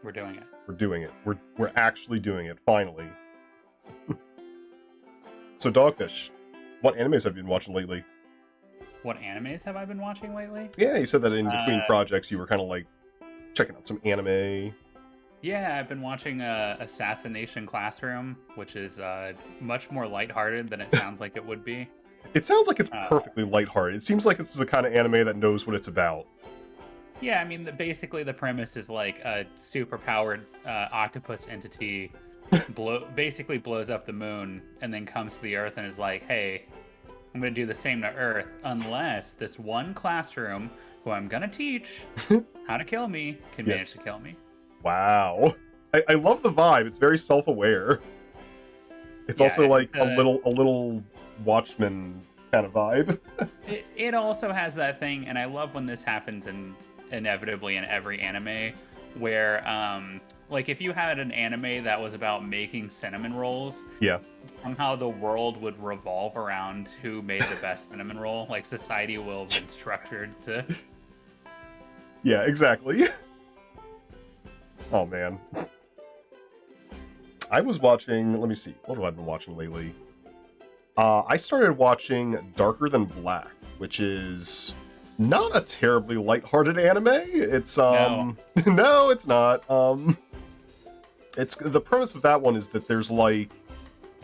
We're doing it. We're doing it. We're actually doing it, finally. So, Dogfish, what animes have you been watching lately? What animes have I been watching lately? Yeah, you said that in between projects you were kind of like checking out some anime. Yeah, I've been watching Assassination Classroom, which is much more lighthearted than it sounds like it would be. It sounds like it's perfectly lighthearted. It seems like it's the kind of anime that knows what it's about. Yeah, I mean, basically the premise is like a super-powered octopus entity basically blows up the moon and then comes to the Earth and is like, hey, I'm going to do the same to Earth unless this one classroom who I'm going to teach how to kill me can manage to kill me. Wow. I love the vibe. It's very self-aware. It's also like a little Watchmen kind of vibe. It also has that thing, and I love when this happens inevitably in every anime, where like if you had an anime that was about making cinnamon rolls, somehow the world would revolve around who made the best cinnamon roll. Like society will have been structured to. Yeah, exactly. Oh man. I was watching, let me see, what have I been watching lately? I started watching Darker Than Black, which is not a terribly lighthearted anime. It's no, it's not. It's the premise of that one is that there's like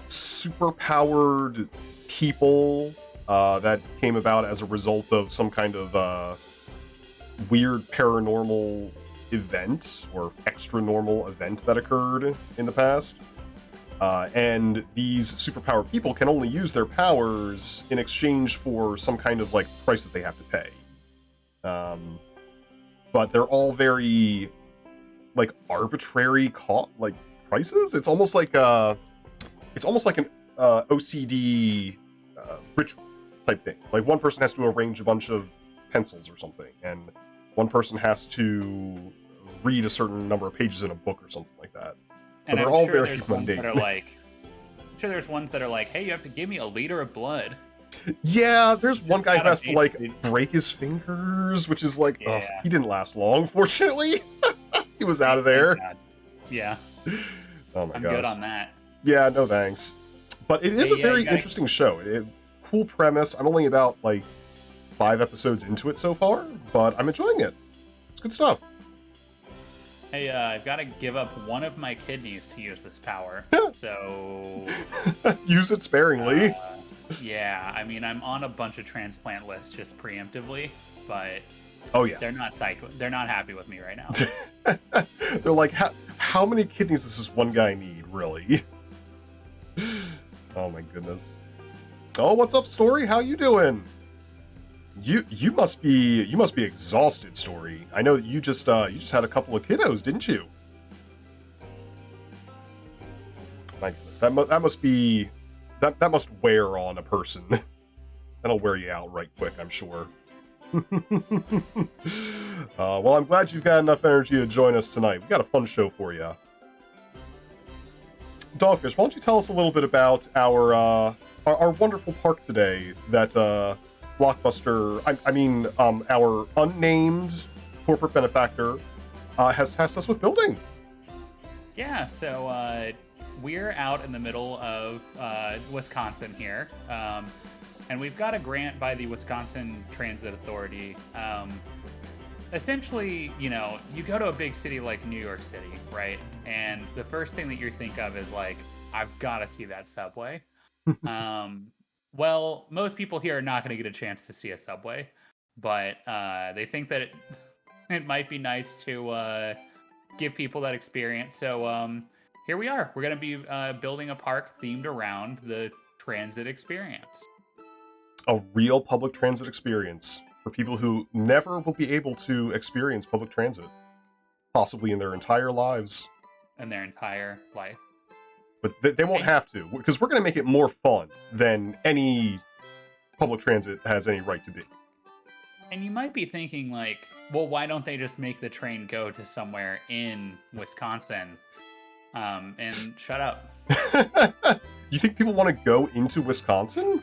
super powered people that came about as a result of some kind of weird paranormal event or extra normal event that occurred in the past. And these superpowered people can only use their powers in exchange for some kind of like price that they have to pay. But they're all very like arbitrary like prices. It's almost like an OCD ritual type thing. Like one person has to arrange a bunch of pencils or something, and one person has to read a certain number of pages in a book or something like that. So they're all very mundane. I'm sure there's ones that are like, hey, you have to give me a liter of blood. Yeah, there's one guy who has to like break his fingers, which is like, oh, he didn't last long, fortunately. He was out of there. Yeah. Oh my gosh. I'm good on that. Yeah, no thanks. But it is a very interesting show. Cool premise. I'm only about like 5 episodes into it so far, but I'm enjoying it. It's good stuff. Hey, I've got to give up one of my kidneys to use this power, so... Use it sparingly. Yeah, I mean, I'm on a bunch of transplant lists just preemptively, but... Oh, yeah. They're not psyched. They're not happy with me right now. They're like, how many kidneys does this one guy need, really? Oh, my goodness. Oh, what's up, Story? How you doing? You must be exhausted, Story. I know that you just had a couple of kiddos, didn't you? My goodness, that must wear on a person. That'll wear you out right quick, I'm sure. Well, I'm glad you've got enough energy to join us tonight. We've got a fun show for you. Dogfish, why don't you tell us a little bit about our wonderful park today that Blockbuster, our unnamed corporate benefactor has tasked us with building. Yeah, so we're out in the middle of Wisconsin here, and we've got a grant by the Wisconsin Transit Authority. Essentially, you know, you go to a big city like New York City, right? And the first thing that you think of is like, I've got to see that subway. Well, most people here are not going to get a chance to see a subway, but they think that it might be nice to give people that experience. So here we are. We're going to be building a park themed around the transit experience. A real public transit experience for people who never will be able to experience public transit, possibly in their entire lives. In their entire life. But they won't have to, because we're going to make it more fun than any public transit has any right to be. And you might be thinking, like, well, why don't they just make the train go to somewhere in Wisconsin? And shut up. You think people want to go into Wisconsin?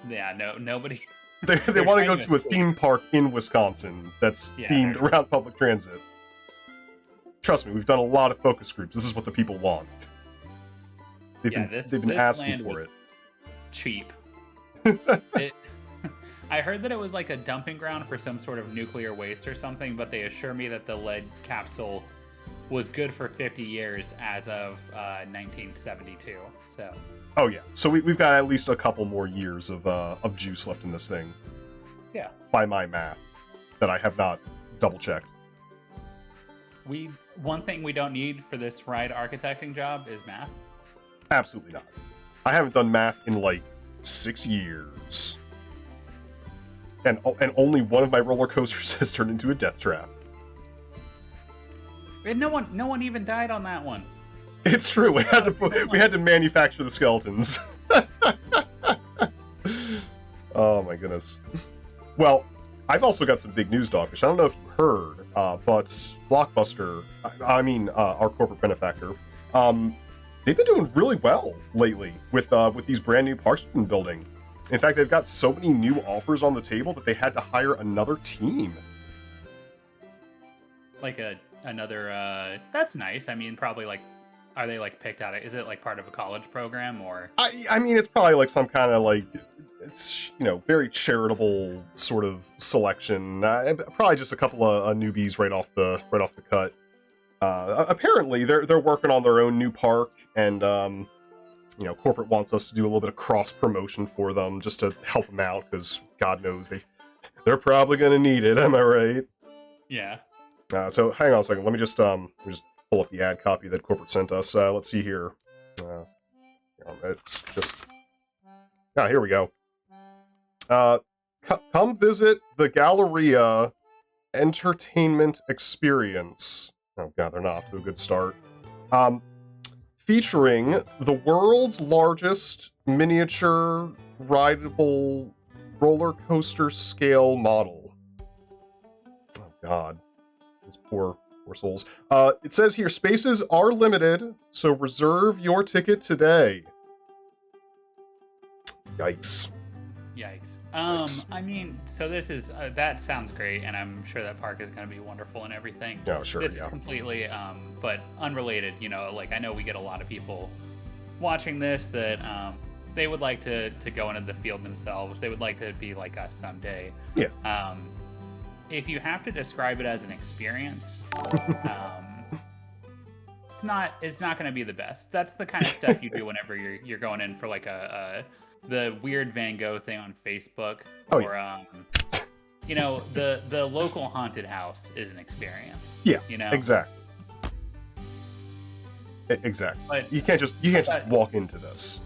Yeah, nobody. They want to go to a theme park in Wisconsin that's themed around public transit. Trust me, we've done a lot of focus groups. This is what the people want. They've been asking for it. Cheap. I heard that it was like a dumping ground for some sort of nuclear waste or something, but they assure me that the lead capsule was good for 50 years as of 1972. So. Oh yeah, so we've got at least a couple more years of juice left in this thing. Yeah. By my math, that I have not double checked. One thing we don't need for this ride architecting job is math. Absolutely not. I haven't done math in like 6 years. And only one of my roller coasters has turned into a death trap. And no one even died on that one. It's true. We had to manufacture the skeletons. Oh my goodness. Well, I've also got some big news, Dogfish. I don't know if you heard, but Blockbuster, our corporate benefactor, they've been doing really well lately with these brand new parks they've been building. In fact, they've got so many new offers on the table that they had to hire another team. Like another. That's nice. I mean, probably like, are they like picked out? Is it like part of a college program or? I mean, it's probably like some kind of like, it's very charitable sort of selection. Probably just a couple of newbies right off the cut. Apparently, they're working on their own new park, and corporate wants us to do a little bit of cross promotion for them just to help them out because God knows they're probably going to need it. Am I right? Yeah. So hang on a second. Let me just pull up the ad copy that corporate sent us. Let's see here. It's just here we go. Come visit the Galleria Entertainment Experience. Oh god, they're not off to a good start. Featuring the world's largest miniature rideable roller coaster scale model. Oh god, these poor souls. It says here, spaces are limited, so reserve your ticket today. Yikes. Yikes. I mean, so this is that sounds great, and I'm sure that park is going to be wonderful and everything. Oh, sure. This is completely, but unrelated. Like I know we get a lot of people watching this that they would like to go into the field themselves. They would like to be like us someday. Yeah. If you have to describe it as an experience, it's not going to be the best. That's the kind of stuff you do whenever you're going in for like the weird Van Gogh thing on Facebook, or the local haunted house is an experience. Yeah, exactly. Exactly. But you can't just walk into this.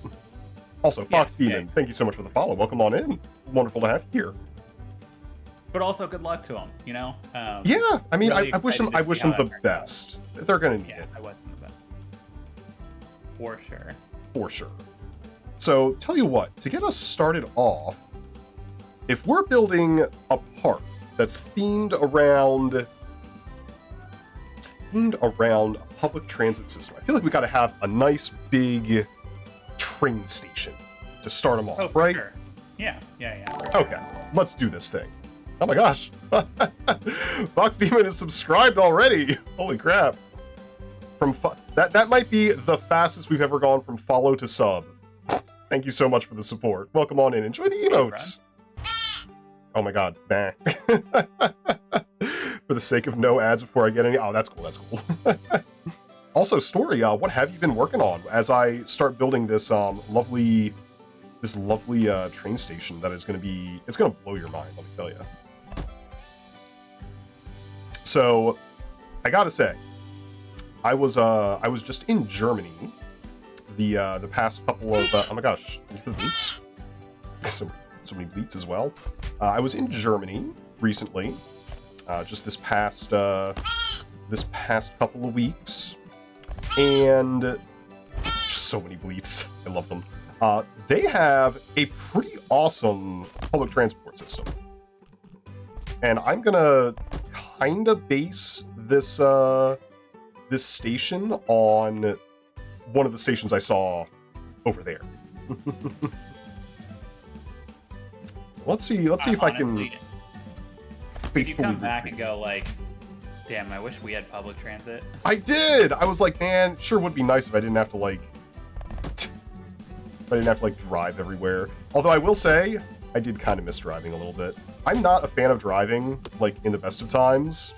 Also, Fox Demon, thank you so much for the follow. Welcome on in. Wonderful to have you here. But also, good luck to them. Yeah, I mean, really I wish them the best. They're gonna need it. I wish them the best. For sure. For sure. So, tell you what, to get us started off, if we're building a park that's themed around a public transit system, I feel like we got to have a nice big train station to start them off, right? Sure. Yeah. Okay, let's do this thing. Oh my gosh, Fox Demon is subscribed already. Holy crap! That might be the fastest we've ever gone from follow to sub. Thank you so much for the support. Welcome on in. Enjoy the emotes. Oh my god. Nah. For the sake of no ads before I get any... Oh, that's cool. That's cool. Also, Story, what have you been working on as I start building this lovely train station that is going to be... It's going to blow your mind, let me tell you. So, I gotta say, I was just in Germany the past couple of oh my gosh, look at the boots. So many bleats as well. I was in Germany recently, just this past couple of weeks, and so many bleats. I love them. They have a pretty awesome public transport system, and I'm gonna kind of base this this station on one of the stations I saw over there. So let's see if I can faithfully. You come back and go like, Damn, I wish we had public transit. I did! I was like, man, it sure would be nice if I didn't have to, like... drive everywhere. Although I will say, I did kind of miss driving a little bit. I'm not a fan of driving, like, in the best of times.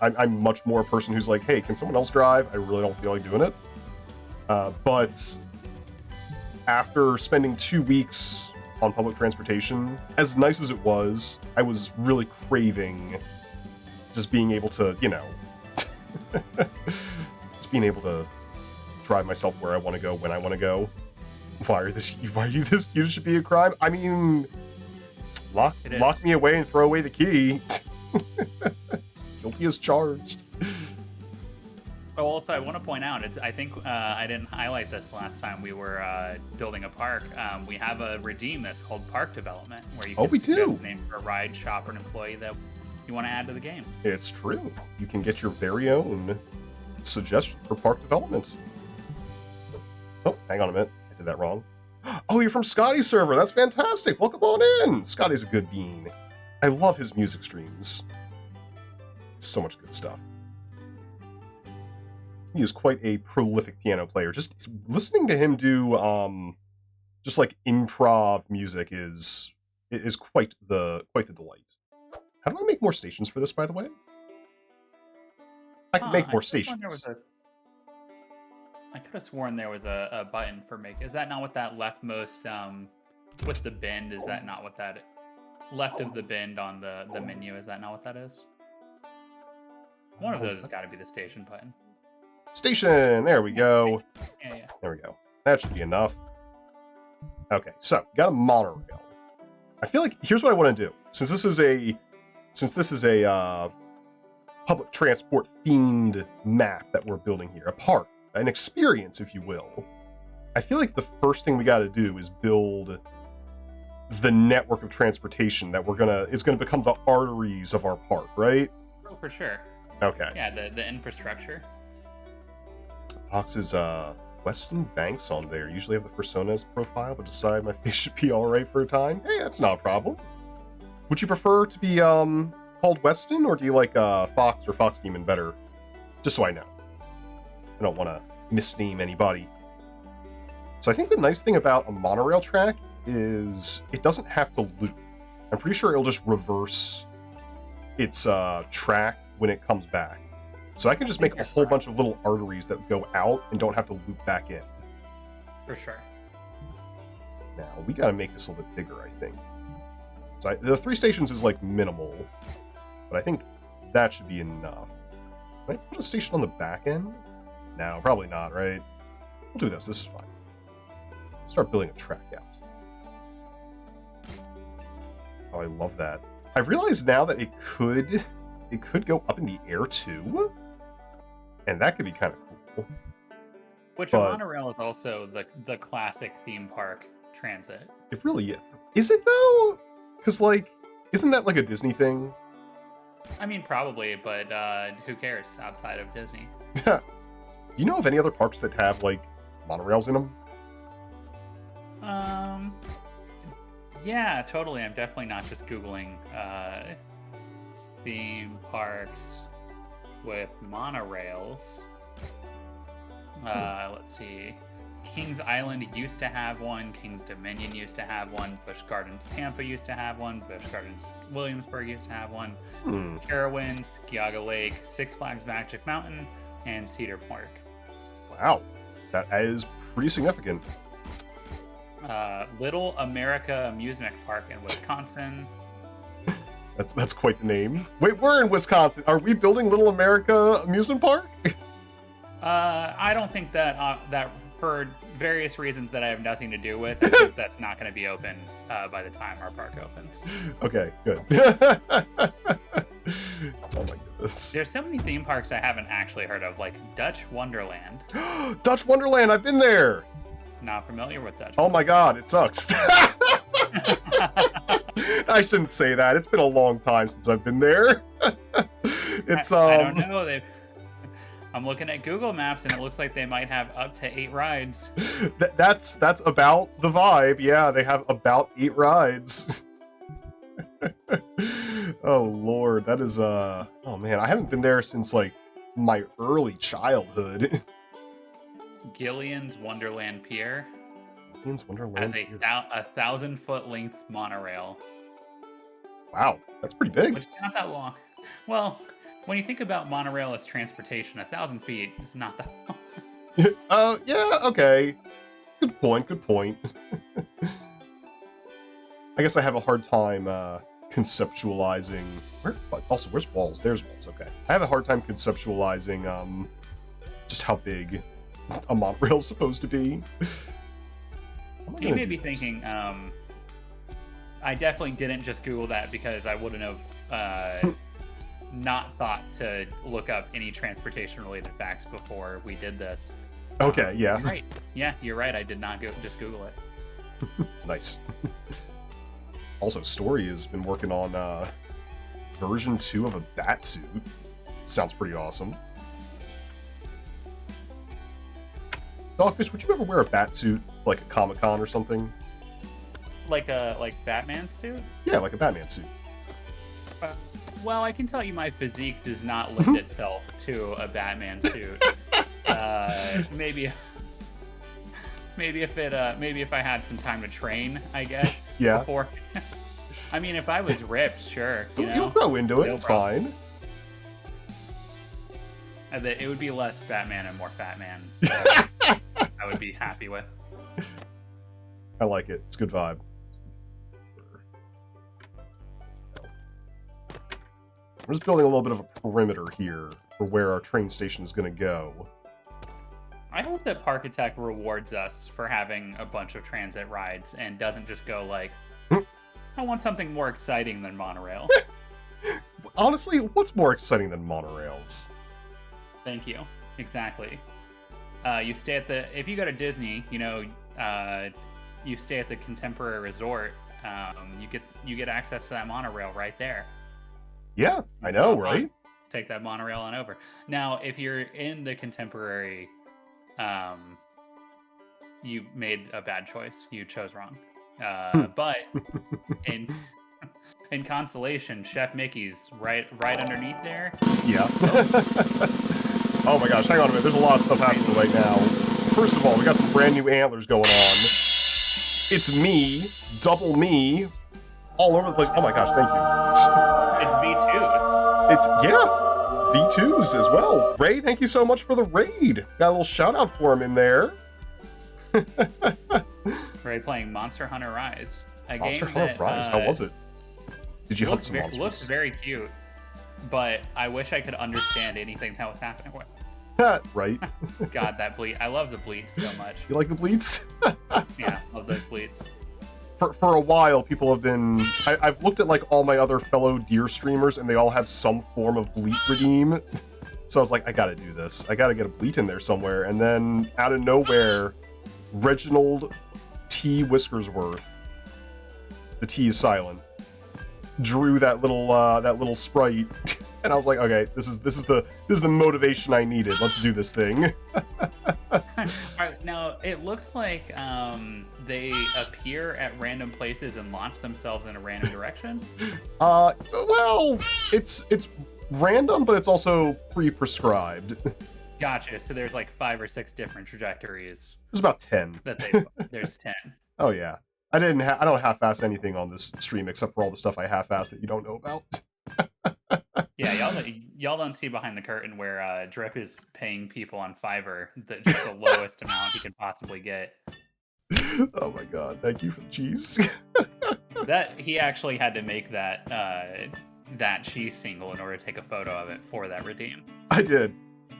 I'm much more a person who's like, hey, can someone else drive? I really don't feel like doing it. But after spending 2 weeks on public transportation, as nice as it was, I was really craving just being able to, you know, just being able to drive myself where I want to go when I want to go. Why are you this? You should be a crime. I mean, lock me away and throw away the key. Guilty as charged. Oh, also, I want to point out, I think I didn't highlight this last time we were building a park. We have a redeem that's called Park Development, where you can suggest a name for a ride, shop, or an employee that you want to add to the game. It's true. You can get your very own suggestion for park development. Oh, hang on a minute. I did that wrong. Oh, you're from Scotty's server. That's fantastic. Welcome on in. Scotty's a good bean. I love his music streams. So much good stuff. He is quite a prolific piano player. Just listening to him do just like improv music is quite the delight. How do I make more stations for this, by the way? I can make more stations. I could have sworn there was a button for make. Is that not what that leftmost with the bend? Is that not what that left of the bend on the menu? Is that not what that is? One of those has got to be the station button. Station! There we go. Yeah. There we go. That should be enough. Okay, so got a monorail. I feel like here's what I want to do. Since this is a public transport themed map that we're building here, a park, an experience, if you will. I feel like the first thing we got to do is build the network of transportation that is gonna become the arteries of our park, right? Oh, for sure. Okay. Yeah, the infrastructure. Fox's Weston Banks on there. Usually have the personas profile, but decide my face should be alright for a time. Hey, that's not a problem. Would you prefer to be called Weston, or do you like Fox or Fox Demon better? Just so I know. I don't want to misname anybody. So I think the nice thing about a monorail track is it doesn't have to loop. I'm pretty sure it'll just reverse its track when it comes back. So I can just make a whole bunch of little arteries that go out and don't have to loop back in. For sure. Now, we got to make this a little bit bigger, I think. So the 3 stations is like minimal, but I think that should be enough. Can I put a station on the back end? No, probably not, right? We'll do this. This is fine. Start building a track out. Oh, I love that. I realize now that it could go up in the air too, and that could be kind of cool. Which a monorail is also the classic theme park transit. It really is. Is it though? Because like, isn't that like a Disney thing? I mean, probably, but who cares outside of Disney? Yeah. Do you know of any other parks that have like monorails in them? Yeah, totally. I'm definitely not just Googling theme parks with monorails. Let's see. Kings Island used to have one. Kings Dominion used to have one. Busch Gardens Tampa used to have one. Busch Gardens Williamsburg used to have one. Carowinds, Geauga Lake, Six Flags Magic Mountain, and Cedar Park. Wow, that is pretty significant. Little America Amusement Park in Wisconsin. That's quite the name. Wait, we're in Wisconsin. Are we building Little America Amusement Park? I don't think that for various reasons that I have nothing to do with, I think that's not going to be open by the time our park opens. Okay, good. Oh my goodness. There's so many theme parks I haven't actually heard of, like Dutch Wonderland. Dutch Wonderland, I've been there. Not familiar with Dutch. Oh my god, it sucks. I shouldn't say that. It's been a long time since I've been there. It's I don't know. I'm looking at Google Maps and it looks like they might have up to 8 rides. That's about the vibe. Yeah, they have about 8 rides. Oh Lord, that is oh man, I haven't been there since like my early childhood. Gillian's Wonderland Pier Gillian's Wonderland has Pier. a 1,000-foot length monorail. Wow, that's pretty big. Which is not that long. Well, when you think about monorail as transportation, 1,000 feet is not that long. Yeah, okay. Good point, good point. I guess I have a hard time conceptualizing... where's walls? There's walls, okay. I have a hard time conceptualizing just how big a monorail is supposed to be. You may be thinking, I definitely didn't just Google that because I wouldn't have not thought to look up any transportation-related facts before we did this. Okay, yeah. Right. Yeah, you're right. I did not just Google it. Nice. Also, Story has been working on version 2 of a bat suit. Sounds pretty awesome. Dogfish, would you ever wear a bat suit, like a Comic-Con or something? Like Batman suit? Yeah, like a Batman suit. Well, I can tell you my physique does not lend itself to a Batman suit. Maybe if I had some time to train, I guess. Yeah. Before. I mean, if I was ripped, sure. You'll grow into it. No, it's fine. It would be less Batman and more Fat Man. I would be happy with. I like it. It's a good vibe. We're just building a little bit of a perimeter here for where our train station is going to go. I hope that Parkitect rewards us for having a bunch of transit rides and doesn't just go like, I want something more exciting than monorail. Honestly, what's more exciting than monorails? Thank you. Exactly. You stay at if you go to Disney, you stay at the Contemporary Resort, you get access to that monorail right there. Yeah, I know, right? Take that monorail on over. Now, if you're in the Contemporary, you made a bad choice. You chose wrong. But in Constellation, Chef Mickey's right underneath there. Yeah. Oh my gosh, hang on a minute. There's a lot of stuff happening right now. First of all, we got some brand new antlers going on. It's me, double me, all over the place. Oh my gosh, thank you. It's V2s. It's, yeah, V2s as well. Ray, thank you so much for the raid. Got a little shout out for him in there. Ray playing Monster Hunter Rise. Monster Hunter Rise, how was it? Did you hunt some monsters? It looks very cute, but I wish I could understand anything that was happening with. Right. God, that bleat. I love the bleats so much. You like the bleats? Yeah, love those bleats. For a while, people have been... I've looked at like all my other fellow deer streamers, and they all have some form of bleat redeem. So I was like, I gotta do this. I gotta get a bleat in there somewhere. And then, out of nowhere, Reginald T. Whiskersworth, the T is silent, drew that little sprite, and I was like, okay, this is the motivation I needed. Let's do this thing. Alright, now it looks like they appear at random places and launch themselves in a random direction. Well, it's random, but it's also pre-prescribed. Gotcha. So there's like 5 or 6 different trajectories. There's about 10. There's 10. Oh yeah. I don't half-ass anything on this stream except for all the stuff I half-ass that you don't know about. Yeah, y'all don't see behind the curtain where Drip is paying people on Fiverr just the lowest amount he can possibly get. Oh my god, thank you for the cheese. That he actually had to make that cheese single in order to take a photo of it for that redeem. I did.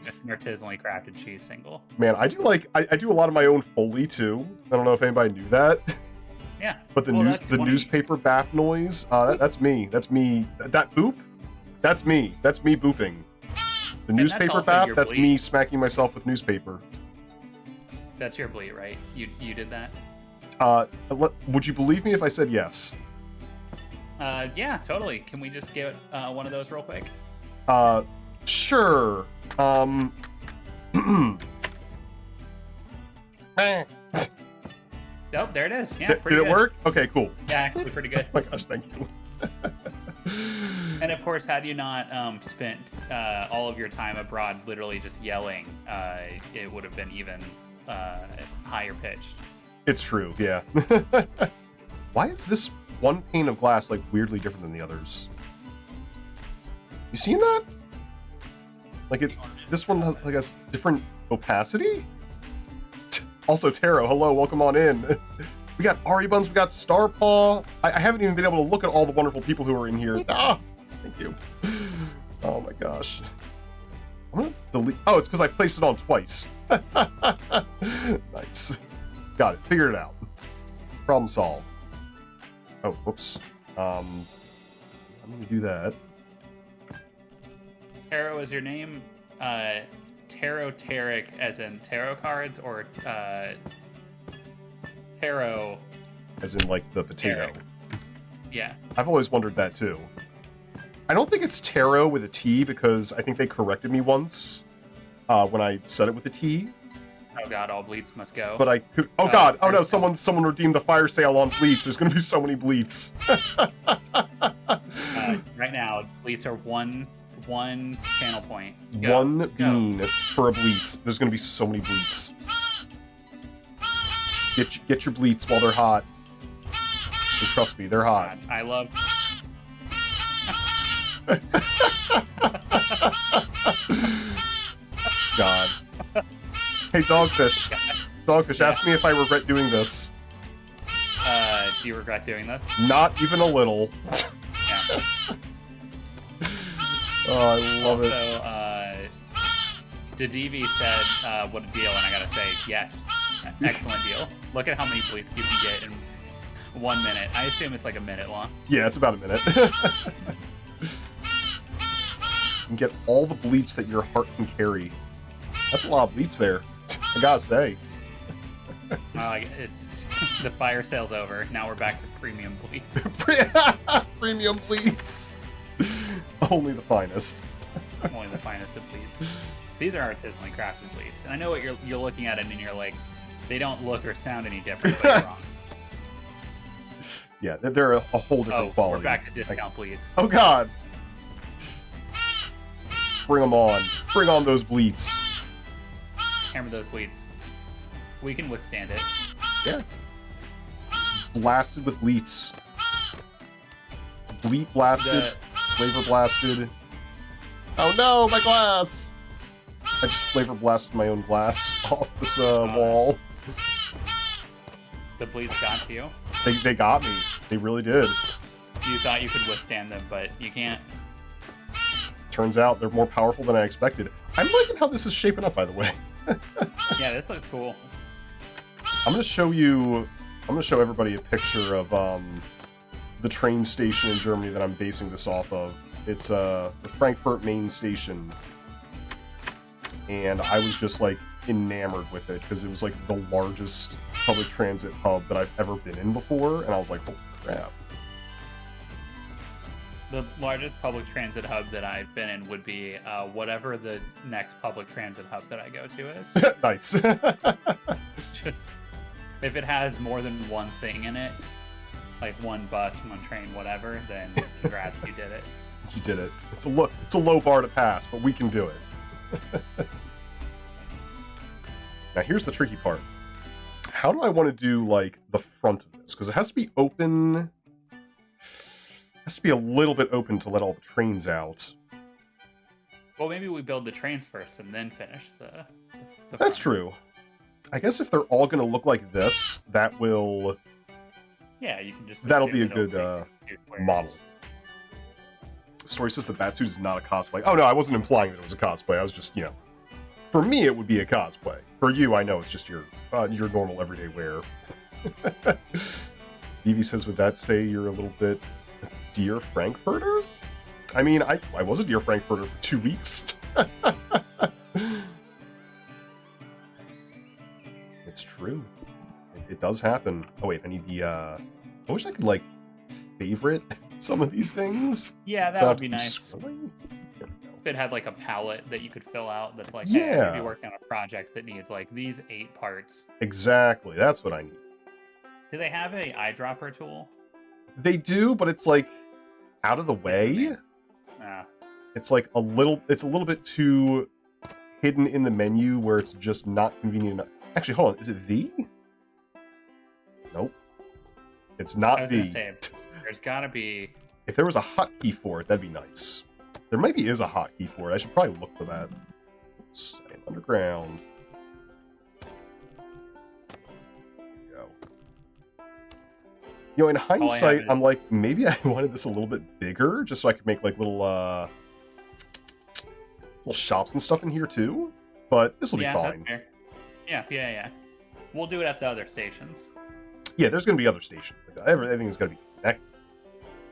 An artisanally crafted cheese single. Man, I do a lot of my own Foley too. I don't know if anybody knew that. Yeah. But the newspaper bath noise, that's me. That's me. That boop, that's me. That's me booping. The newspaper bath, that's me smacking myself with newspaper. That's your bleat, right? You did that? Would you believe me if I said yes? Yeah, totally. Can we just get one of those real quick? Sure. Oh, there it is. Yeah, did it work? Okay, cool. Yeah, actually pretty good. Oh my gosh, thank you. of course, had you not spent all of your time abroad literally just yelling, it would have been even higher pitched. It's true, yeah. Why is this one pane of glass like weirdly different than the others? You seen that? Like this one has like a different opacity? Also, Taro, hello, welcome on in. We got Ari Buns, we got Starpaw. I haven't even been able to look at all the wonderful people who are in here. Ah, thank you. Oh my gosh. I'm gonna delete. Oh, it's because I placed it on twice. Nice. Got it. Figured it out. Problem solved. Oh, whoops. I'm gonna do that. Tarot is your name? Tarot Tarek as in tarot cards, or Tarot as in like the potato? Tarek. Yeah. I've always wondered that too. I don't think it's tarot with a T because I think they corrected me once when I said it with a T. Oh god, all bleats must go. But I could. Oh god! Oh no! Someone redeemed the fire sale on bleats. There's gonna be so many bleats. Right now, bleats are one channel point. Go. One bean for a bleat. There's gonna be so many bleats. Get your bleats while they're hot. And trust me, they're hot. God, I love. God. Hey, Dogfish. Dogfish, yeah. Ask me if I regret doing this. Do you regret doing this? Not even a little. Yeah. Oh, I love it. So, DV said, what a deal, and I gotta say, yes. Excellent deal. Look at how many bleats you can get in 1 minute. I assume it's like a minute long. Yeah, it's about a minute. You can get all the bleats that your heart can carry. That's a lot of bleats there, I gotta say. It's the fire sale's over. Now we're back to premium bleats. Premium bleats. Only the finest. Only the finest of bleats. These are artisanally crafted bleats, and I know what you're looking at it and you're like, they don't look or sound any different, but you're wrong. Yeah, they're a whole different quality. We're back to discount bleats. Oh god! Bring them on. Bring on those bleats. Hammer those bleats. We can withstand it. Yeah. Blasted with bleats. Bleat blasted. Flavor blasted. Oh no, my glass! I just flavor blasted my own glass off this wall. The bleats got to you? They got me. They really did. You thought you could withstand them, but you can't. Turns out they're more powerful than I expected. I'm liking how this is shaping up, by the way. Yeah, this looks cool. I'm gonna show everybody a picture of the train station in Germany that I'm basing this off of. It's the Frankfurt main station, and I was just like enamored with it because it was like the largest public transit hub that I've ever been in before, and I was like, holy crap. The largest public transit hub that I've been in would be whatever the next public transit hub that I go to is. Nice. Just if it has more than one thing in it, like one bus, one train, whatever, then congrats, you did it. You did it. It's a low bar to pass, but we can do it. Now here's the tricky part. How do I want to do like the front of this? Because it has to be open. It has to be a little bit open to let all the trains out. Well, maybe we build the trains first and then finish the That's true. I guess if they're all going to look like this, that will... Yeah, you can just... That'll be a good model. Story says the Batsuit is not a cosplay. Oh no, I wasn't implying that it was a cosplay. I was just, for me it would be a cosplay. For you, I know it's just your normal everyday wear. Evie says, would that say you're a little bit Dear Frankfurter? I mean, I was a Dear Frankfurter for 2 weeks. It's true. It does happen. Oh wait, I need the I wish I could like favorite some of these things. Yeah, that would be nice. If it had like a palette that you could fill out that's like, hey, I'm gonna be working on a project that needs like these 8 parts. Exactly, that's what I need. Do they have a eyedropper tool? They do, but it's like out of the way. It's like it's a little bit too hidden in the menu where it's just not convenient enough. Actually, hold on. Is it V? Nope. It's not I was V. gonna say, there's gotta be. If there was a hotkey for it, that'd be nice. There maybe is a hotkey for it. I should probably look for that. Oops, I am underground. There we go. In hindsight, I'm like, maybe I wanted this a little bit bigger, just so I could make like little shops and stuff in here too. But this will be fine. That's fair. Yeah. We'll do it at the other stations. Yeah, there's going to be other stations. Like, everything is going to be connected.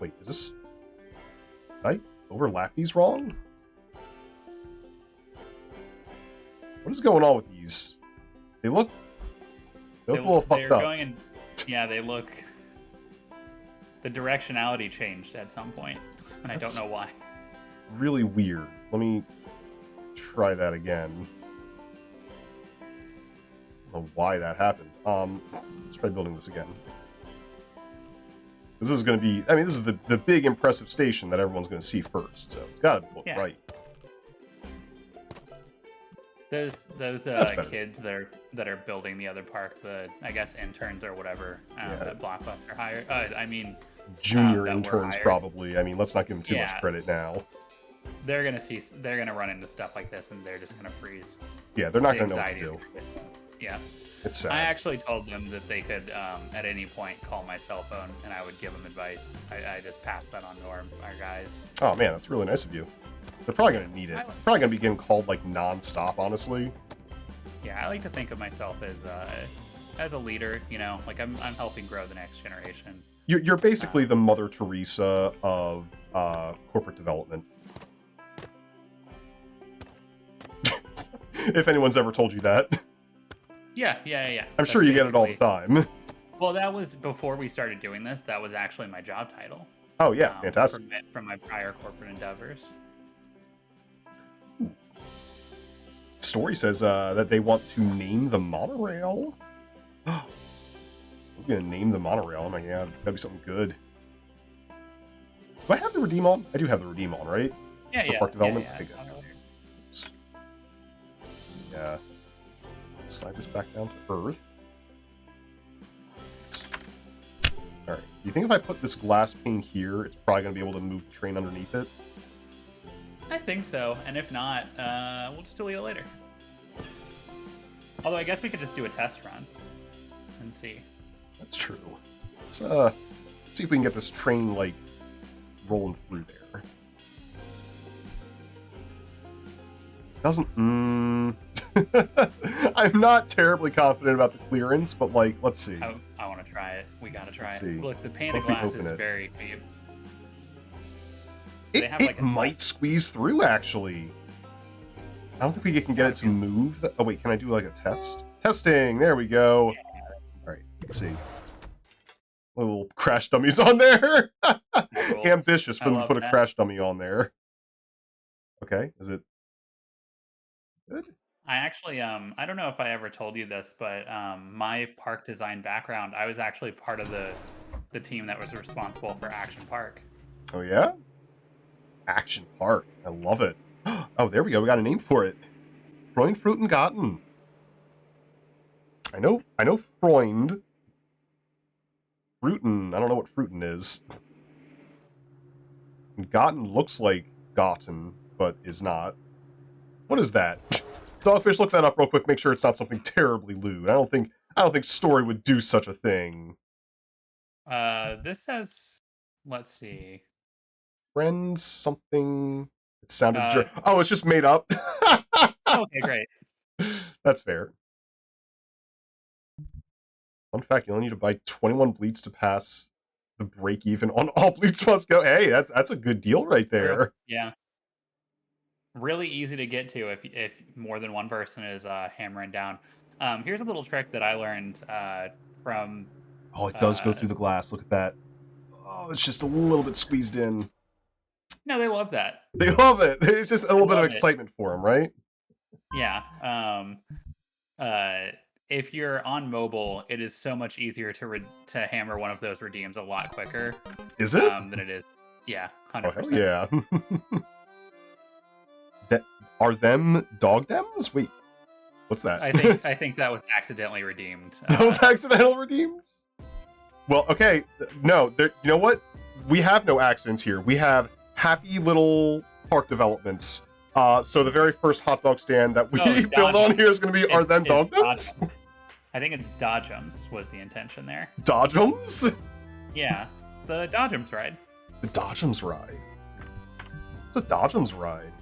Wait, is this... Did I overlap these wrong? What is going on with these? They look a little fucked up. Yeah, they look... The directionality changed at some point, and I don't know why. Really weird. Let me try that again. I don't know why that happened. Let's try building this again. This is going to be... I mean, this is the big, impressive station that everyone's going to see first, so it's got to look right. Those kids that are building the other park, I guess interns or whatever that Blockbuster hired. Junior interns probably. I mean, let's not give them too much credit now. They're gonna run into stuff like this, and they're just gonna freeze. Yeah, they're not gonna know what to do. Yeah, it's sad. I actually told them that they could at any point call my cell phone, and I would give them advice. I just passed that on to our guys. Oh man, that's really nice of you. They're probably gonna need it. Probably gonna be getting called like non-stop, honestly. Yeah, I like to think of myself as a leader. You know, like I'm helping grow the next generation. You're basically the Mother Teresa of corporate development. If anyone's ever told you that. Yeah. I'm sure you get it all the time. Well, that was before we started doing this. That was actually my job title. Oh, yeah. Fantastic. From my prior corporate endeavors. Story says that they want to name the monorail. We're going to name the monorail. Oh, my God. It's got to be something good. Do I have the redeem on? I do have the redeem on, right? Yeah. Park development? Yeah. Yeah. Slide this back down to Earth. Alright. Do you think if I put this glass pane here, it's probably going to be able to move the train underneath it? I think so. And if not, we'll just delete it later. Although I guess we could just do a test run and see. That's true. Let's see if we can get this train, like, rolling through there. Doesn't... I'm not terribly confident about the clearance, but, like, let's see. I want to try it. We gotta try it. See. Look, the pane of glass is very deep. It might squeeze through, actually. I don't think we can get it to move. Oh, wait, can I do, like, a test? Testing! There we go. Yeah. Alright, let's see. Little crash dummies on there. Ambitious for them to put a crash dummy on there. Okay, is it good? I actually, I don't know if I ever told you this, but my park design background, I was actually part of the team that was responsible for Action Park. Oh yeah? Action Park. I love it. Oh, there we go. We got a name for it. Freund, Fruit, and Garten. I know Freund. Fruitin, I don't know what Fruitin is. Garten looks like Garten, but is not. What is that? Dogfish, look that up real quick. Make sure it's not something terribly lewd. I don't think Story would do such a thing. This says, let's see. Friends something. It sounded. Oh, it's just made up. Okay, great. That's fair. Fun fact: you only need to buy 21 bleeds to pass the break even on all bleeds must go. Hey, that's a good deal right there. Yeah. Really easy to get to if more than one person is hammering down. Here's a little trick that I learned from. Oh, it does go through the glass. Look at that. Oh, it's just a little bit squeezed in. No, they love that. They love it. It's just a little bit of excitement for them, right? Yeah. If you're on mobile, it is so much easier to hammer one of those redeems a lot quicker. Is it? Than it is. Yeah, Oh 100%. hell yeah! That are them dog dems? Wait, what's that? I think that was accidentally redeemed. That was accidental redeems. Well, okay, no, you know what? We have no accidents here. We have happy little park developments. So the very first hot dog stand that we build on here is going to be are them dog dems? I think it's Dodgems was the intention there. Dodgems? Yeah, the Dodgems ride. The Dodgems ride. It's a Dodgems ride.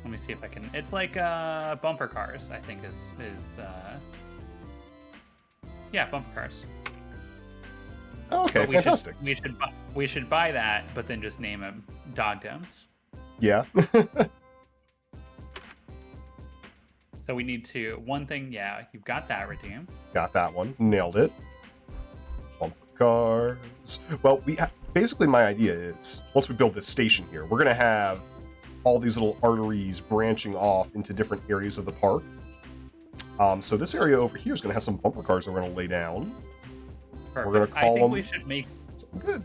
Let me see if I can. It's like bumper cars. I think is yeah, bumper cars. Okay, fantastic. We should buy that, but then just name them Dogdems. Yeah. So we need to one thing. Yeah, you've got that redeemed. Got that one. Nailed it. Bumper cars. Well, basically my idea is once we build this station here, we're gonna have all these little arteries branching off into different areas of the park. So this area over here is going to have some bumper cars that we're going to lay down. Perfect. We're going to call them. We should make something good.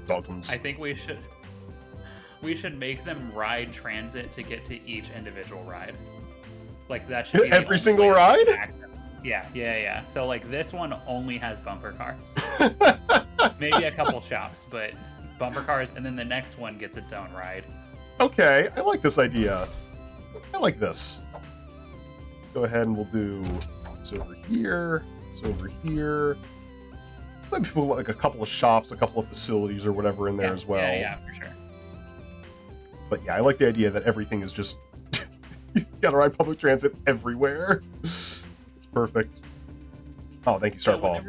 Dogums. I think we should make them ride transit to get to each individual ride. Like that should be every single ride. Yeah. So like this one only has bumper cars. Maybe a couple shops, but bumper cars, and then the next one gets its own ride. Okay, I like this idea. I like this. Go ahead and we'll do this over here, this over here. Maybe put like a couple of shops, a couple of facilities or whatever in there as well. Yeah, for sure. But yeah, I like the idea that everything is just you gotta ride public transit everywhere. It's perfect. Oh, thank you, Star Paul.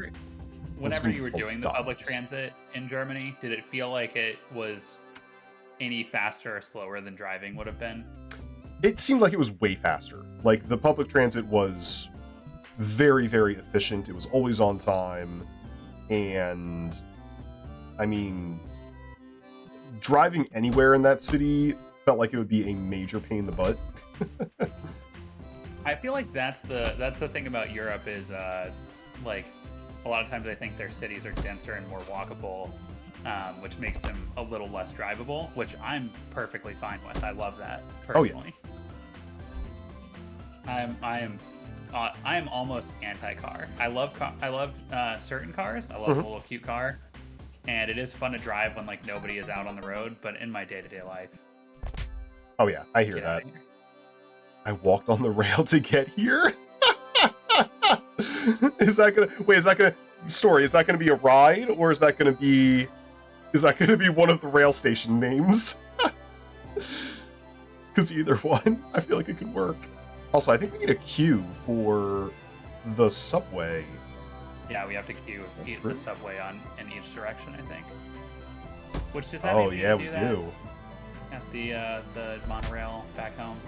Whenever you were doing the public transit in Germany, did it feel like it was any faster or slower than driving would have been? It seemed like it was way faster. Like the public transit was very, very efficient. It was always on time. And I mean, driving anywhere in that city felt like it would be a major pain in the butt. I feel like that's the thing about Europe is like a lot of times I think their cities are denser and more walkable. Which makes them a little less drivable, which I'm perfectly fine with. I love that personally. Oh, yeah. I am almost anti-car. I love certain cars. I love a little cute car, and it is fun to drive when like nobody is out on the road. But in my day-to-day life, oh yeah, I hear that. I walked on the rail to get here. Is that gonna be a ride, or is that gonna be one of the rail station names? Because either one, I feel like it could work. Also, I think we need a queue for the subway. Yeah, we have to queue the subway in each direction, I think. Which just oh yeah, we do. At the monorail back home.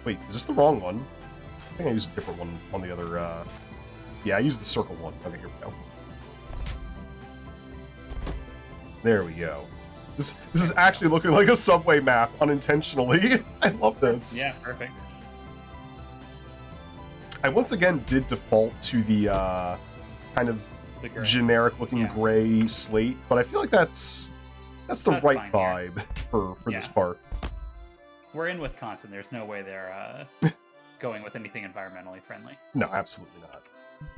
Wait, is this the wrong one? I think I used a different one on the other. Yeah, I used the circle one. Okay, here we go. There we go. This is actually looking like a subway map unintentionally. I love this. Yeah, perfect. I once again did default to the kind of generic looking gray slate, but I feel like that's the right vibe for this park. We're in Wisconsin. There's no way they're going with anything environmentally friendly. No, absolutely not.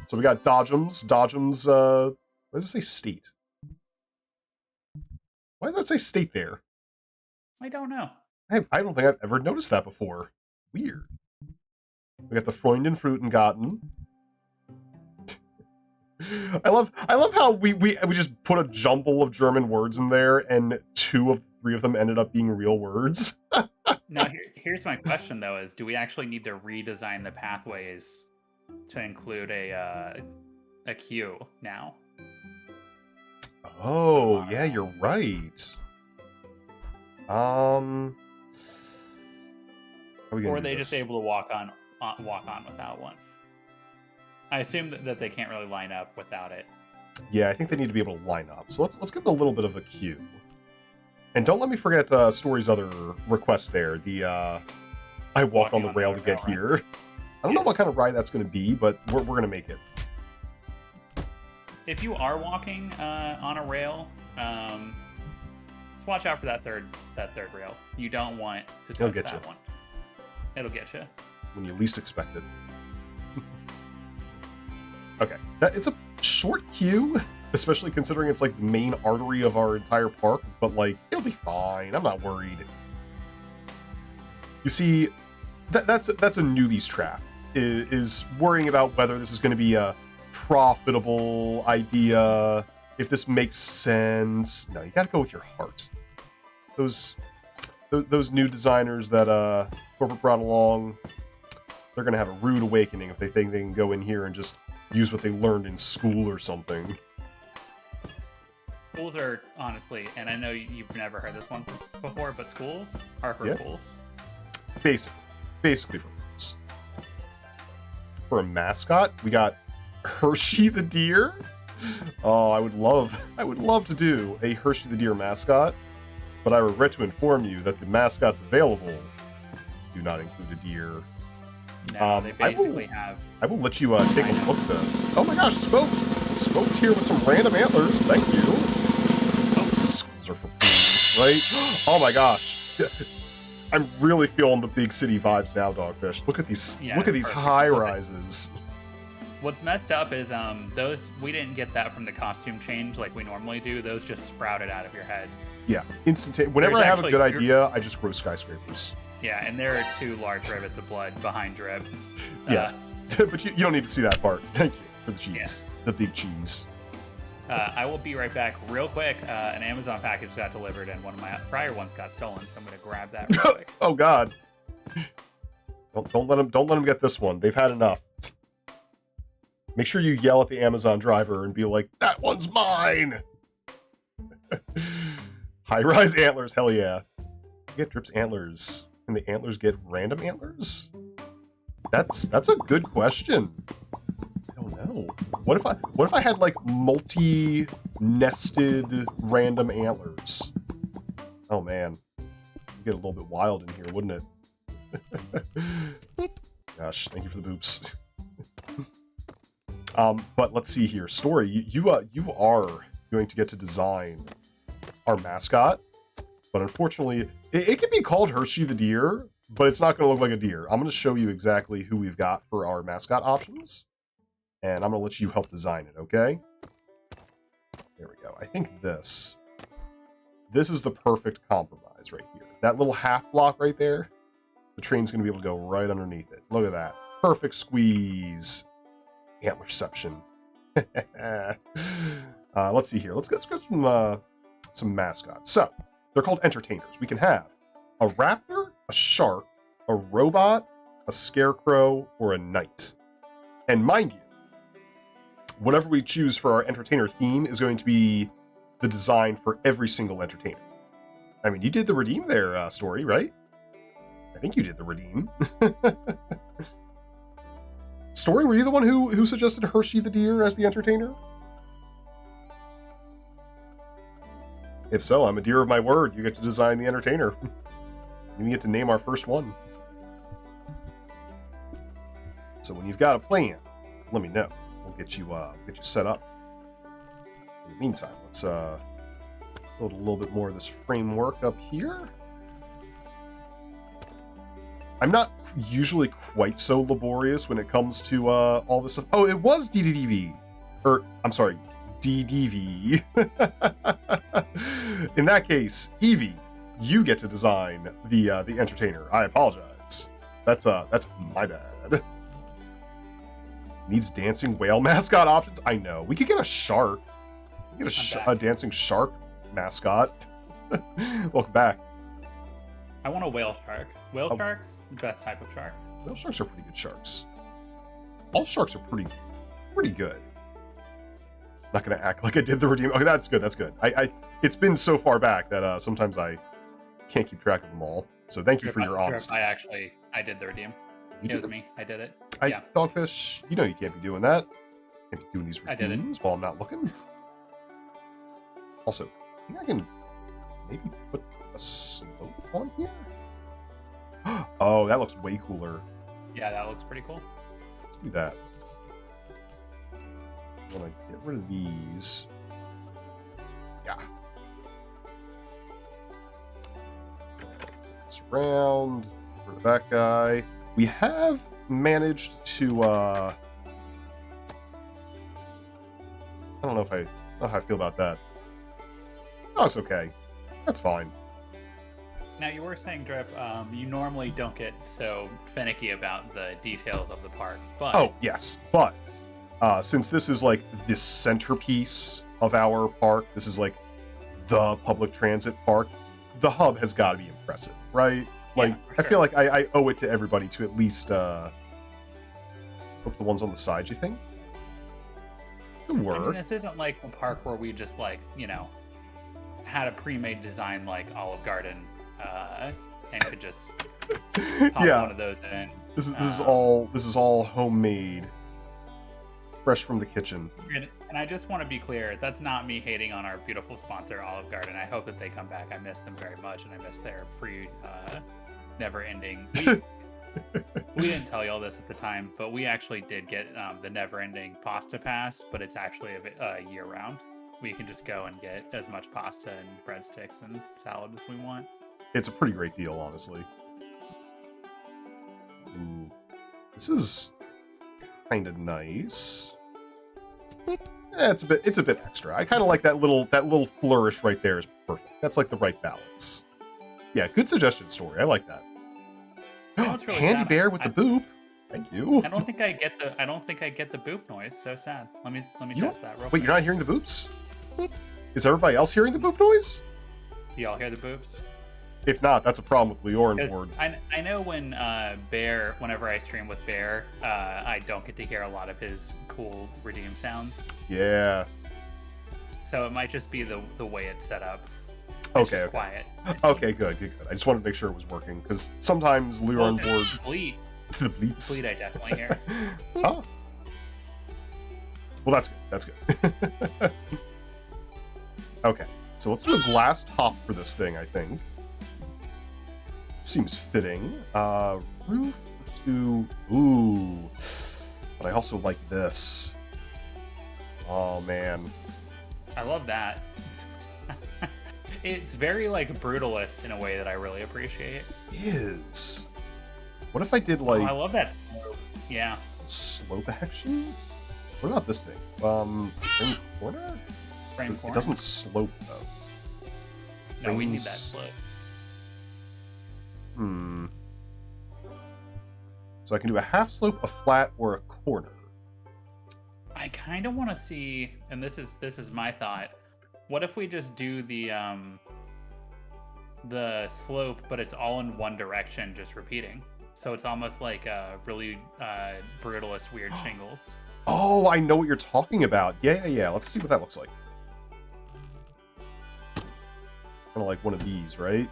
So we got Dodgems. What does it say state? Why does that say state there? I don't know. I don't think I've ever noticed that before. Weird. We got the Freunden Fruitengarten. I love how we just put a jumble of German words in there, and 2 of 3 of them ended up being real words. Now, here's my question though: is do we actually need to redesign the pathways to include a queue now? Oh, yeah, you're right. Or are they just able to walk on without one? I assume that they can't really line up without it. Yeah, I think they need to be able to line up. So let's give it a little bit of a queue. And don't let me forget Story's other request there. The I walked on the rail to get here. I don't know what kind of ride that's going to be, but we're going to make it. if you are walking on a rail, just watch out for that third rail. You don't want to touch that one. It'll get you when you least expect it. Okay, it's a short queue, especially considering it's like the main artery of our entire park. But like, it'll be fine. I'm not worried. You see, that's a newbie's trap. Is worrying about whether this is going to be a profitable idea, if this makes sense. No, you got to go with your heart. Those new designers that corporate brought along, they're going to have a rude awakening if they think they can go in here and just use what they learned in school or something. Schools are, honestly, and I know you've never heard this one before, but schools are for fools. Basically for fools. For a mascot, we got Hershey the deer. Oh, I would love to do a Hershey the deer mascot, but I regret to inform you that the mascots available do not include a deer. No, they basically have. I will let you take a look though. Oh my gosh, Spoke's here with some random antlers. Thank you. Oh, schools are for fools, right? Oh my gosh. I'm really feeling the big city vibes now, Dogfish. Look at these high rises. What's messed up is those, we didn't get that from the costume change like we normally do. Those just sprouted out of your head. Yeah, instantaneous. Whenever I have a good idea, I just grow skyscrapers. Yeah, and there are 2 large rivets of blood behind Drip. Yeah, but you don't need to see that part. Thank you for the cheese, yeah. The big cheese. I will be right back real quick. An Amazon package got delivered and one of my prior ones got stolen, so I'm going to grab that real quick. Oh God! Don't let them get this one. They've had enough. Make sure you yell at the Amazon driver and be like, "That one's mine." High-rise antlers, hell yeah! You get Drip's antlers. Can the antlers get random antlers? That's a good question. I don't know. What if I had like multi-nested random antlers? Oh man, it'd get a little bit wild in here, wouldn't it? Gosh, thank you for the boops. But let's see here. Story, you are going to get to design our mascot, but unfortunately, it can be called Hershey the deer, but it's not going to look like a deer. I'm going to show you exactly who we've got for our mascot options, and I'm going to let you help design it, okay? There we go. I think this is the perfect compromise right here. That little half block right there, the train's going to be able to go right underneath it. Look at that. Perfect squeeze. Antlerception. Let's see here. Let's get some mascots. So, they're called entertainers. We can have a raptor, a shark, a robot, a scarecrow, or a knight. And mind you, whatever we choose for our entertainer theme is going to be the design for every single entertainer. I mean, you did the redeem there, Story, right? I think you did the redeem. Story, were you the one who suggested Hershey the deer as the entertainer? If so, I'm a deer of my word. You get to design the entertainer. You get to name our first one. So when you've got a plan, let me know. We'll get you set up. In the meantime, let's build a little bit more of this framework up here. I'm not usually quite so laborious when it comes to all this stuff. Oh, it was DDV. Or, I'm sorry, DDV. In that case, Evie, you get to design the entertainer. I apologize. That's my bad. Needs dancing whale mascot options? I know. We could get a shark. We could get a dancing shark mascot. Welcome back. I want a whale shark. Whale sharks, best type of shark. Whale sharks are pretty good sharks. All sharks are pretty good. Not gonna act like I did the redeem. Okay, that's good. That's good. It's been so far back that sometimes I can't keep track of them all. So thank you for your honesty. I did the redeem. It was me. I did it. Yeah. Dogfish, you know you can't be doing that. You can't be doing these redeems while I'm not looking. Also, I think I can maybe put a slope on here. Oh, that looks way cooler. Yeah, that looks pretty cool. Let's do that. want to get rid of these. Yeah. This round. Get rid of that guy. We have managed to, I don't know how I feel about that. Oh, it's okay. That's fine. Now, you were saying, Drip, you normally don't get so finicky about the details of the park, but... Oh, yes. But, since this is, like, the centerpiece of our park, this is, like, the public transit park, the hub has got to be impressive, right? Like, yeah, sure. I feel like I owe it to everybody to at least, hope the ones on the side, you think? Good work. I mean, this isn't like a park where we just, like, you know, had a pre-made design like Olive Garden, and could just pop one of those in. This is all homemade, fresh from the kitchen. And I just want to be clear, that's not me hating on our beautiful sponsor, Olive Garden. I hope that they come back. I miss them very much, and I miss their free, never-ending. We didn't tell you all this at the time, but we actually did get the never-ending pasta pass, but it's actually year-round. We can just go and get as much pasta and breadsticks and salad as we want. It's a pretty great deal, honestly. Ooh. This is kind of nice. It's a bit extra. I kind of like that little flourish right there is perfect. That's like the right balance. Yeah, good suggestion, Story. I like that. Really Handy sad. Bear with the boop. Thank you. I don't think I get the boop noise. So sad. Let me test that real quick. Wait, you're not hearing the boops? Is everybody else hearing the boop noise? Do y'all hear the boops? If not, that's a problem with Leor on board. I know when whenever I stream with Bear, I don't get to hear a lot of his cool redeem sounds. Yeah. So it might just be the way it's set up. It's okay. Quiet. Okay, good. I just wanted to make sure it was working, because sometimes Leor on board... Bleat. The bleats. Bleat I definitely hear. Oh. Well, that's good. Okay, so let's do a glass top for this thing, I think. Seems fitting. Roof to... Ooh. But I also like this. Oh, man. I love that. It's very, like, brutalist in a way that I really appreciate. It is. What if I did, like... Oh, I love that. Yeah. Slope action? What about this thing? Frame corner? Frame corner? It doesn't slope, though. No, we need that slope. So I can do a half slope, a flat, or a corner. I kind of want to see, and this is my thought. What if we just do the slope, but it's all in one direction, just repeating? So it's almost like a really brutalist weird shingles. Oh, I know what you're talking about. Yeah. Let's see what that looks like. Kind of like one of these, right?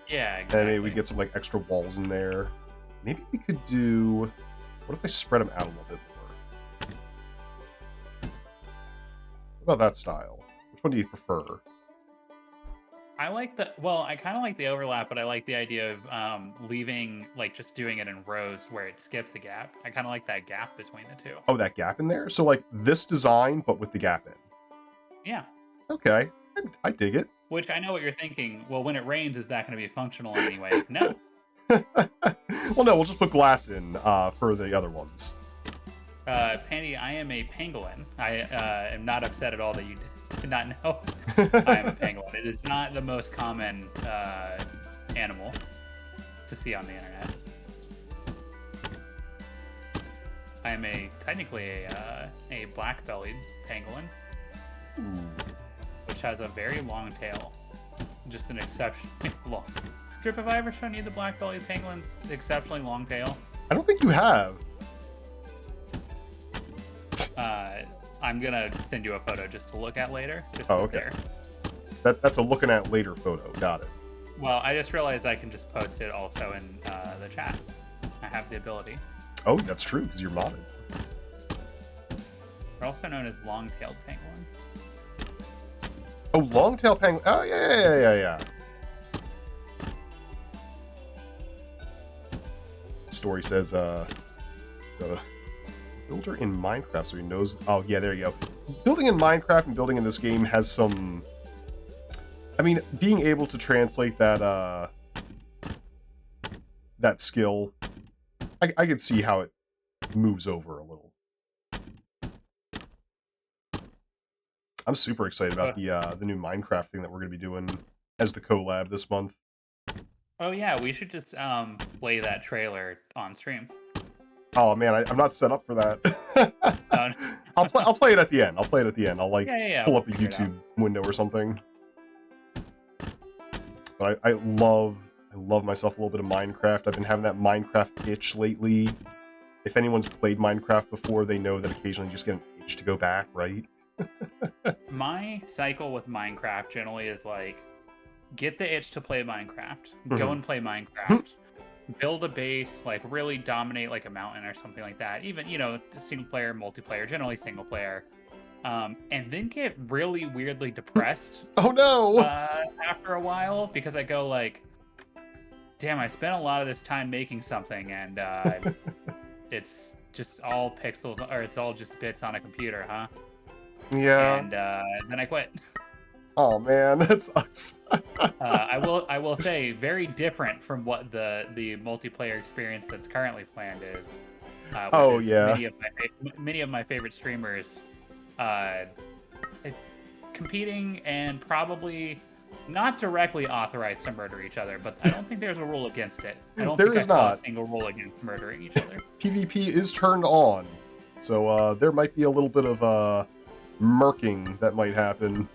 Yeah, exactly. And maybe we get some like extra walls in there. Maybe we could do... What if I spread them out a little bit more? What about that style? Which one do you prefer? I like the... Well, I kind of like the overlap, but I like the idea of leaving, like, just doing it in rows where it skips a gap. I kind of like that gap between the two. Oh, that gap in there? So, like, this design, but with the gap in? Yeah. Okay. I dig it. Which I know what you're thinking. Well, when it rains, is that going to be functional anyway? No. Well, no, we'll just put glass in for the other ones. Pandy, I am a pangolin. I am not upset at all that you did not know I am a pangolin. It is not the most common animal to see on the internet. I am technically a black-bellied pangolin. Ooh. Which has a very long tail. Just an exceptionally long. Drip, have I ever shown you the black-bellied penguin's exceptionally long tail? I don't think you have. I'm gonna send you a photo just to look at later. Just okay. That's a looking at later photo. Got it. Well, I just realized I can just post it also in the chat. I have the ability. Oh, that's true, because you're modded. They're also known as long-tailed penguins. Oh, long-tail penguin. Oh, yeah. Story says, builder in Minecraft, so he knows. Oh yeah, there you go. Building in Minecraft and building in this game has some. I mean, being able to translate that that skill, I can see how it moves over a little. I'm super excited about the new Minecraft thing that we're going to be doing as the collab this month. Oh yeah, we should just play that trailer on stream. Oh man, I'm not set up for that. I'll play it at the end. I'll play it at the end. I'll like pull up a YouTube window or something. But I love myself a little bit of Minecraft. I've been having that Minecraft itch lately. If anyone's played Minecraft before, they know that occasionally you just get an itch to go back, right? My cycle with Minecraft generally is like, get the itch to play Minecraft, go and play Minecraft, build a base, like really dominate like a mountain or something like that. Even, you know, single player, multiplayer, generally single player. And then get really weirdly depressed. Oh no! After a while, because I go like, damn, I spent a lot of this time making something, and it's just all pixels, or it's all just bits on a computer, huh? Yeah. And then I quit. Oh man, that sucks. I will say, very different from what the multiplayer experience that's currently planned is. Yeah. Many of my favorite streamers competing and probably not directly authorized to murder each other, but I don't think there's a rule against it. I don't think I saw a single rule against murdering each other. PvP is turned on, so there might be a little bit of murking that might happen.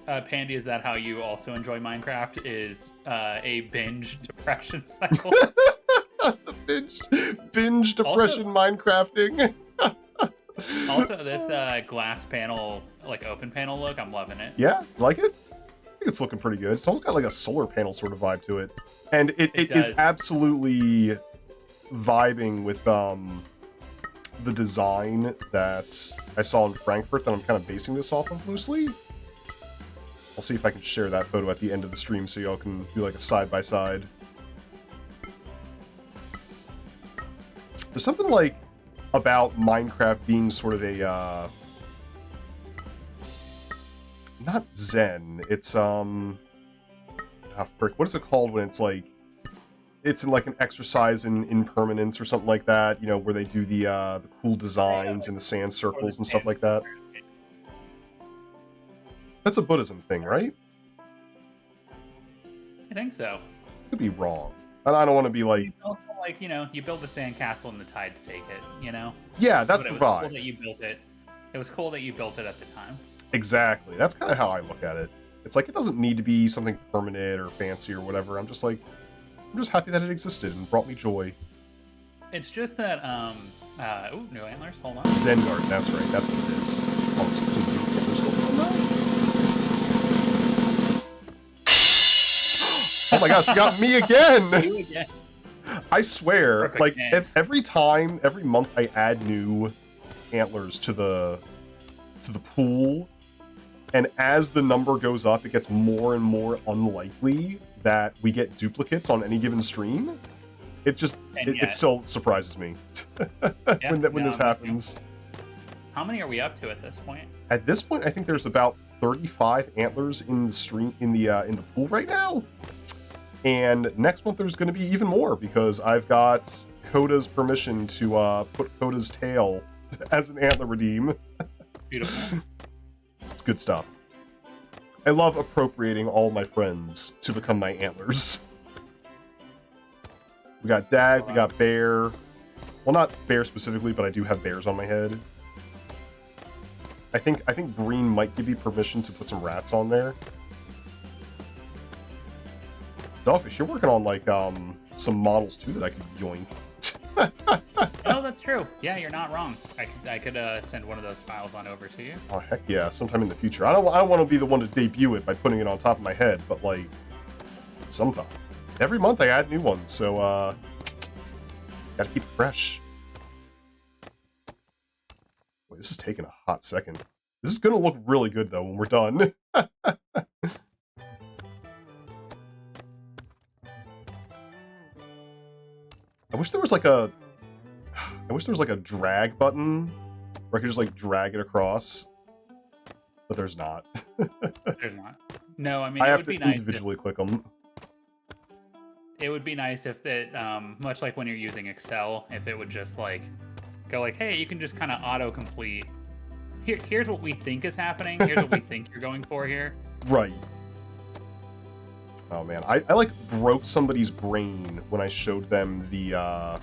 Pandy, is that how you also enjoy Minecraft? Is a binge depression cycle? binge depression also, Minecrafting. Also, this glass panel, like open panel look, I'm loving it. Yeah, like it? I think it's looking pretty good. It's almost got like a solar panel sort of vibe to it. And it is absolutely vibing with the design that I saw in Frankfurt that I'm kind of basing this off of loosely. I'll see if I can share that photo at the end of the stream so y'all can do like a side-by-side. There's something like about Minecraft being sort of a not zen, it's what is it called when it's like it's in like an exercise in impermanence or something like that, you know, where they do the cool designs and the sand circles and stuff like that. That's a Buddhism thing, right? I think so. Could be wrong. And I don't want to be like... Also, like, you know, you build the sandcastle and the tides take it, you know? Yeah, that's the vibe. Cool that you built it. It was cool that you built it at the time. Exactly. That's kind of how I look at it. It's like, it doesn't need to be something permanent or fancy or whatever. I'm just like, I'm just happy that it existed and brought me joy. It's just that, ooh, new antlers, hold on. Zen garden, that's right. That's what it is. Oh, let's get some new antlers going on now. Oh my gosh, you got me again! You again. I swear, Perfect, like, man. every month I add new antlers to the pool, and as the number goes up, it gets more and more unlikely that we get duplicates on any given stream. It just, it still surprises me when this happens. How many are we up to at this point? At this point, I think there's about 35 antlers in the stream in the pool right now. And next month there's going to be even more because I've got Coda's permission to put Coda's tail as an antler redeem. Beautiful. It's good stuff. I love appropriating all my friends to become my antlers. We got Dag, we got Bear. Well, not Bear specifically, but I do have bears on my head. I think Green might give you permission to put some rats on there. Dogfish, you're working on like some models too that I could yoink. Oh, that's true. Yeah, you're not wrong. I could send one of those files on over to you. Oh heck yeah, sometime in the future. I don't want to be the one to debut it by putting it on top of my head, but like sometime. Every month I add new ones, so gotta keep it fresh. Wait, this is taking a hot second. This is gonna look really good though when we're done. I wish there was like a I wish there was like a drag button where I could just like drag it across, but there's not. There's not. No, I mean, I it have would to be nice individually click them. It would be nice if it, much like when you're using Excel, if it would just like go like, hey, you can just kind of autocomplete. Here's what we think is happening. Here's what we think you're going for here. Right. Oh man, I like broke somebody's brain when I showed them the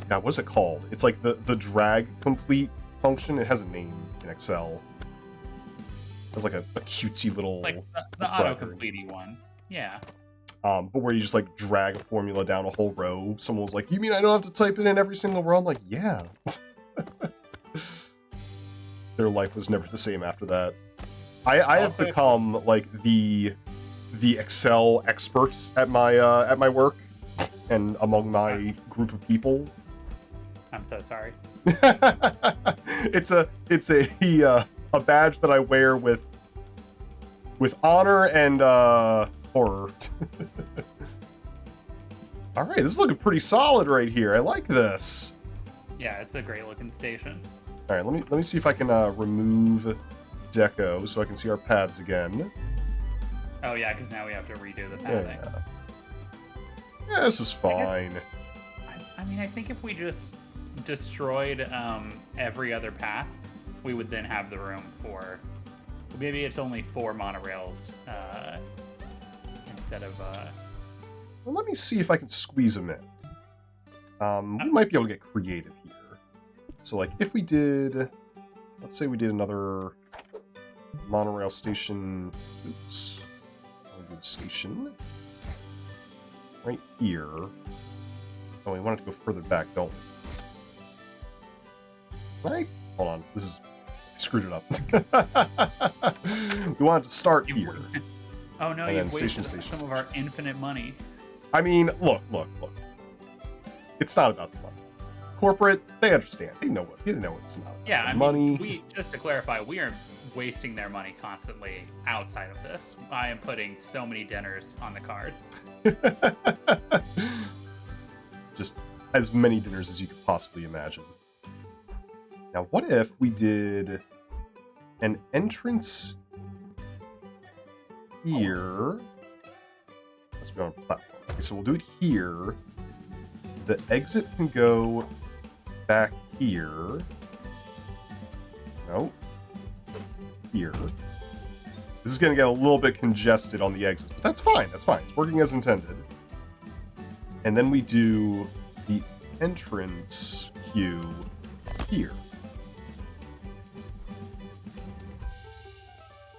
God, what is it called? It's like the drag complete function. It has a name in Excel. It's like a cutesy little like the autocomplete one. Yeah. But where you just like drag a formula down a whole row. Someone was like, "You mean I don't have to type it in every single row?" I'm like, "Yeah." Their life was never the same after that. I have become like the Excel expert at my work and among my group of people. I'm so sorry. It's a badge that I wear with honor and horror. All right, this is looking pretty solid right here. I like this. Yeah, it's a great looking station. All right, let me see if I can remove deco so I can see our paths again. Oh yeah, because now we have to redo the pathing. Yeah, this is fine. I mean, I think if we just destroyed every other path, we would then have the room for. Maybe it's only 4 monorails instead of. Well, let me see if I can squeeze them in. We might be able to get creative here. So, like, if we did, let's say we did another monorail station. Oops. I'll do the station right here. Oh, we want it to go further back, don't we? Right? Hold on. I screwed it up. We want it to start here. Oh no, and you've then wasted some of our infinite money. I mean, look. It's not about the money. Corporate, they understand. They know it's not. Yeah, I money. mean, we just to clarify, we are wasting their money constantly outside of this. I am putting so many dinners on the card. Just as many dinners as you could possibly imagine. Now, what if we did an entrance here? Let's be on a platform. Okay, so we'll do it here. The exit can go back here. No. Here. This is going to get a little bit congested on the exits, but that's fine. That's fine. It's working as intended. And then we do the entrance queue here.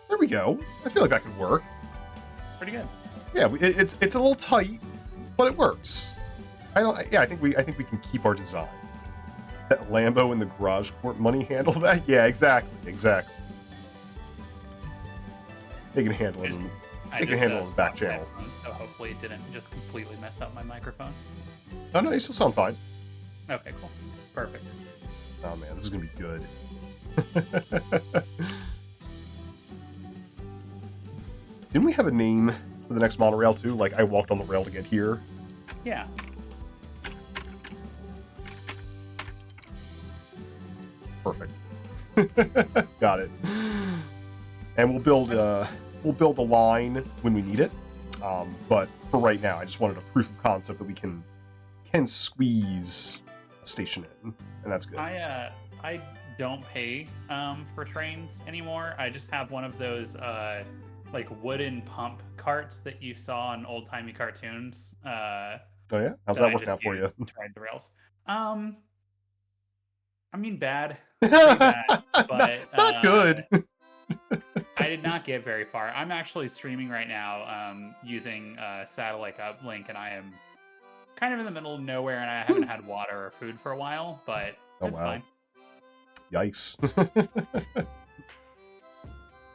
There we go. I feel like that could work. Pretty good. Yeah, it's a little tight, but it works. I think we can keep our design. That Lambo in the garage court money handle that? Yeah, exactly. They can handle it. They can handle it in the back channel. So hopefully it didn't just completely mess up my microphone. Oh no, you still sound fine. Okay, cool. Perfect. Oh man, this is gonna be good. Didn't we have a name for the next monorail too? Like, I walked on the rail to get here. Yeah. Perfect. Got it. And we'll build a line when we need it. But for right now, I just wanted a proof of concept that we can squeeze a station in, and that's good. I don't pay for trains anymore. I just have one of those like wooden pump carts that you saw in old timey cartoons. Oh yeah, how's that working out for you? To ride the rails. I mean, bad, bad, but not good. I did not get very far. I'm actually streaming right now using satellite uplink, and I am kind of in the middle of nowhere, and I haven't had water or food for a while, but it's fine. Yikes.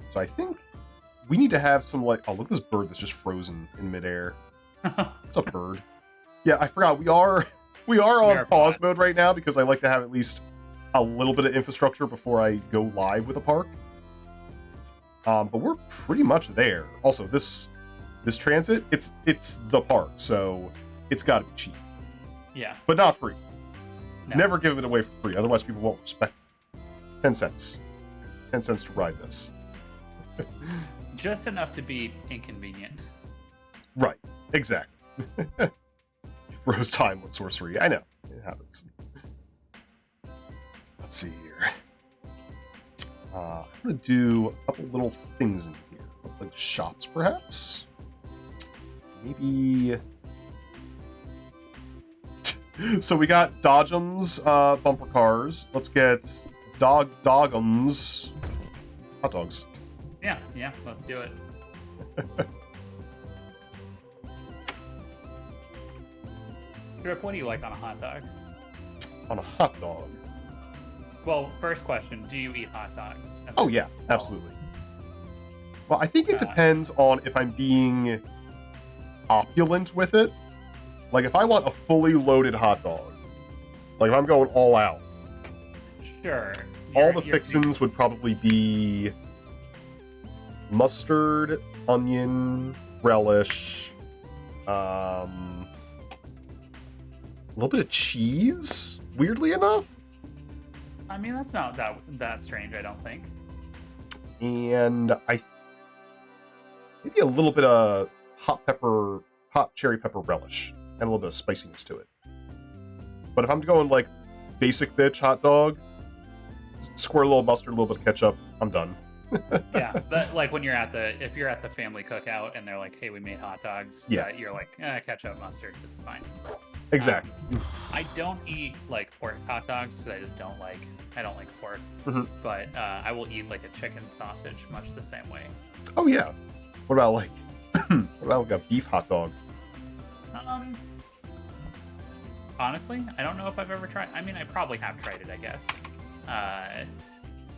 So I think we need to have some, like, oh, look at this bird that's just frozen in midair. It's a bird. Yeah, I forgot. We are on pause mode right now because I like to have at least a little bit of infrastructure before I go live with a park. But we're pretty much there. Also, this transit, it's the park, so it's got to be cheap. Yeah. But not free. No. Never give it away for free, otherwise people won't respect it. 10 cents. 10 cents to ride this. Just enough to be inconvenient. Right. Exactly. Rose time with sorcery. I know. It happens. Let's see here. I'm going to do a couple little things in here. Like shops, perhaps? Maybe... So we got Dodgems bumper cars. Let's get Dogums hot dogs. Yeah, let's do it. Drip, what do you like on a hot dog? On a hot dog? Well, first question, do you eat hot dogs? Oh, yeah, absolutely. Well, I think it depends on if I'm being opulent with it. Like, if I want a fully loaded hot dog, like if I'm going all out, sure. All the fixins would probably be mustard, onion, relish, a little bit of cheese, weirdly enough. I mean, that's not that strange, I don't think. And maybe a little bit of hot cherry pepper relish, and a little bit of spiciness to it. But if I'm going like basic bitch hot dog, squirt a little mustard, a little bit of ketchup, I'm done. Yeah, but like when if you're at the family cookout and they're like, "Hey, we made hot dogs," yeah, you're like, ketchup, mustard, it's fine. Exactly. I don't eat like pork hot dogs because I don't like pork. Mm-hmm. But I will eat like a chicken sausage much the same way. Oh yeah. What about like a beef hot dog? Honestly, I don't know if I've ever tried. I mean, I probably have tried it, I guess.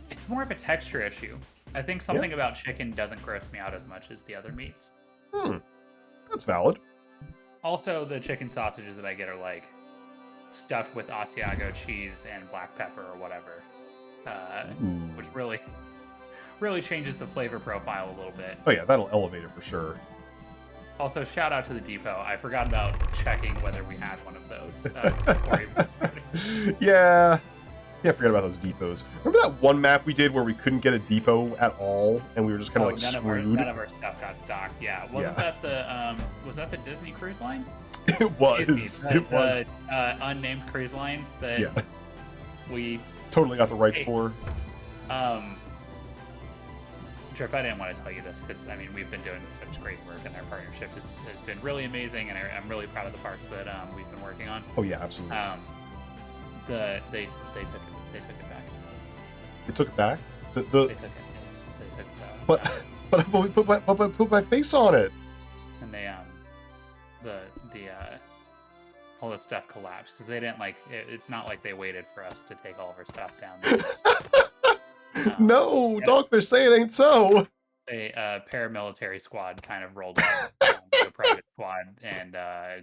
It's more of a texture issue. I think something about chicken doesn't gross me out as much as the other meats. That's valid. Also, the chicken sausages that I get are like stuffed with Asiago cheese and black pepper or whatever, which really changes the flavor profile a little bit. Oh yeah, that'll elevate it for sure. Also, shout out to the depot. I forgot about checking whether we had one of those before even starting. Yeah. Can't forget about those depots. Remember that one map we did where we couldn't get a depot at all, and we were just kind of screwed? None of our stuff got stocked. Yeah, that the Disney Cruise Line? It was. It was the unnamed cruise line that we totally got the rights for. Trip, I didn't want to tell you this because I mean we've been doing such great work, and our partnership has been really amazing, and I'm really proud of the parks that we've been working on. Oh yeah, absolutely. They took it back. They took it back. They took it. But I put my face on it. And they all the stuff collapsed because they didn't it's not like they waited for us to take all of our stuff down. No, Dogfish, say it ain't so. A paramilitary squad kind of rolled up to a private squad and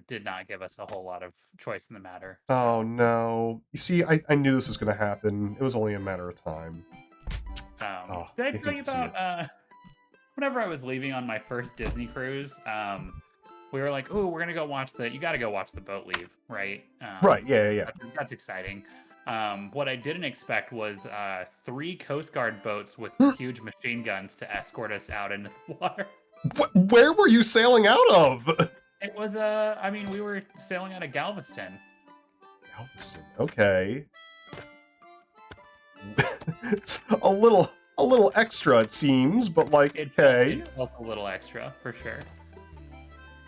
did not give us a whole lot of choice in the matter. So. Oh no! You see, I knew this was going to happen. It was only a matter of time. Did I tell you about whenever I was leaving on my first Disney cruise? We were like, "Oh, we're gonna go watch you got to go watch the boat leave, right?" Right. Yeah. That's exciting. What I didn't expect was 3 Coast Guard boats with huge machine guns to escort us out into the water. Where were you sailing out of? It was we were sailing out of Galveston. Galveston, okay. It's a little extra, it seems, but like, okay. It felt a little extra, for sure.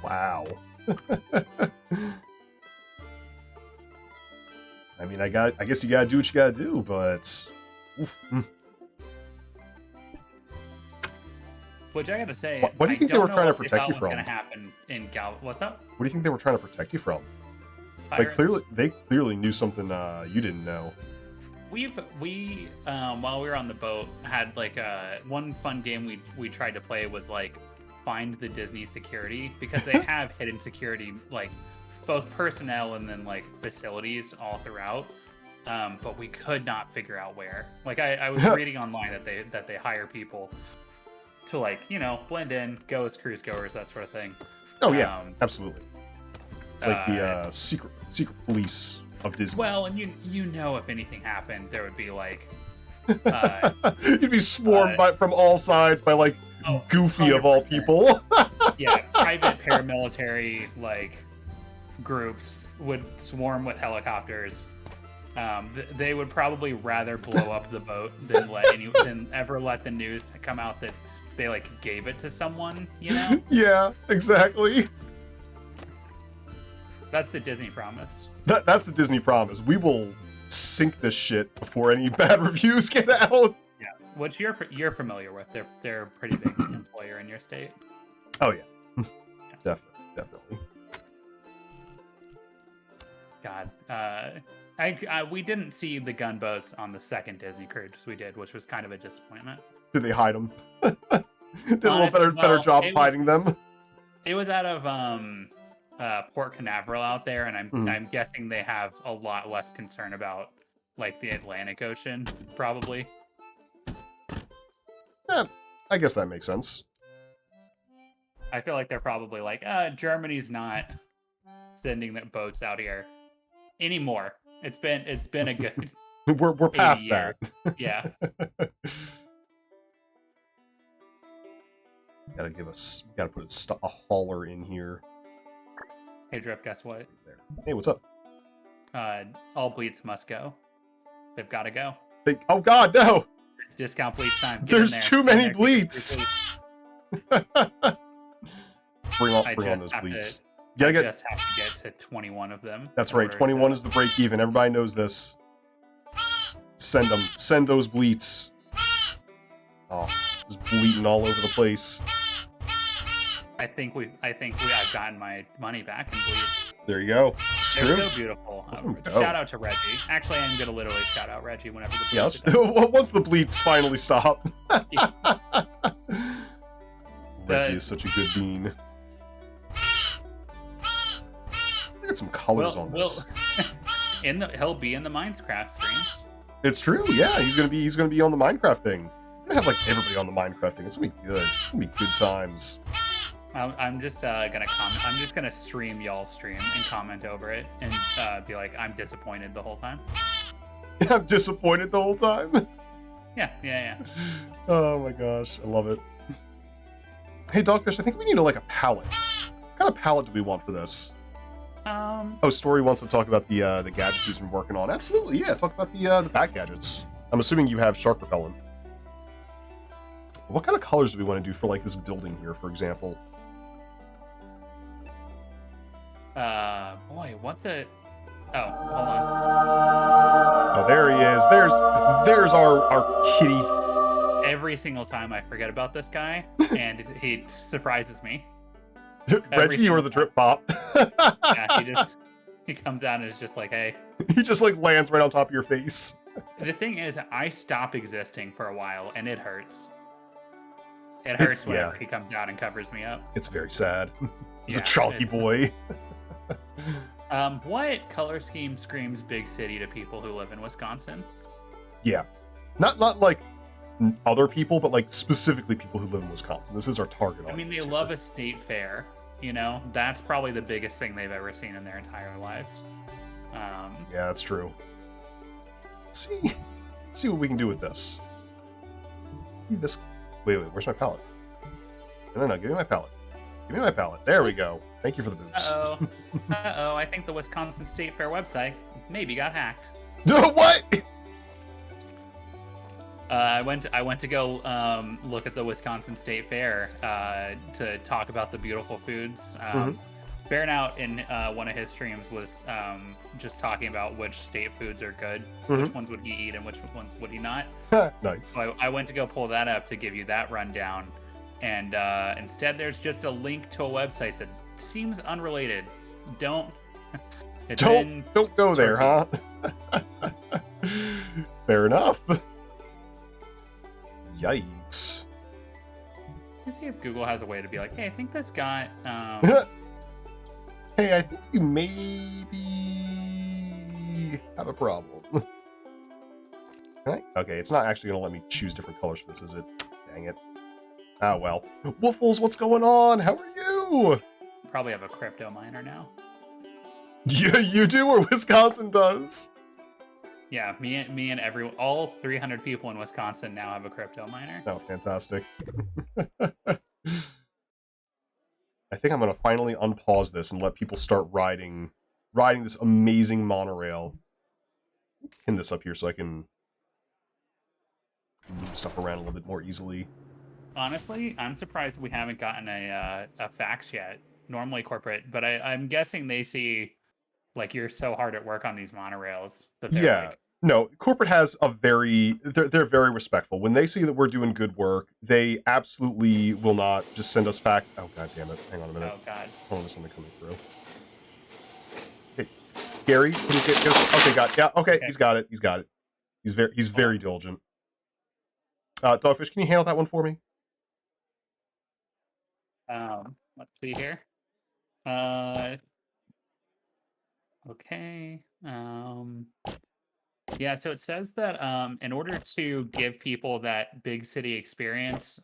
Wow. I mean, I guess you gotta do what you gotta do, but... Which I gotta say, what do you think they were trying to protect you from? Gonna happen in What's up? What do you think they were trying to protect you from? Pirates. They clearly knew something you didn't know. We while we were on the boat had one fun game we tried to play was find the Disney security, because they have hidden security both personnel and then facilities all throughout, but we could not figure out where. I was reading online that they hire people to blend in, go as cruise goers, that sort of thing. Oh yeah, absolutely. The secret police of Disney. Well, and you know, if anything happened, there would be like, you'd be swarmed from all sides by like Goofy 100%. Of all people. Yeah, private paramilitary like groups would swarm with helicopters. They would probably rather blow up the boat than ever let the news come out that they like gave it to someone, you know? Yeah, exactly. That's the Disney promise. That's the Disney promise. We will sink this shit before any bad reviews get out. Yeah, which you're familiar with. They're a pretty big employer in your state. Oh yeah. Definitely. God, we didn't see the gunboats on the second Disney cruise we did, which was kind of a disappointment. Did they hide them? Did a little better job of hiding them? It was out of Port Canaveral out there, and I'm guessing they have a lot less concern about like the Atlantic Ocean, probably. Yeah, I guess that makes sense. I feel like they're probably like, Germany's not sending the boats out here anymore. It's been a good. we're past that. Yeah. Gotta put a hauler in here. Hey Drip, guess what? There. Hey, what's up? All bleats must go. They've got to go. Oh God, no! It's discount bleach time. There's too many bleats. Bring on those bleats. I just have to get to 21 of them. That's right. 21 is the break even. Everybody knows this. Send them. Send those bleats. Oh, just bleating all over the place. I think I've gotten my money back in bleats. There you go. They're so beautiful. Shout out to Reggie. Actually, I'm gonna literally shout out Reggie whenever the bleats are done. Once the bleats finally stop. Reggie is such a good bean. Look at some colors on this. He'll be in the Minecraft streams. It's true. Yeah, he's gonna be on the Minecraft thing. We're gonna have like everybody on the Minecraft thing. It's gonna be good. It's gonna be good times. I'm just gonna comment. I'm just gonna stream y'all stream and comment over it and be like, I'm disappointed the whole time. I'm disappointed the whole time. Yeah. Oh my gosh, I love it. Hey Dogfish, I think we need a palette. What kind of palette do we want for this? Oh, Story wants to talk about the gadgets he's been working on. Absolutely, yeah. Talk about the bat gadgets. I'm assuming you have shark repellent. What kind of colors do we want to do for like this building here, for example? Boy, what's it? Oh, hold on. Oh, there he is. There's our kitty. Every single time I forget about this guy, and he surprises me. Reggie or the drip pop? Yeah, he comes out and is just like, hey. He just like lands right on top of your face. The thing is, I stop existing for a while, and it hurts. It hurts whenever he comes out and covers me up. It's very sad. He's a chalky boy. What color scheme screams big city to people who live in Wisconsin? Yeah. Not like other people, but like specifically people who live in Wisconsin. This is our target audience. I mean, they love a state fair. You know, that's probably the biggest thing they've ever seen in their entire lives. Yeah, that's true. Let's see what we can do with this. Wait, where's my palette? No, give me my palette. Give me my palette. There we go. Thank you for the boots. Uh-oh. I think the Wisconsin State Fair website maybe got hacked. No, what? I went to go look at the Wisconsin State Fair to talk about the beautiful foods. Burnout in one of his streams was just talking about which state foods are good, which ones would he eat, and which ones would he not. Nice. So I went to go pull that up to give you that rundown, and instead there's just a link to a website that seems unrelated. Don't go there, huh? Fair enough. Yikes. Let's see if Google has a way to be like, hey, I think this got Hey, I think you maybe have a problem. Okay, it's not actually going to let me choose different colors for this, is it? Dang it. Ah, well. Woofles, what's going on? How are you? Probably have a crypto miner now. Yeah, you do, or Wisconsin does. Yeah, me and all 300 people in Wisconsin now have a crypto miner. Oh, fantastic. I think I'm gonna finally unpause this and let people start riding this amazing monorail. Pin this up here so I can move stuff around a little bit more easily. Honestly, I'm surprised we haven't gotten a fax yet. Normally corporate, but I'm guessing they see like you're so hard at work on these monorails that they're like, no, corporate has a they're very respectful. When they see that we're doing good work, they absolutely will not just send us facts. Oh, god damn it. Hang on a minute. oh god. Hold on, there's something coming through. Hey, Gary, can you get okay, got okay, he's got it. He's very diligent. Dogfish, can you handle that one for me? Let's see here. Okay. Yeah, so it says that in order to give people that big city experience,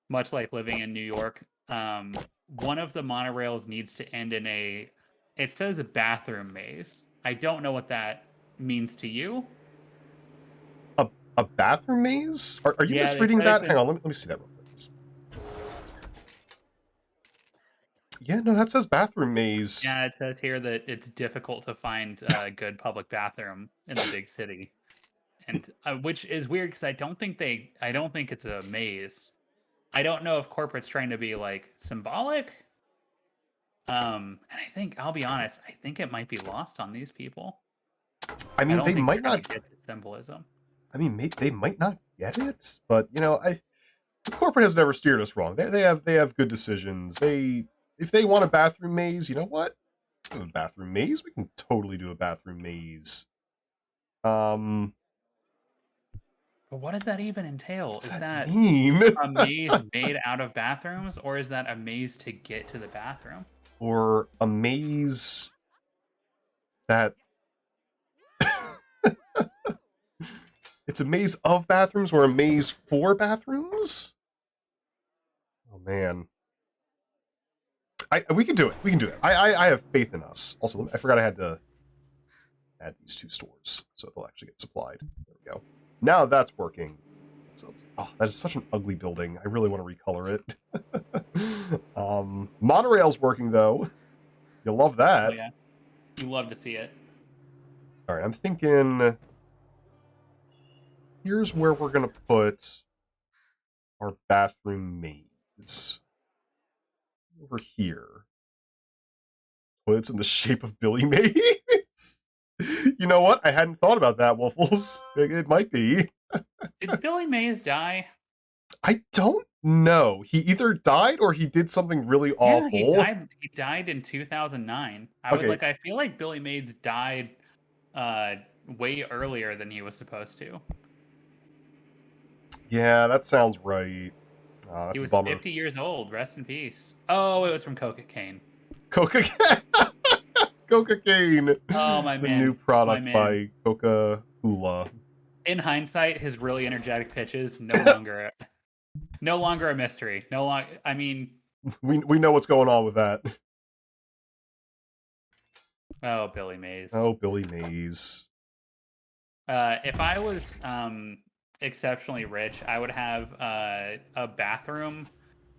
much like living in New York, one of the monorails needs to end in it says a bathroom maze. I don't know what that means to you. A bathroom maze? Are you misreading that? Hang on, let me see that real quick. Yeah, no, that says bathroom maze. Yeah, it says here that it's difficult to find a good public bathroom in the big city, and which is weird because I don't think it's a maze. I don't know if corporate's trying to be like symbolic. And I think I'll be honest, I think it might be lost on these people. I mean, they might not get the symbolism. I mean, they might not get it, but you know, corporate has never steered us wrong. They have good decisions. If they want a bathroom maze, you know what? A bathroom maze? We can totally do a bathroom maze. But what does that even entail? Is that mean? A maze made out of bathrooms, or is that a maze to get to the bathroom? Or a maze that it's a maze of bathrooms or a maze for bathrooms? Oh man. We can do it. We can do it. I have faith in us. Also, I forgot I had to add these two stores so they'll actually get supplied. There we go. Now that's working. So that is such an ugly building. I really want to recolor it. Monorail's working though. You'll love that. Oh yeah, you love to see it. All right, I'm thinking. Here's where we're gonna put our bathroom maze. Over here. Toilets in the shape of Billy Mays. You know what? I hadn't thought about that, Waffles. It might be. Did Billy Mays die? I don't know. He either died or he did something really awful. He died in 2009. I was like, I feel like Billy Mays died way earlier than he was supposed to. Yeah, that sounds right. He was 50 years old. Rest in peace. Oh, it was from cocaine. Cocaine. Oh my man. The new product by Coca-Cola. In hindsight, his really energetic pitches no longer a mystery. I mean, we know what's going on with that. Oh, Billy Mays. Oh, Billy Mays. If I was exceptionally rich, I would have a bathroom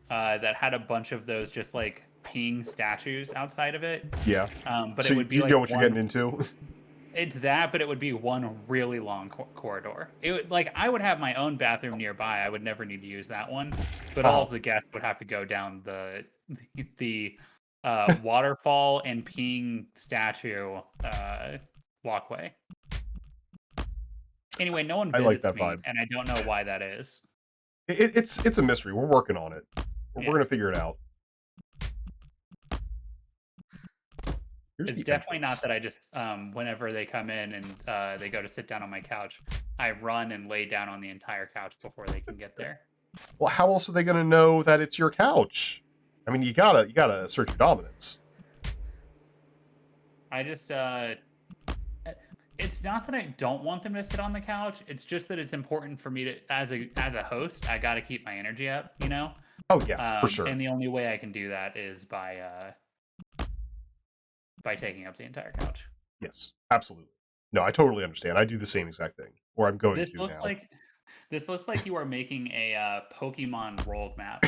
that had a bunch of those just like peeing statues outside of it. Yeah. But so it would be you know what you're getting into. It's that, but it would be one really long corridor. I would have my own bathroom nearby. I would never need to use that one, but all of the guests would have to go down the waterfall and peeing statue walkway. Anyway, no one visits me, vibe. And I don't know why that is. It's a mystery. We're working on it. We're gonna figure it out. It's definitely not that I just, whenever they come in and they go to sit down on my couch, I run and lay down on the entire couch before they can get there. Well, how else are they going to know that it's your couch? I mean, you gotta assert your dominance. I just, it's not that I don't want them to sit on the couch. It's just that it's important for me to, as a host, I got to keep my energy up, you know? Oh yeah, for sure. And the only way I can do that is by by taking up the entire couch. Yes, absolutely. No, I totally understand. I do the same exact thing, or I'm going This to looks now. like this looks like you are making a Pokemon world map.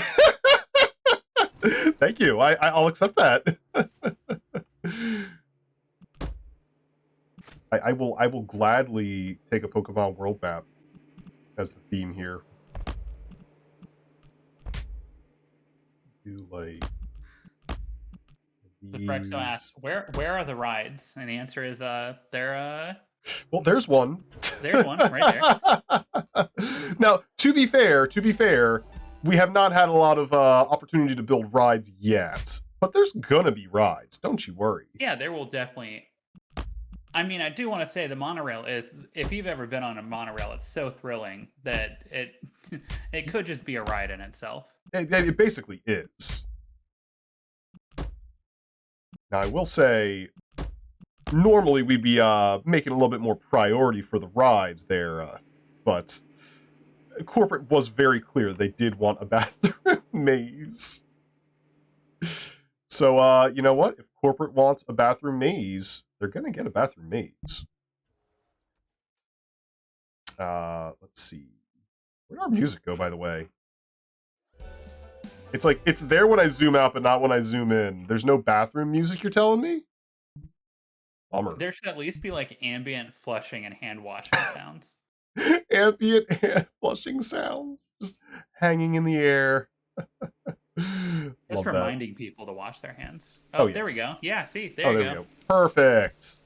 Thank you. I'll accept that. I will gladly take a Pokemon world map as the theme here. Do like The Frexo asks, these. where are the rides? And the answer is they're Well, there's one. there's one right there. Now, to be fair, we have not had a lot of opportunity to build rides yet, but there's gonna be rides. Don't you worry. Yeah, there will definitely. I mean, I do want to say the monorail is. If you've ever been on a monorail, it's so thrilling that it could just be a ride in itself. It basically is. Now, I will say, normally we'd be making a little bit more priority for the rides there, but corporate was very clear they did want a bathroom maze. So, you know what? If corporate wants a bathroom maze, they're going to get a bathroom maze. Let's see. Where'd our music go, by the way? It's like, it's there when I zoom out, but not when I zoom in. There's no bathroom music, you're telling me? Bummer. There should at least be like ambient flushing and hand washing sounds. Ambient hand flushing sounds. Just hanging in the air. Just reminding people to wash their hands. Oh, there we yes. go. Yeah, see, there you go. Perfect.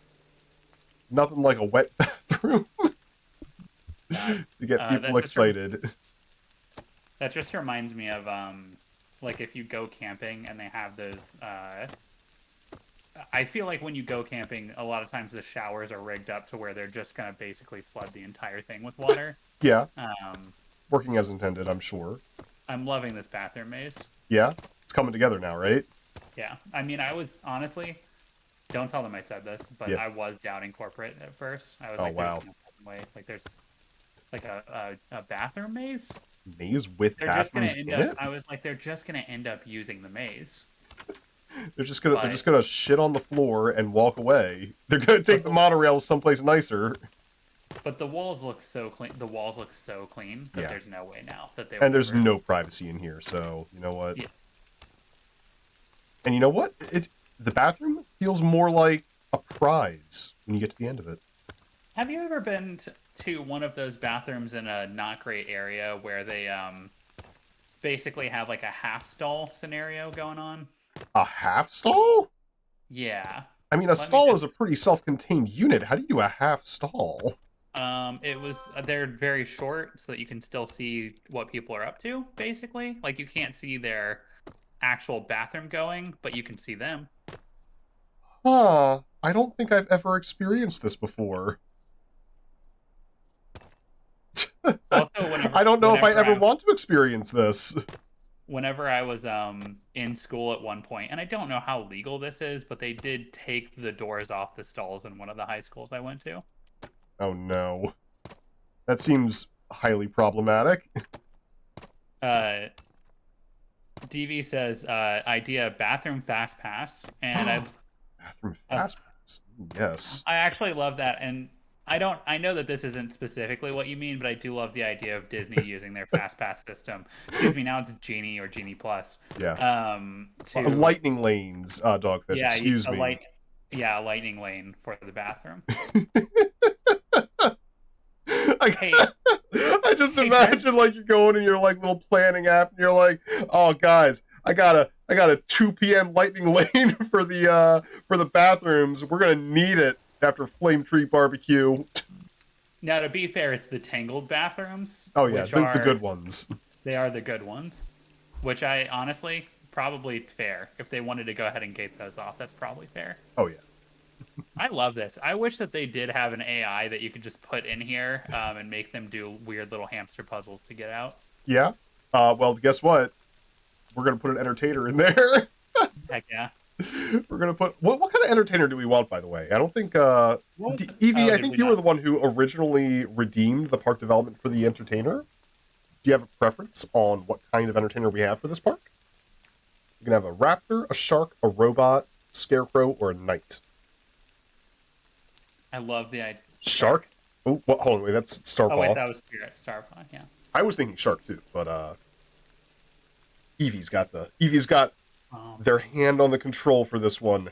Nothing like a wet bathroom to get people excited. That just reminds me of like if you go camping and they have those I feel like when you go camping, a lot of times the showers are rigged up to where they're just gonna basically flood the entire thing with water. Yeah. Working as intended, I'm sure. I'm loving this bathroom maze. Yeah? It's coming together now, right? Yeah. I mean, I was honestly, don't tell them I said this, but yeah. I was doubting corporate at first. I was oh, like, wow. There's no way. Like, there's like a bathroom maze? Maze with bathrooms in it? I was like, they're just gonna end up using the maze. They're just gonna shit on the floor and walk away. They're gonna take the monorail someplace nicer. But the walls look so clean. The walls look so clean that there's no way now that they. And there's no privacy in here, so you know what? Yeah. And you know what? The bathroom feels more like a prize when you get to the end of it. Have you ever been to one of those bathrooms in a not great area where they basically have like a half stall scenario going on? A half stall? Yeah. I mean, a stall is a pretty self-contained unit. How do you do a half stall? They're very short so that you can still see what people are up to, basically. Like, you can't see their actual bathroom going, but you can see them. Huh. I don't think I've ever experienced this before. Also, I don't know if I ever want to experience this. Whenever I was in school at one point, and I don't know how legal this is, but they did take the doors off the stalls in one of the high schools I went to. Oh no. That seems highly problematic. DV says, idea bathroom fast pass, and bathroom fast pass. Yes. I actually love that, and I know that this isn't specifically what you mean, but I do love the idea of Disney using their fast pass system. Excuse me, now it's Genie or Genie Plus. Yeah. Lightning lanes, Dogfish. Yeah, excuse me. A lightning lane for the bathroom. I just imagine like you're going in your like little planning app and you're like, oh guys, I got a 2 p.m. lightning lane for the bathrooms. We're gonna need it after Flame Tree Barbecue. Now, to be fair, it's the Tangled bathrooms. Oh yeah, the good ones. They are the good ones, which I honestly probably fair. If they wanted to go ahead and gate those off, that's probably fair. Oh yeah. I love this. I wish that they did have an AI that you could just put in here and make them do weird little hamster puzzles to get out. Yeah. Well, guess what? We're gonna put an entertainer in there. Heck yeah. We're gonna put what kind of entertainer do we want, by the way? I don't think Evie, I think you were the one who originally redeemed the park development for the entertainer. Do you have a preference on what kind of entertainer we have for this park? We can have a raptor, a shark, a robot, scarecrow, or a knight. I love the idea. Shark? Oh, what? Hold on, wait, that's Oh wait, Starpaw. that was Spirit Starpaw. Yeah. I was thinking shark too, but Eevee's got their hand on the control for this one.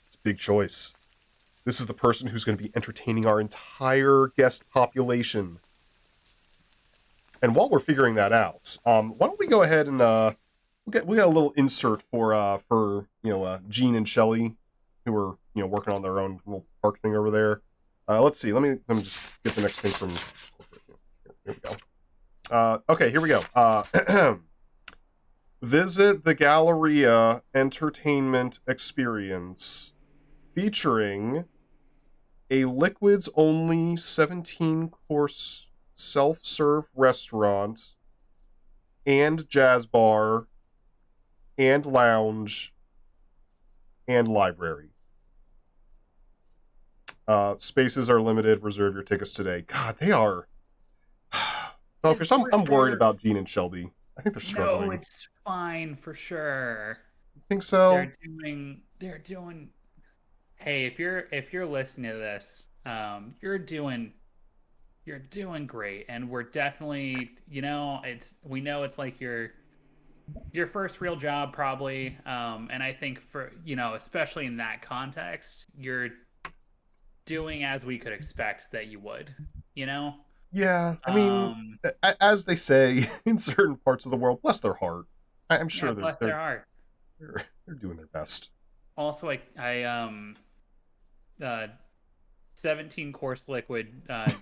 It's a big choice. This is the person who's going to be entertaining our entire guest population. And while we're figuring that out, why don't we go ahead and we got a little insert for Gene and Shelly, who are working on their own little park thing over there. Let's see. Let me just get the next thing from. Here we go. Okay, here we go. Visit the Galleria Entertainment Experience, featuring a liquids-only 17-course self-serve restaurant and jazz bar and lounge and library. Spaces are limited. Reserve your tickets today. God, they are. Dogfish, I'm worried about Gene and Shelby. I think they're struggling. No, it's fine for sure. You think so? They're doing. Hey, if you're listening to this, you're doing great, and we're definitely, we know it's like your first real job probably, and I think for especially in that context, you're doing as we could expect that you would, Yeah, I mean, as they say in certain parts of the world, bless their heart. I'm sure bless their heart. They're doing their best. Also, I 17-course liquid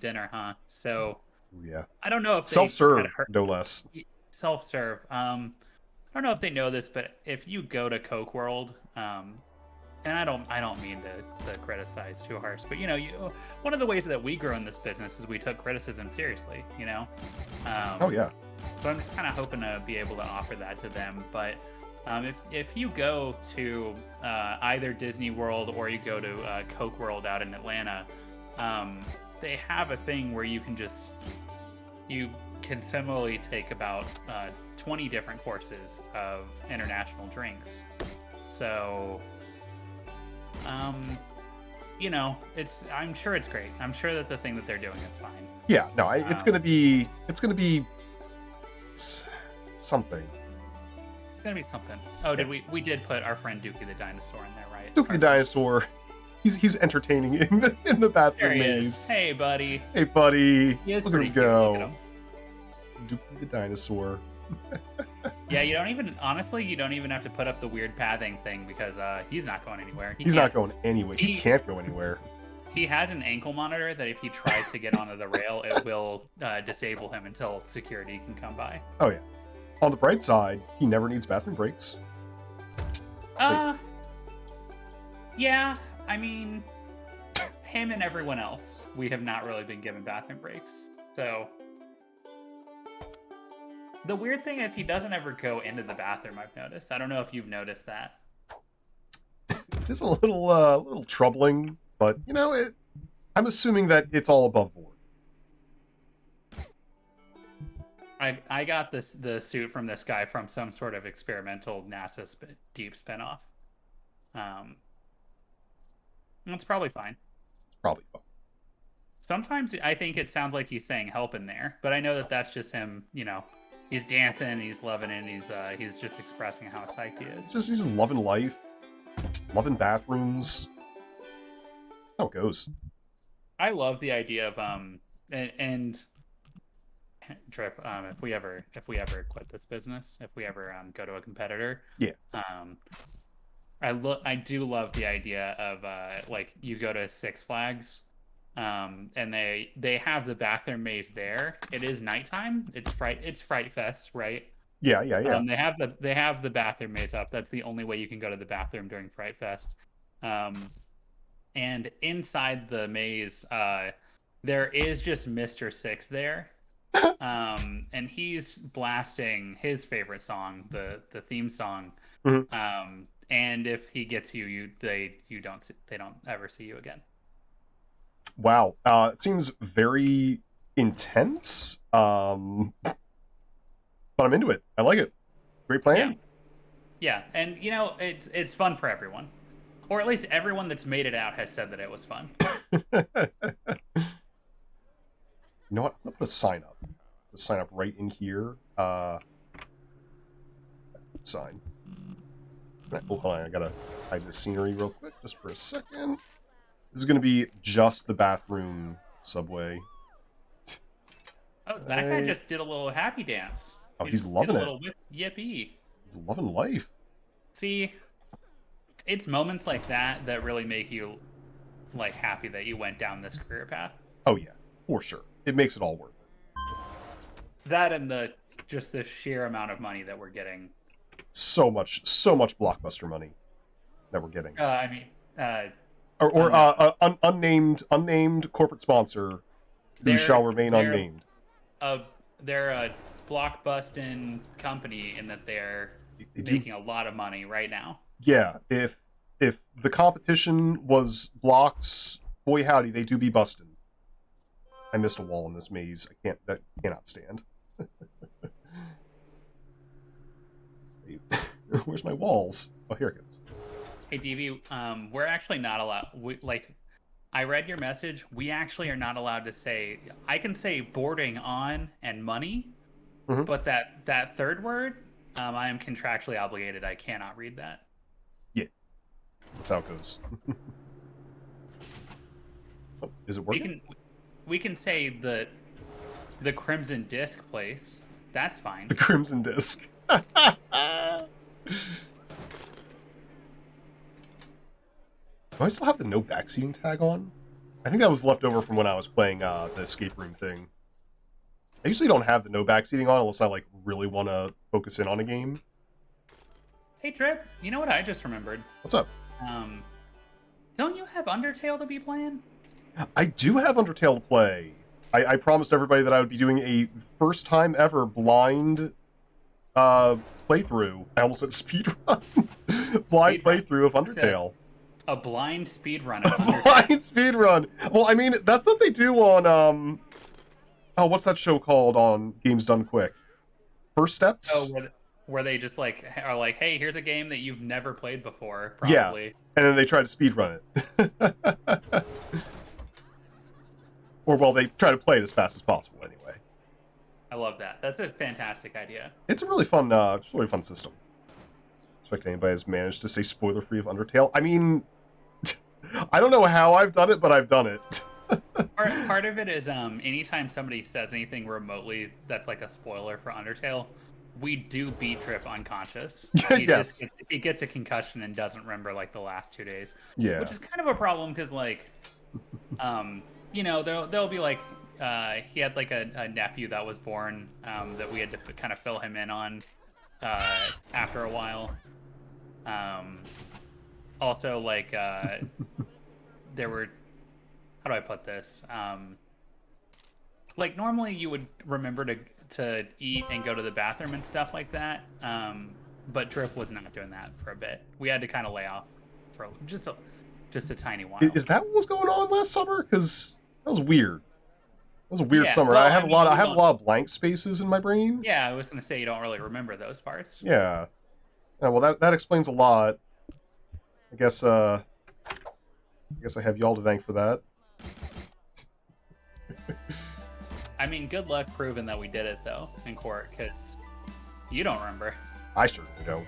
dinner, huh? So yeah, I don't know if self-serve, no less. Self-serve. I don't know if they know this, but if you go to Coke World, and I don't mean to criticize too harsh, but one of the ways that we grow in this business is we took criticism seriously. Oh yeah. So I'm just kind of hoping to be able to offer that to them. But if you go to either Disney World or you go to Coke World out in Atlanta, they have a thing where you can similarly take about 20 different courses of international drinks. So I'm sure it's great. I'm sure that the thing that they're doing is fine. Yeah, no, it's gonna be something. It's gonna be something. Oh, we did put our friend Dookie the dinosaur in there, right? Dookie the dinosaur, he's entertaining in the bathroom maze. Hey, buddy. Hey, buddy. Look at him go. Dookie the dinosaur. Yeah, you don't even have to put up the weird pathing thing because he's not going anywhere. He's not going anywhere. He can't go anywhere. He has an ankle monitor that if he tries to get onto the rail, it will disable him until security can come by. Oh yeah. On the bright side, he never needs bathroom breaks. Yeah. I mean, him and everyone else, we have not really been given bathroom breaks. So the weird thing is he doesn't ever go into the bathroom, I've noticed. I don't know if you've noticed that. It's a little troubling, but I'm assuming that it's all above board. I got the suit from this guy from some sort of experimental NASA deep spinoff. It's probably fine. Sometimes I think it sounds like he's saying help in there, but I know that that's just him, he's dancing, he's loving it, he's just expressing how psyched he is. He's just loving life, loving bathrooms. How it goes. I love the idea of and Trip, if we ever quit this business, if we ever go to a competitor, yeah. I do love the idea of like you go to Six Flags, and they have the bathroom maze there. It is nighttime. It's Fright Fest, right? Yeah. They have the bathroom maze up. That's the only way you can go to the bathroom during Fright Fest. And inside the maze, there is just Mr. Six there. And he's blasting his favorite song, the theme song. Mm-hmm. And if he gets they don't ever see you again. Wow. It seems very intense. But I'm into it. I like it. Great plan. Yeah. And it's fun for everyone. Or at least everyone that's made it out has said that it was fun. You know what? I'm gonna put a sign up. Just sign up right in here. Sign. Oh, hold on. I gotta hide the scenery real quick, just for a second. This is gonna be just the bathroom subway. Oh, that guy just did a little happy dance. Oh, he's loving it. A little yippee. He's loving life. See, it's moments like that that really make you like happy that you went down this career path. Oh yeah, for sure. It makes it all worth it. That and just the sheer amount of money that we're getting. So much blockbuster money that we're getting. Unnamed corporate sponsor who shall remain unnamed. They're a blockbusting company in that they're making a lot of money right now. Yeah, if the competition was blocks, boy howdy, they do be busting. I missed a wall in this maze. That cannot stand. Where's my walls? Oh, here it goes. Hey, DV, we're actually not allowed. I read your message. We actually are not allowed to say. I can say boarding on and money, but that third word, I am contractually obligated. I cannot read that. Yeah, that's how it goes. Oh, is it working? We can say the Crimson Disc place. That's fine. The Crimson Disc. Do I still have the no backseating tag on? I think that was left over from when I was playing the escape room thing. I usually don't have the no backseating on unless I really want to focus in on a game. Hey Drip, you know what I just remembered? What's up? Don't you have Undertale to be playing? I do have Undertale to play. I promised everybody that I would be doing a first time ever blind playthrough. I almost said speedrun. Blind playthrough of Undertale. A blind speedrun. A blind speedrun. Well, I mean, that's what they do on what's that show called on Games Done Quick? First Steps? Oh, where they just are like, hey, here's a game that you've never played before, probably. Yeah. And then they try to speedrun it. Or well, they try to play it as fast as possible anyway. I love that. That's a fantastic idea. It's a really fun system. I expect anybody has managed to stay spoiler-free of Undertale. I mean, I don't know how I've done it, but I've done it. Part of it is anytime somebody says anything remotely that's like a spoiler for Undertale, we do beat Trip unconscious. Yes. He gets a concussion and doesn't remember the last 2 days. Yeah. Which is kind of a problem because they'll be like, he had a nephew that was born that we had to kind of fill him in on after a while. Also, there were, how do I put this? Normally you would remember to eat and go to the bathroom and stuff like that. But Drip was not doing that for a bit. We had to kind of lay off for just a tiny while. Is that what was going on last summer? Because that was weird. It was a weird summer. Well, I have a lot of blank spaces in my brain. Yeah, I was going to say you don't really remember those parts. Yeah. Well, that explains a lot. I guess I have y'all to thank for that. I mean, good luck proving that we did it though in court, because you don't remember. I certainly don't.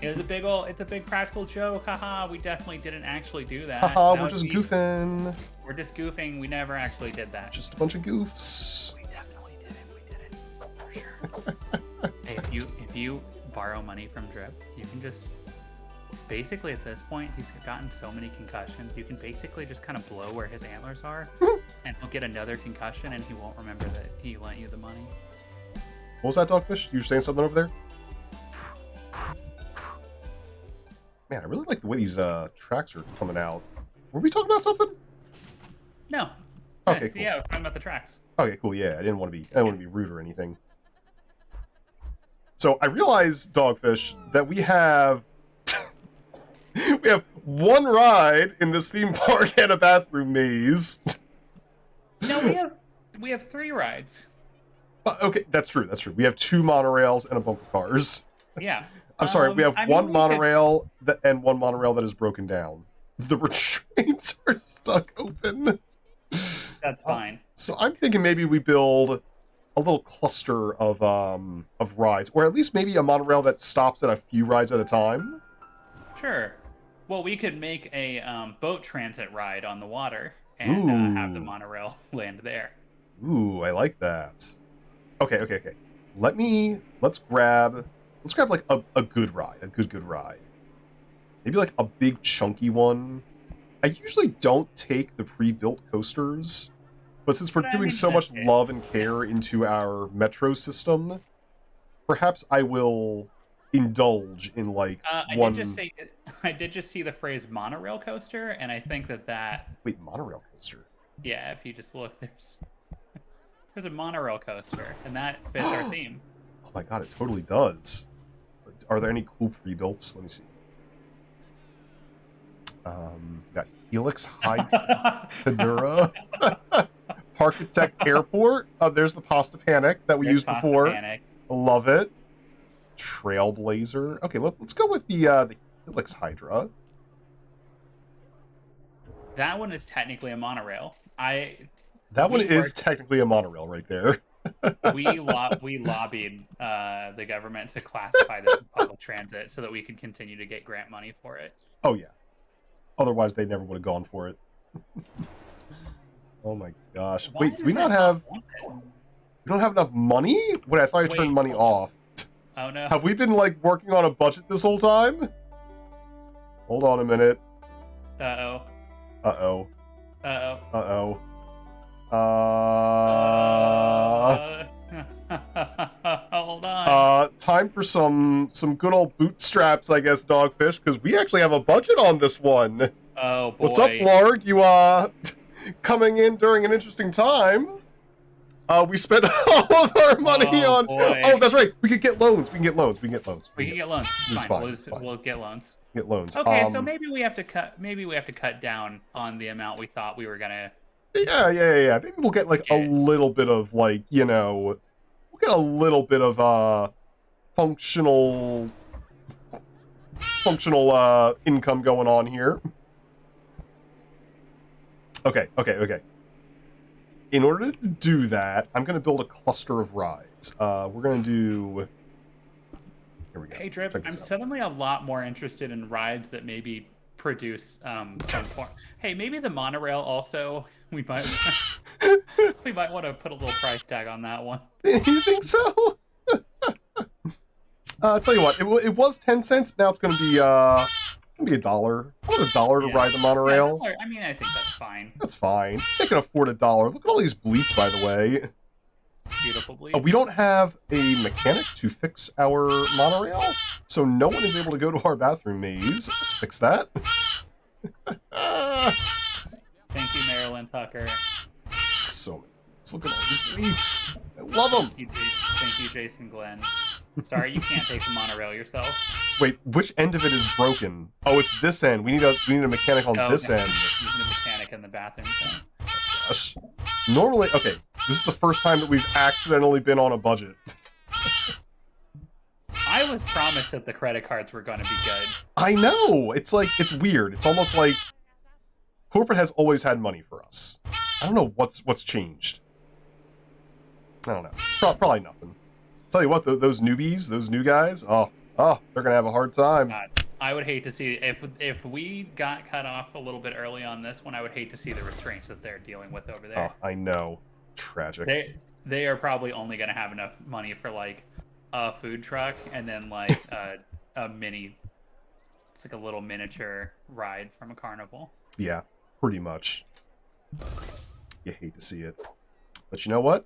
It's a big practical joke. Haha, we definitely didn't actually do that. Haha, we're just goofing. We're just goofing. We never actually did that. Just a bunch of goofs. We definitely did it. We did it for sure. Hey, if you borrow money from Drip, you can just basically at this point he's gotten so many concussions. You can basically just kind of blow where his antlers are, and he'll get another concussion, and he won't remember that he lent you the money. What was that, Dogfish? You were saying something over there? Man, I really like the way these tracks are coming out. Were we talking about something? No. Okay, cool. Yeah, we're talking about the tracks. Okay, cool. Yeah, I didn't want to be rude or anything. So I realized, Dogfish, that we have one ride in this theme park and a bathroom maze. No, we have 3 rides. Okay, that's true. We have 2 monorails and a bumper cars. Yeah. I'm sorry, we have I one mean, monorail and one monorail that is broken down. The restraints are stuck open. That's fine. So I'm thinking maybe we build a little cluster of rides, or at least maybe a monorail that stops at a few rides at a time. Sure. Well, we could make a boat transit ride on the water and have the monorail land there. Ooh, I like that. Okay. Let's grab like a good ride, a good ride. Maybe like a big chunky one. I usually don't take the pre-built coasters, but since we're doing so much love and care into our metro system, perhaps I will indulge in like one. I did just see the phrase monorail coaster, and I think that. Wait, monorail coaster? Yeah, if you just look, there's a monorail coaster, and that fits our theme. Oh my god, it totally does. Are there any cool pre-builts? Let me see. Got Helix Hydra, Panura, Parkitect Airport. There's the Pasta Panic that we used before. Panic. Love it. Trailblazer. Okay, let's go with the Helix Hydra. That one is technically a monorail. That one is technically a monorail right there. we lobbied the government to classify this as public transit so that we could continue to get grant money for it. Oh yeah. Otherwise, they never would have gone for it. Oh my gosh! Wait, do we not have? We don't have enough money? Wait, I thought I turned money off. Oh no! Have we been like working on a budget this whole time? Hold on a minute. Uh-oh. Uh-oh. Uh-oh. Hold on. Time for some good old bootstraps, I guess, Dogfish, because we actually have a budget on this one. Oh boy. What's up, Larg? You coming in during an interesting time. We spent all of our money on. Boy. Oh, that's right. We could get loans. We can get loans. We can get loans. Fine. We'll get loans. Get loans. Okay, so maybe we have to cut. Maybe we have to cut down on the amount we thought we were gonna. Yeah. Maybe we'll get like a little bit of like, you know, we'll get a little bit of functional income going on here. Okay. In order to do that, I'm going to build a cluster of rides. We're going to do... Here we go. Hey, Drip, I'm suddenly a lot more interested in rides that maybe produce some form. Hey, maybe the monorail also, we might want to put a little price tag on that one. You think so? I'll tell you what, it was 10 cents, now it's going to be $1. I want $1 to ride the monorail. Yeah, I mean, I think that's fine. That's fine. They can afford $1. Look at all these bleeps, by the way. Beautiful bleeps. We don't have a mechanic to fix our monorail, so no one is able to go to our bathroom maze. Fix that. Thank you, Marilyn Tucker. So many. Let's look at all these bleeps. I love them. Thank you, Jason Glenn. Sorry, you can't take the monorail yourself. Wait, which end of it is broken? Oh, it's this end. We need a mechanic on this end. You need a mechanic in the bathroom. So. Oh, gosh. Normally, okay, this is the first time that we've accidentally been on a budget. I was promised that the credit cards were going to be good. I know. It's like, it's weird. It's almost like corporate has always had money for us. I don't know what's changed. I don't know. Probably nothing. Tell you what, those newbies, those new guys, oh, they're gonna have a hard time. God, I would hate to see if we got cut off a little bit early on this one. I would hate to see the restraints that they're dealing with over there. Oh, I know, tragic. They are probably only gonna have enough money for like a food truck and then like a mini, it's like a little miniature ride from a carnival. Yeah, pretty much. You hate to see it, but you know what?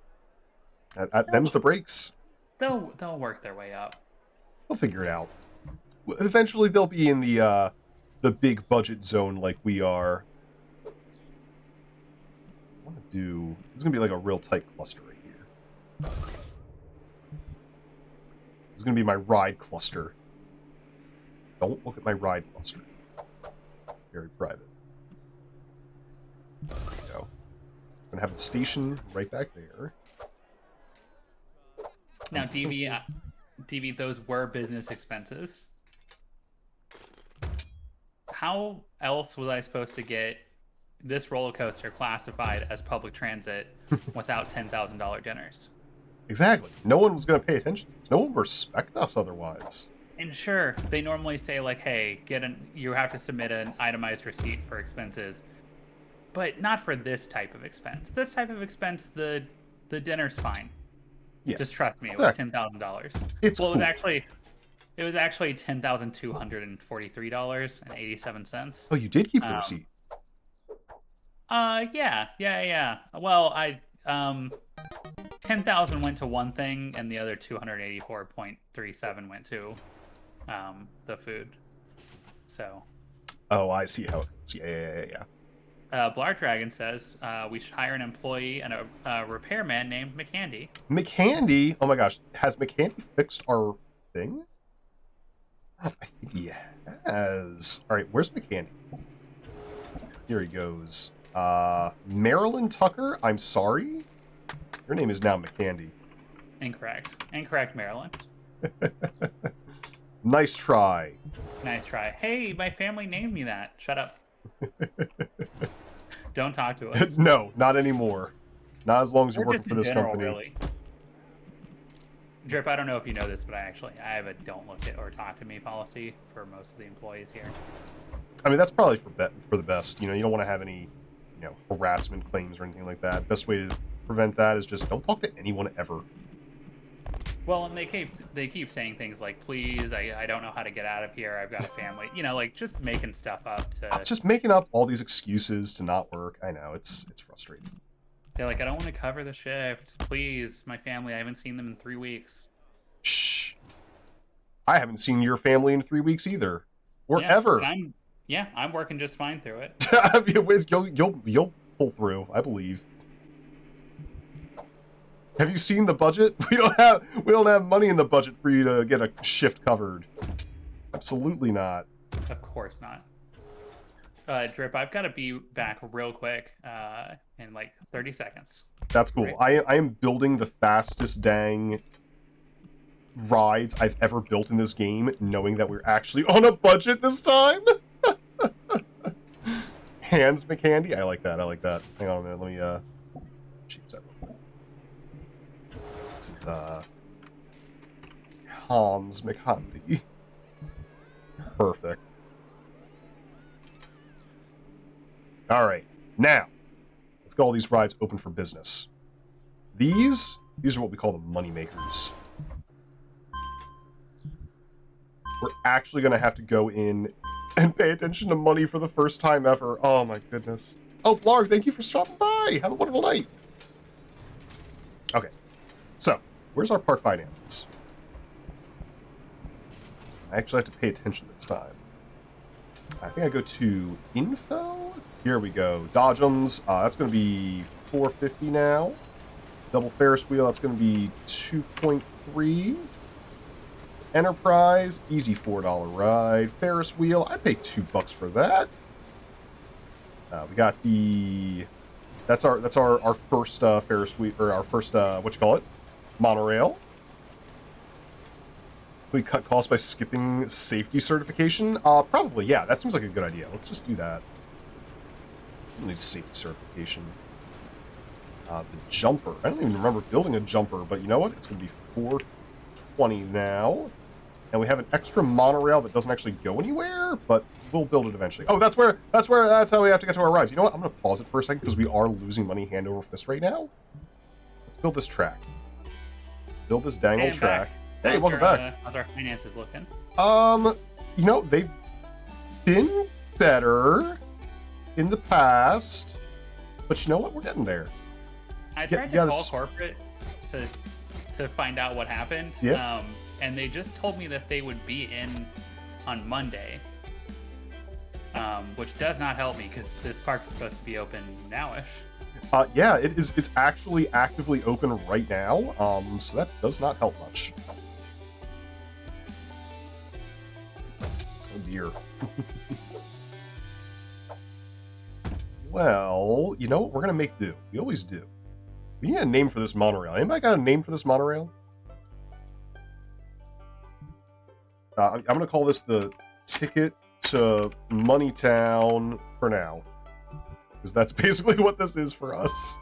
Them's the breaks. They'll work their way up. They'll figure it out. Eventually, they'll be in the big budget zone like we are. I want to do. This is gonna be like a real tight cluster right here. This is gonna be my ride cluster. Don't look at my ride cluster. Very private. There we go. I'm gonna have the station right back there. Now, DV, DB, those were business expenses. How else was I supposed to get this roller coaster classified as public transit without $10,000 dinners? Exactly. No one was going to pay attention. No one would respect us otherwise. And sure, they normally say like, "Hey, you have to submit an itemized receipt for expenses," but not for this type of expense. This type of expense, the dinner's fine. Yeah, just trust me. It exactly. was $10,000. It's well, cool. it was actually $10,243.87. Oh, you did keep the receipt. Yeah. Well, 10,000 went to one thing, and the other 284.37 went to the food. So. Oh, I see how it goes. Yeah. Blar Dragon says we should hire an employee and a repairman named McCandy. McCandy? Oh my gosh. Has McCandy fixed our thing? I think he has. All right, where's McCandy? Here he goes. Marilyn Tucker, I'm sorry. Your name is now McCandy. Incorrect, Maryland. Nice try. Nice try. Hey, my family named me that. Shut up. Don't talk to us. No, not anymore. Not as long as you're working for this company. Really. Drip, I don't know if you know this, but I have a don't look at or talk to me policy for most of the employees here. I mean, that's probably for the best. You know, you don't want to have any, harassment claims or anything like that. Best way to prevent that is just don't talk to anyone ever. Well, and they keep saying things like, "Please, I don't know how to get out of here. I've got a family." Like just making stuff up to. Just making up all these excuses to not work. I know it's frustrating. They're like, "I don't want to cover the shift. Please, my family. I haven't seen them in 3 weeks." Shh. I haven't seen your family in 3 weeks either, or ever. I'm working just fine through it. You'll pull through, I believe. Have you seen the budget? We don't have money in the budget for you to get a shift covered. Absolutely not. Of course not. Drip, I've got to be back real quick in like 30 seconds. That's cool. Right? I am building the fastest dang rides I've ever built in this game, knowing that we're actually on a budget this time. Hans McCandy? I like that. Hang on a minute. Let me change that real quick. This is Hans McCandy. Perfect. All right, now let's get all these rides open for business. These are what we call the money makers. We're actually gonna have to go in and pay attention to money for the first time ever. Oh my goodness. Oh, Blarg, thank you for stopping by. Have a wonderful night. Okay, so where's our park finances? I actually have to pay attention this time. I think I go to info. Here we go. Dodgems. That's going to be $4.50 now. Double Ferris wheel. That's going to be $2.3. Enterprise. Easy $4 ride. Ferris wheel. I pay $2 for that. We got the. That's our first Ferris wheel, or our first monorail. We cut costs by skipping safety certification? Probably, yeah. That seems like a good idea. Let's just do that. We need safety certification. The jumper. I don't even remember building a jumper, but you know what? It's going to be $4.20 now. And we have an extra monorail that doesn't actually go anywhere, but we'll build it eventually. Oh, that's how we have to get to our rides. You know what? I'm going to pause it for a second because we are losing money hand over fist right now. Let's build this track. Build this dang old track. Hey, welcome back. How's our finances looking? They've been better in the past, but you know what? We're getting there. I tried to call corporate to find out what happened. Yeah. And they just told me that they would be in on Monday, which does not help me because this park is supposed to be open nowish. Yeah, it is. It's actually actively open right now. So that does not help much. Oh dear. Well, you know what? We're gonna make do. We always do. We need a name for this monorail. Anybody got a name for this monorail? I'm going to call this the ticket to Moneytown for now. Because that's basically what this is for us.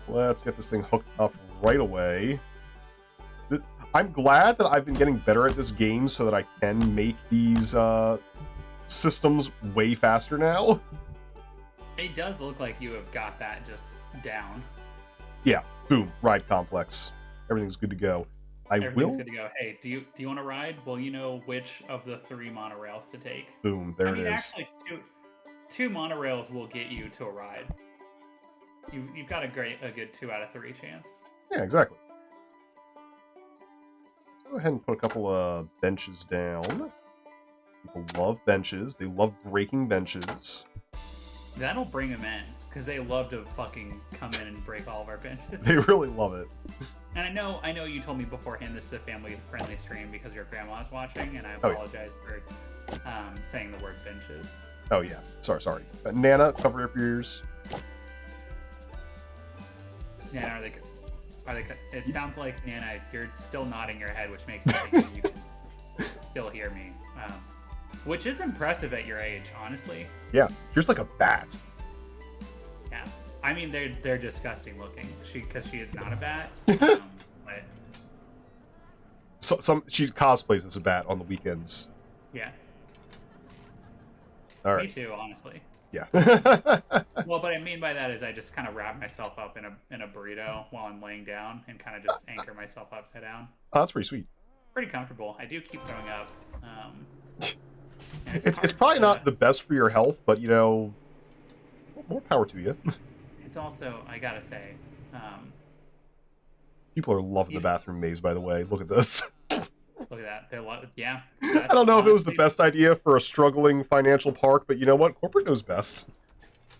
Let's get this thing hooked up right away. I'm glad that I've been getting better at this game so that I can make these systems way faster now. It does look like you have got that just down. Yeah, boom, ride complex. Everything's good to go. Everything's good to go. Hey, do you want to ride? Well, you know which of the 3 monorails to take. Boom, there it is. Actually, two monorails will get you to a ride. You've got a good 2 out of 3 chance. Yeah, exactly. Let's go ahead and put a couple of benches down. People love benches. They love breaking benches. That'll bring them in, because they love to fucking come in and break all of our benches. They really love it. And I know you told me beforehand this is a family-friendly stream because your grandma's watching, and I apologize for saying the word benches. Oh, yeah. Sorry. Nana, cover up your ears. Nana, are they? It sounds like, Nana, you're still nodding your head, which makes me think you can still hear me. Which is impressive at your age, honestly. Yeah, you're just like a bat. Yeah. I mean, they're disgusting looking. Because she is not a bat. But... She cosplays as a bat on the weekends. Yeah. All right. Me too, honestly. Yeah. Well, what I mean by that is I just kind of wrap myself up in a burrito while I'm laying down and kind of just anchor myself upside down. Oh, that's pretty sweet. Pretty comfortable. I do keep throwing up. It's probably not the best for your health, but you know, more power to you. It's also, I gotta say, people are loving the bathroom maze. By the way, look at this. Look at that. Yeah. I don't know if it was the best idea for a struggling financial park, but you know what? Corporate knows best.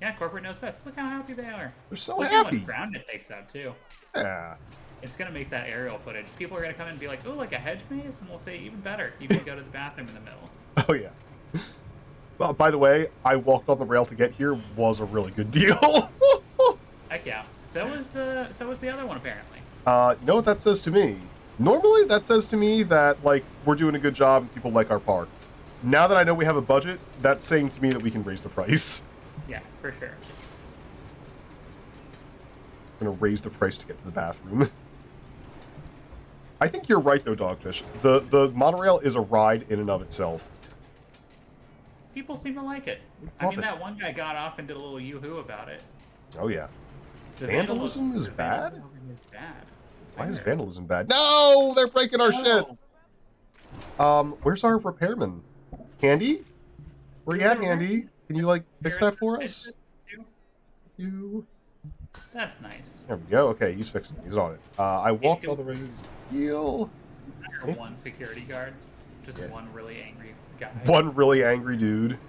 Yeah, corporate knows best. Look how happy they are. They're so Look happy. How much ground it takes up too. Yeah. It's gonna make that aerial footage. People are gonna come in and be like, "Oh, like a hedge maze," and we'll say, "Even better, you can go to the bathroom in the middle." Oh yeah. Well, by the way, I walked on the rail to get here. Was a really good deal. Heck yeah. So was the other one apparently. You know what that says to me? Normally, that says to me that like we're doing a good job and people like our park. Now that I know we have a budget, that's saying to me that we can raise the price. Yeah, for sure. I'm gonna raise the price to get to the bathroom. I think you're right though, Dogfish. The monorail is a ride in and of itself. People seem to like it. I mean, that one guy got off and did a little yoo-hoo about it. Oh yeah. The vandalism is bad? Bad. Why is vandalism bad? No! They're breaking our shit! Where's our repairman? Handy? Where you at, Handy? Can you, like, fix that for us? You... That's nice. There we go. Okay, he's fixing it. He's on it. I walked all the way to the heel. One security guard. Just one really angry guy. One really angry dude. You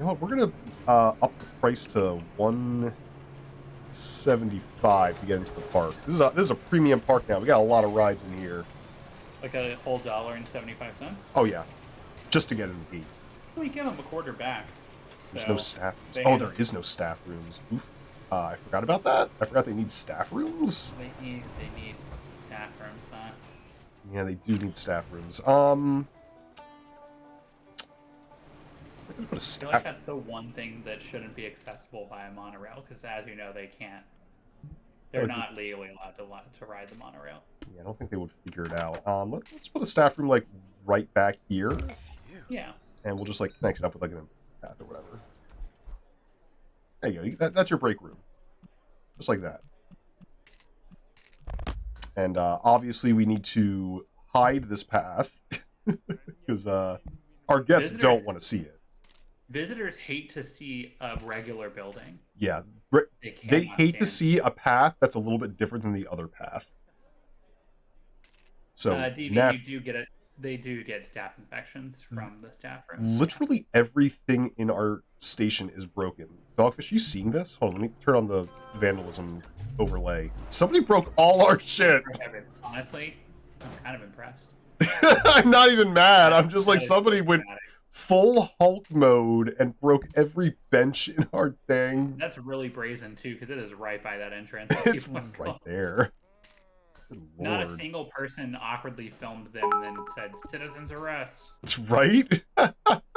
know what? We're gonna up the price to $175 to get into the park. This is a premium park now. We got a lot of rides in here. Like a whole $1.75? Oh yeah, just to get in the gate. We give them a quarter back. There's no staff rooms. Oh, there is no staff rooms. Oof. I forgot about that. I forgot they need staff rooms. They need staff rooms, huh? Yeah, they do need staff rooms. I feel like that's the one thing that shouldn't be accessible by a monorail, because as you know, they can't. They're not legally allowed to ride the monorail. Yeah, I don't think they would figure it out. Let's put a staff room like right back here. Yeah. And we'll just like connect it up with like an path or whatever. There you go. That's your break room. Just like that. And obviously we need to hide this path because our guests don't want to see it. Visitors hate to see a regular building. Yeah. They hate to see a path that's a little bit different than the other path. So they do get staph infections from the staff room. Literally everything in our station is broken. Dogfish, you seeing this? Hold on, let me turn on the vandalism overlay. Somebody broke all our shit. Honestly, I'm kind of impressed. I'm not even mad. I'm just like, somebody went full Hulk mode and broke every bench in our dang. That's really brazen too, because it is right by that entrance. It's right there. Not a Lord. single person awkwardly filmed them and then said, "Citizens arrest." That's right.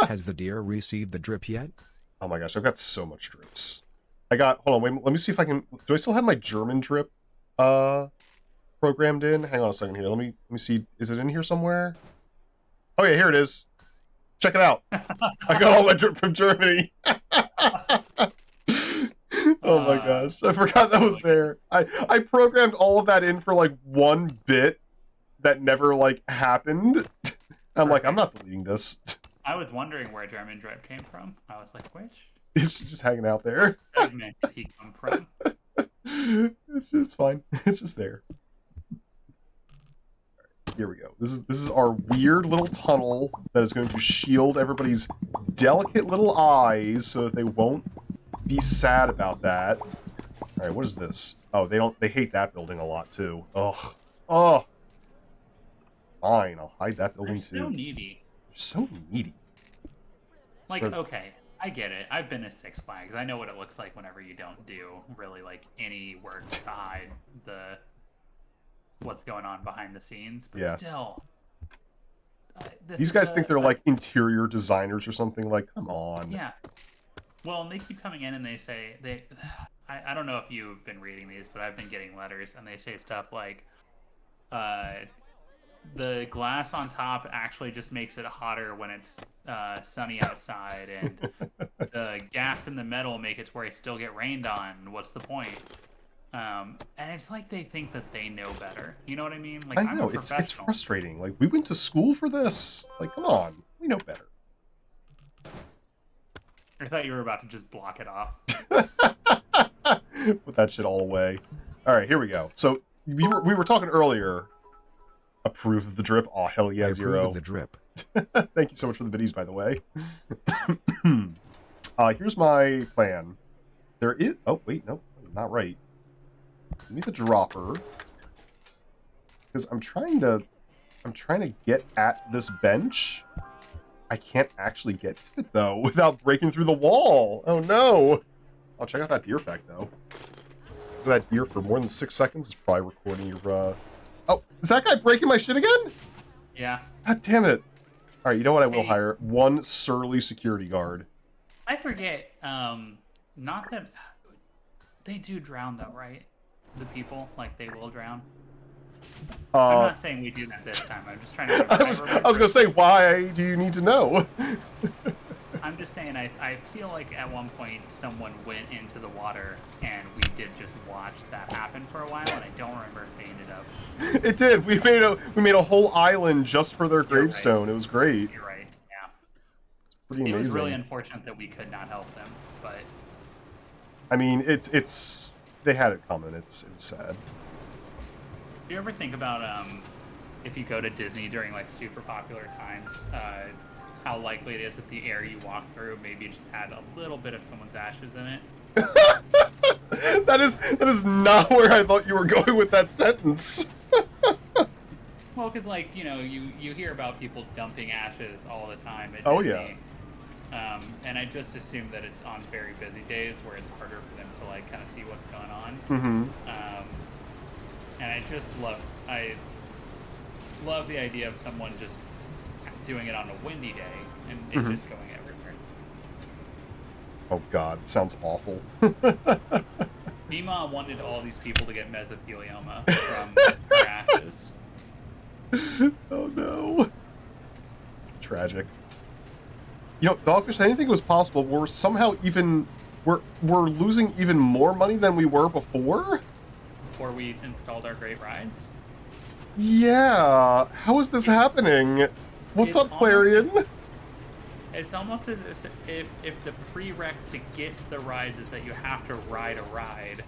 Has the deer received the drip yet? Oh my gosh, I've got so much drips. Hold on, wait, let me see if I can... Do I still have my German drip programmed in? Hang on a second here. Let me see. Is it in here somewhere? Oh yeah, here it is. Check it out. I got all my drip from Germany. Oh my gosh, I forgot that was there. I programmed all of that in for like one bit that never like happened. I'm like, I'm not deleting this. I was wondering where German drip came from. I was like, which It's just hanging out there. segment did he come from? It's fine. It's just there. Here we go. This is our weird little tunnel that is going to shield everybody's delicate little eyes so that they won't be sad about that. All right, what is this? Oh, they hate that building a lot too. Ugh. Oh. Fine, I'll hide that building They're too. so needy. They're so needy. Like, Sort of- okay, I get it. I've been to Six Flags. I know what it looks like whenever you don't do really like any work to hide what's going on behind the scenes. But Yeah. still, These guys think they're like interior designers or something. Like, come on. Yeah. Well, and they keep coming in and they say I don't know if you've been reading these, but I've been getting letters and they say stuff like, the glass on top actually just makes it hotter when it's sunny outside, and the gaps in the metal make it to where it still get rained on. What's the point? And it's like they think that they know better. You know what I mean? Like, I I'm know, a it's professional. frustrating. Like, we went to school for this. Like, come on. We know better. I thought you were about to just block it off. Put that shit all away. Alright, here we go. So, we were talking earlier. Approve of the drip. Oh, hell yeah, I approve Zero. of the drip. Thank you so much for the biddies, by the way. Here's my plan. There is... Oh, wait, nope. Not right. Give me the dropper. Because I'm trying to get at this bench. I can't actually get to it, though, without breaking through the wall. Oh, no. I'll check out that deer fact, though. That deer for more than 6 seconds is probably recording your... Oh, is that guy breaking my shit again? Yeah. God damn it. All right, you know what? I will Hey. hire one surly security guard. I forget, not that... They do drown, though, right? The people? Like, they will drown? I'm not saying we do that this time. I'm just trying to... I was going to say, why do you need to know? I'm just saying, I feel like at one point someone went into the water and we did just watch that happen for a while, and I don't remember if they ended up... It did. We made a whole island just for their You're gravestone. right. It was great. You're right, yeah. It's pretty amazing. It was really unfortunate that we could not help them, but... I mean, it's they had it coming. It's sad. Do you ever think about, if you go to Disney during, like, super popular times, how likely it is that the air you walk through maybe just had a little bit of someone's ashes in it? That is not where I thought you were going with that sentence. Well, because, like, you know, you hear about people dumping ashes all the time at Oh, Disney. And I just assume that it's on very busy days where it's harder for them to, like, kind of see what's going on. Mm-hmm. And I love the idea of someone just doing it on a windy day and it just going everywhere. Oh God, it sounds awful. Mima wanted all these people to get mesothelioma from their ashes. Oh no. Tragic. You know, Dogfish, I didn't think it was possible. We're losing even more money than we were before? Before we installed our great rides. Yeah. How is this happening? What's It's up, Clarion? It's almost as if the prereq to get to the rides is that you have to ride a ride.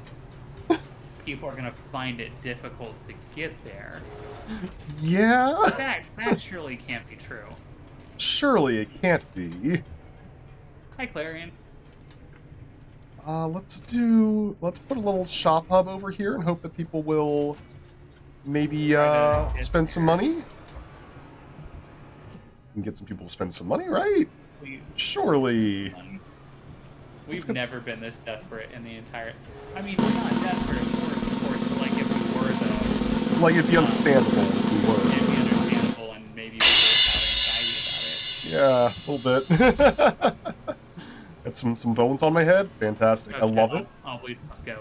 People are gonna find it difficult to get there. Yeah. That surely can't be true. Surely it can't be. Hi, Clarion. Let's put a little shop hub over here and hope that people will maybe spend some money. And get some people to spend some money, right? Surely. We've never been this desperate in the entire... I mean, we're not desperate, of course, but like if we were, though, Like, it'd be understandable if we were. It'd be understandable, and maybe we would have anxiety about it. Yeah, a little bit. Got some bones on my head. Fantastic. Okay, I love it. All bleeds must go.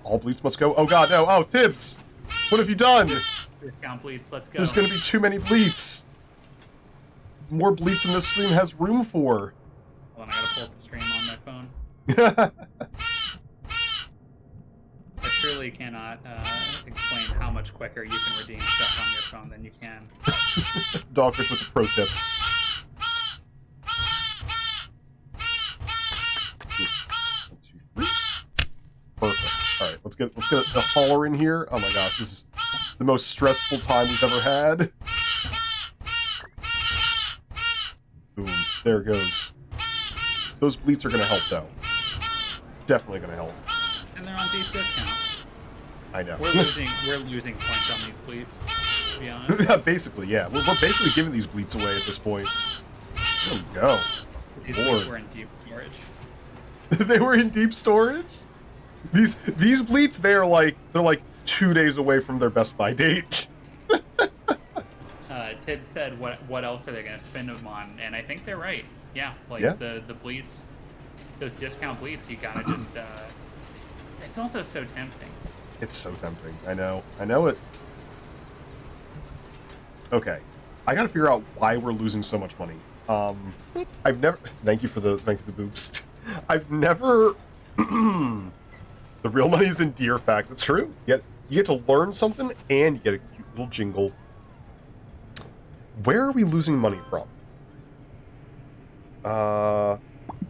All bleeds must go. Oh god, no. Oh, Tibbs! What have you done? Discount bleeds, let's go. There's gonna be too many bleeds. More bleeds than this stream has room for. Hold on, I gotta pull up the stream on my phone. I truly cannot explain how much quicker you can redeem stuff on your phone than you can. Dogfish with the pro tips. One, two, three. Perfect. Alright, let's get the hauler in here. Oh my gosh, this is the most stressful time we've ever had. Boom. There it goes. Those bleats are gonna help though. Definitely gonna help. And they're on deep discount. I know. We're losing points on these bleeds, to be honest. Yeah, basically, yeah. We're basically giving these bleats away at this point. There we go. These Lord. bleeds were in deep storage. They were in deep storage? These bleats, they're like 2 days away from their Best Buy date. Tibbs said, what else are they going to spend them on? And I think they're right. Yeah, like Yeah. the bleeds, those discount bleeds, you gotta just, it's also so tempting. It's so tempting. I know it. Okay. I gotta figure out why we're losing so much money. I've never... Thank you for the boost. I've never... The real money is in deer facts. It's true. You get to learn something, and you get a cute little jingle. Where are we losing money from?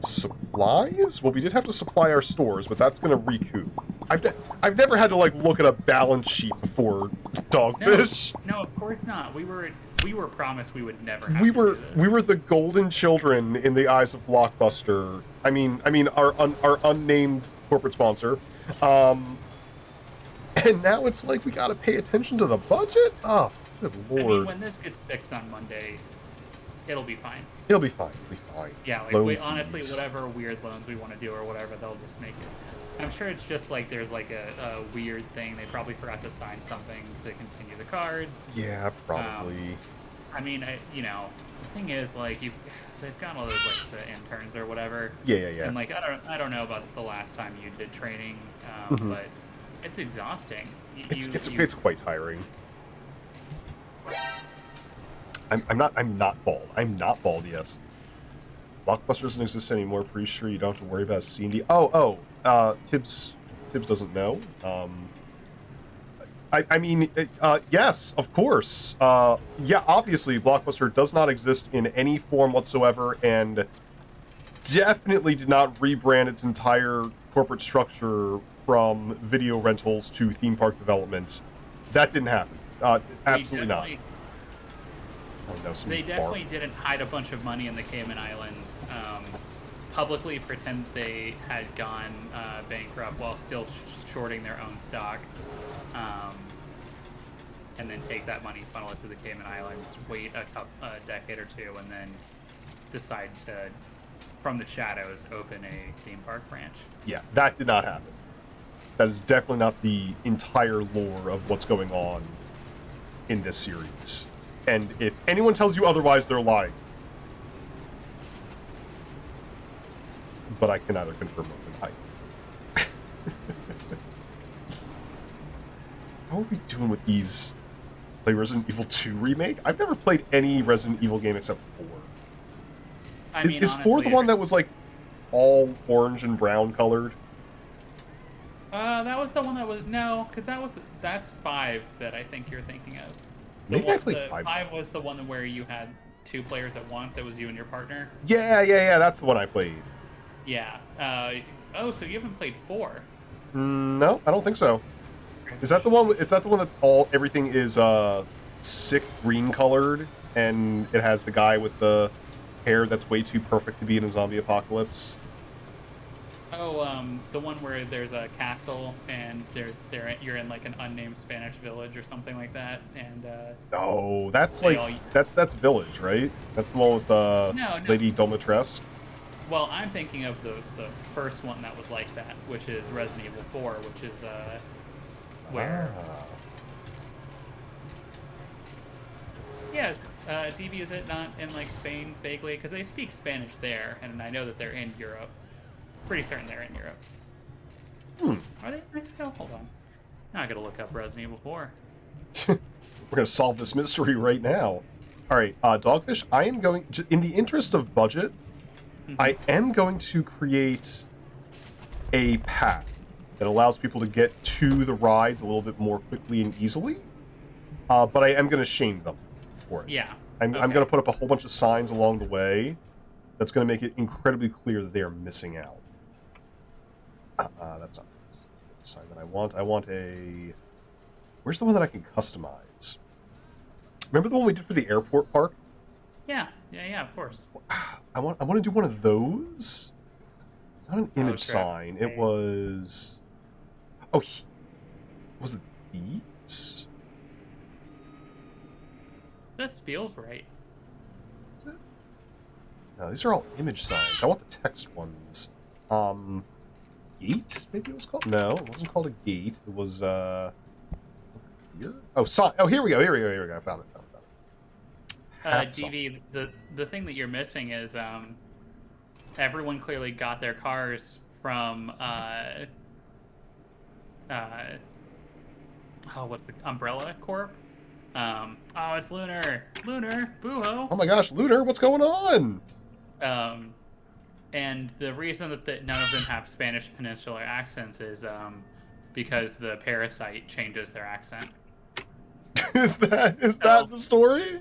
Supplies? Well, we did have to supply our stores, but that's going to recoup. I've never had to, like, look at a balance sheet before, Dogfish. No, of course not. We were promised we would never have We to do this. were the golden children in the eyes of Blockbuster. I mean our unnamed corporate sponsor. And now it's like we gotta pay attention to the budget? Oh, good lord. I mean, when this gets fixed on Monday, it'll be fine. It'll be fine. It'll be fine. Yeah, like, Loan honestly, fees. whatever weird loans we want to do or whatever, they'll just make it. I'm sure it's just like there's like a weird thing. They probably forgot to sign something to continue the cards. Yeah, probably. I mean, the thing is, like, they've got all those, like, the interns or whatever. Yeah. And, like, I don't know about the last time you did training, but it's exhausting. It's quite tiring. I'm not bald. I'm not bald yet. Blockbuster doesn't exist anymore. Pretty sure you don't have to worry about C&D. Tibbs doesn't know. I mean, yes, of course. Yeah, obviously, Blockbuster does not exist in any form whatsoever, and definitely did not rebrand its entire corporate structure from video rentals to theme park development. That didn't happen. Absolutely not. Oh, no, They definitely didn't hide a bunch of money in the Cayman Islands, publicly pretend they had gone bankrupt while still shorting their own stock, and then take that money, funnel it to the Cayman Islands, wait a decade or two, and then decide to, from the shadows, open a theme park branch. Yeah, that did not happen. That is definitely not the entire lore of what's going on in this series. And if anyone tells you otherwise, they're lying. But I can neither confirm nor deny. How are we doing with these? Play Resident Evil 2 remake? I've never played any Resident Evil game except 4. Is 4 the one that was like all orange and brown colored? That was the one that was because that's 5 that I think you're thinking of. Maybe I played 5. 5 was the one where you had 2 players at once. It was you and your partner. Yeah. That's the one I played. Yeah. So you haven't played 4? No, I don't think so. Is that the one? Is that the one that's everything is sick green colored, and it has the guy with the hair that's way too perfect to be in a zombie apocalypse? Oh, the one where there's a castle and you're in like an unnamed Spanish village or something like that, and No, that's that's Village, right? That's the one with No. Lady Domitresque. Well, I'm thinking of the first one that was like that, which is Resident Evil 4, which is where Yes, DB, is it not in like Spain vaguely? Because they speak Spanish there, and I know that they're in Europe. Pretty certain they're in Europe. Are they in Mexico? Hold on. Now I gotta look up Resident Evil 4. We're gonna solve this mystery right now. All right, Dogfish. I am going, in the interest of budget, I am going to create a path that allows people to get to the rides a little bit more quickly and easily. But I am going to shame them for it. Yeah. I'm going to put up a whole bunch of signs along the way that's going to make it incredibly clear that they are missing out. That's not the sign that I want. I want a... Where's the one that I can customize? Remember the one we did for the airport park? Yeah, of course. I want to do one of those. It's not an image crap. sign. It was... Oh, was it these? This feels right. Is it? No, these are all image signs. I want the text ones. Gate? Maybe it was called? No, it wasn't called a gate. It was, here? Oh, sign. Oh, here we go. Here we go. I found it. DV, the thing that you're missing is everyone clearly got their cars from what's the Umbrella Corp? It's Lunar, boo-ho. Oh my gosh, Lunar, what's going on? And the reason that none of them have Spanish peninsular accents is because the parasite changes their accent. Is that the story?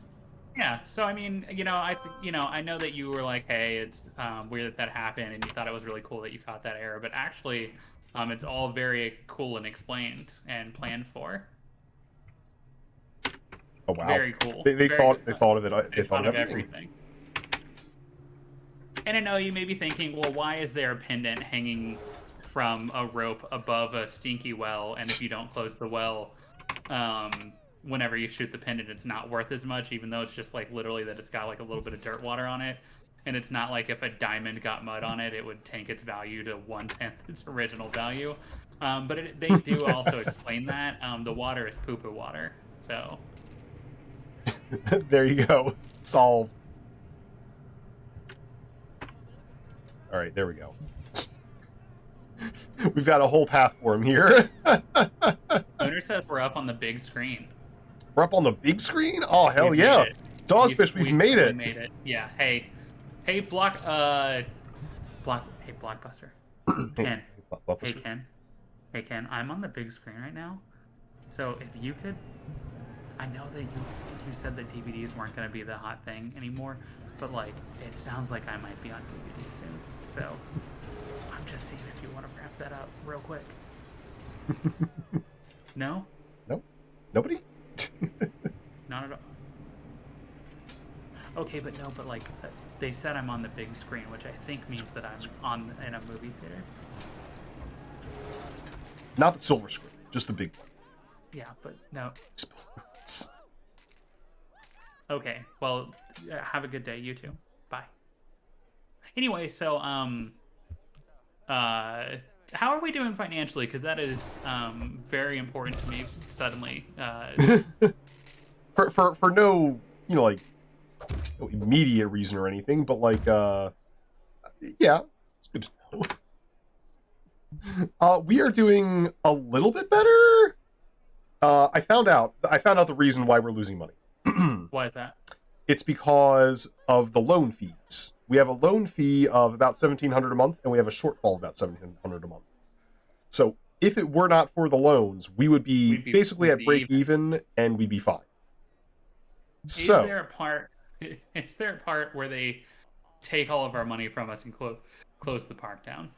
Yeah, so I mean, I know that you were like, hey, it's weird that happened, and you thought it was really cool that you caught that error, but actually, it's all very cool and explained and planned for. Oh wow! Very cool. They thought of it. They thought of everything. And I know you may be thinking, well, why is there a pendant hanging from a rope above a stinky well, and if you don't close the well, whenever you shoot the pendant, it's not worth as much, even though it's just like literally that it's got like a little bit of dirt water on it, and it's not like if a diamond got mud on it, it would tank its value to 1/10 its original value. But they do also explain that the water is poo-poo water, so. There you go. Solved. All right, there we go. We've got a whole path for him here. Lunar says we're up on the big screen. We're up on the big screen? Oh, hell yeah. Dogfish, we've made it. We made it. Yeah, hey, Blockbuster. Ken. Hey, Ken, I'm on the big screen right now. So if you could... I know that you said that DVDs weren't going to be the hot thing anymore, but like it sounds like I might be on DVD soon. So I'm just seeing if you want to wrap that up real quick. No? Nope. Nobody? Not at all. Okay, but like they said I'm on the big screen, which I think means that I'm in a movie theater. Not the silver screen, just the big one. Yeah, but no. Okay, well, have a good day, you too. Bye. Anyway, so, how are we doing financially? Because that is very important to me suddenly. For no, like, no immediate reason or anything, but like, yeah, it's good to know. We are doing a little bit better. I found out the reason why we're losing money. Why is that? It's because of the loan fees. We have a loan fee of about $1,700 a month, and we have a shortfall of about $1,700 a month. So if it were not for the loans, we would be basically at break even, and we'd be fine. Is there a part where they take all of our money from us and close the park down?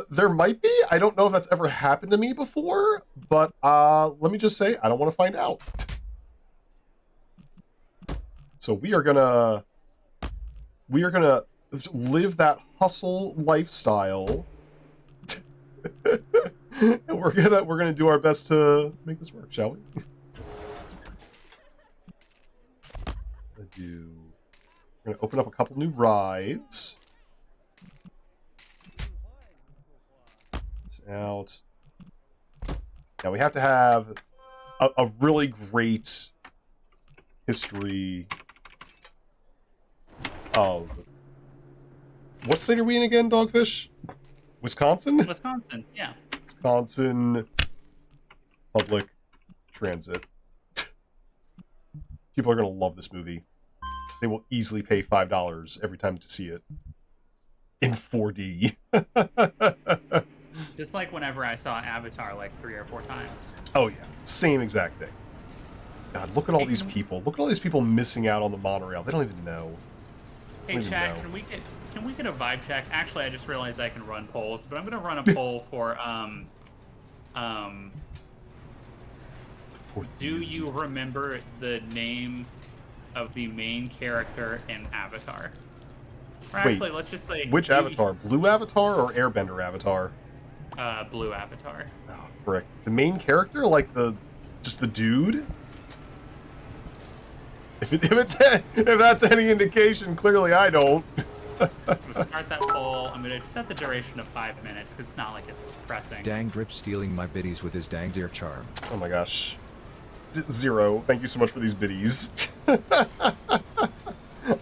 There might be. I don't know if that's ever happened to me before, but let me just say, I don't want to find out. So we are gonna live that hustle lifestyle, and we're gonna do our best to make this work, shall we? We're gonna open up a couple new rides. This out. Now we have to have a really great history of... What state are we in again, Dogfish? Wisconsin? Wisconsin, yeah. Wisconsin public transit. People are going to love this movie. They will easily pay $5 every time to see it. In 4D. Just like whenever I saw Avatar like 3 or 4 times. Oh yeah, same exact thing. God, look at all these people. Look at all these people missing out on the monorail. They don't even know. Hey, chat, can we get a vibe check? Actually, I just realized I can run polls, but I'm gonna run a poll for do you remember the name of the main character in Avatar? Or actually, Wait, let's just say which Avatar? Blue Avatar or Airbender Avatar? Blue Avatar. Oh, frick. The main character? Like just the dude? If that's any indication, clearly I don't. I'm gonna start that poll. I'm gonna set the duration of 5 minutes because it's not like it's pressing. Dang Drip stealing my biddies with his dang dear charm. Oh my gosh. Zero. Thank you so much for these biddies.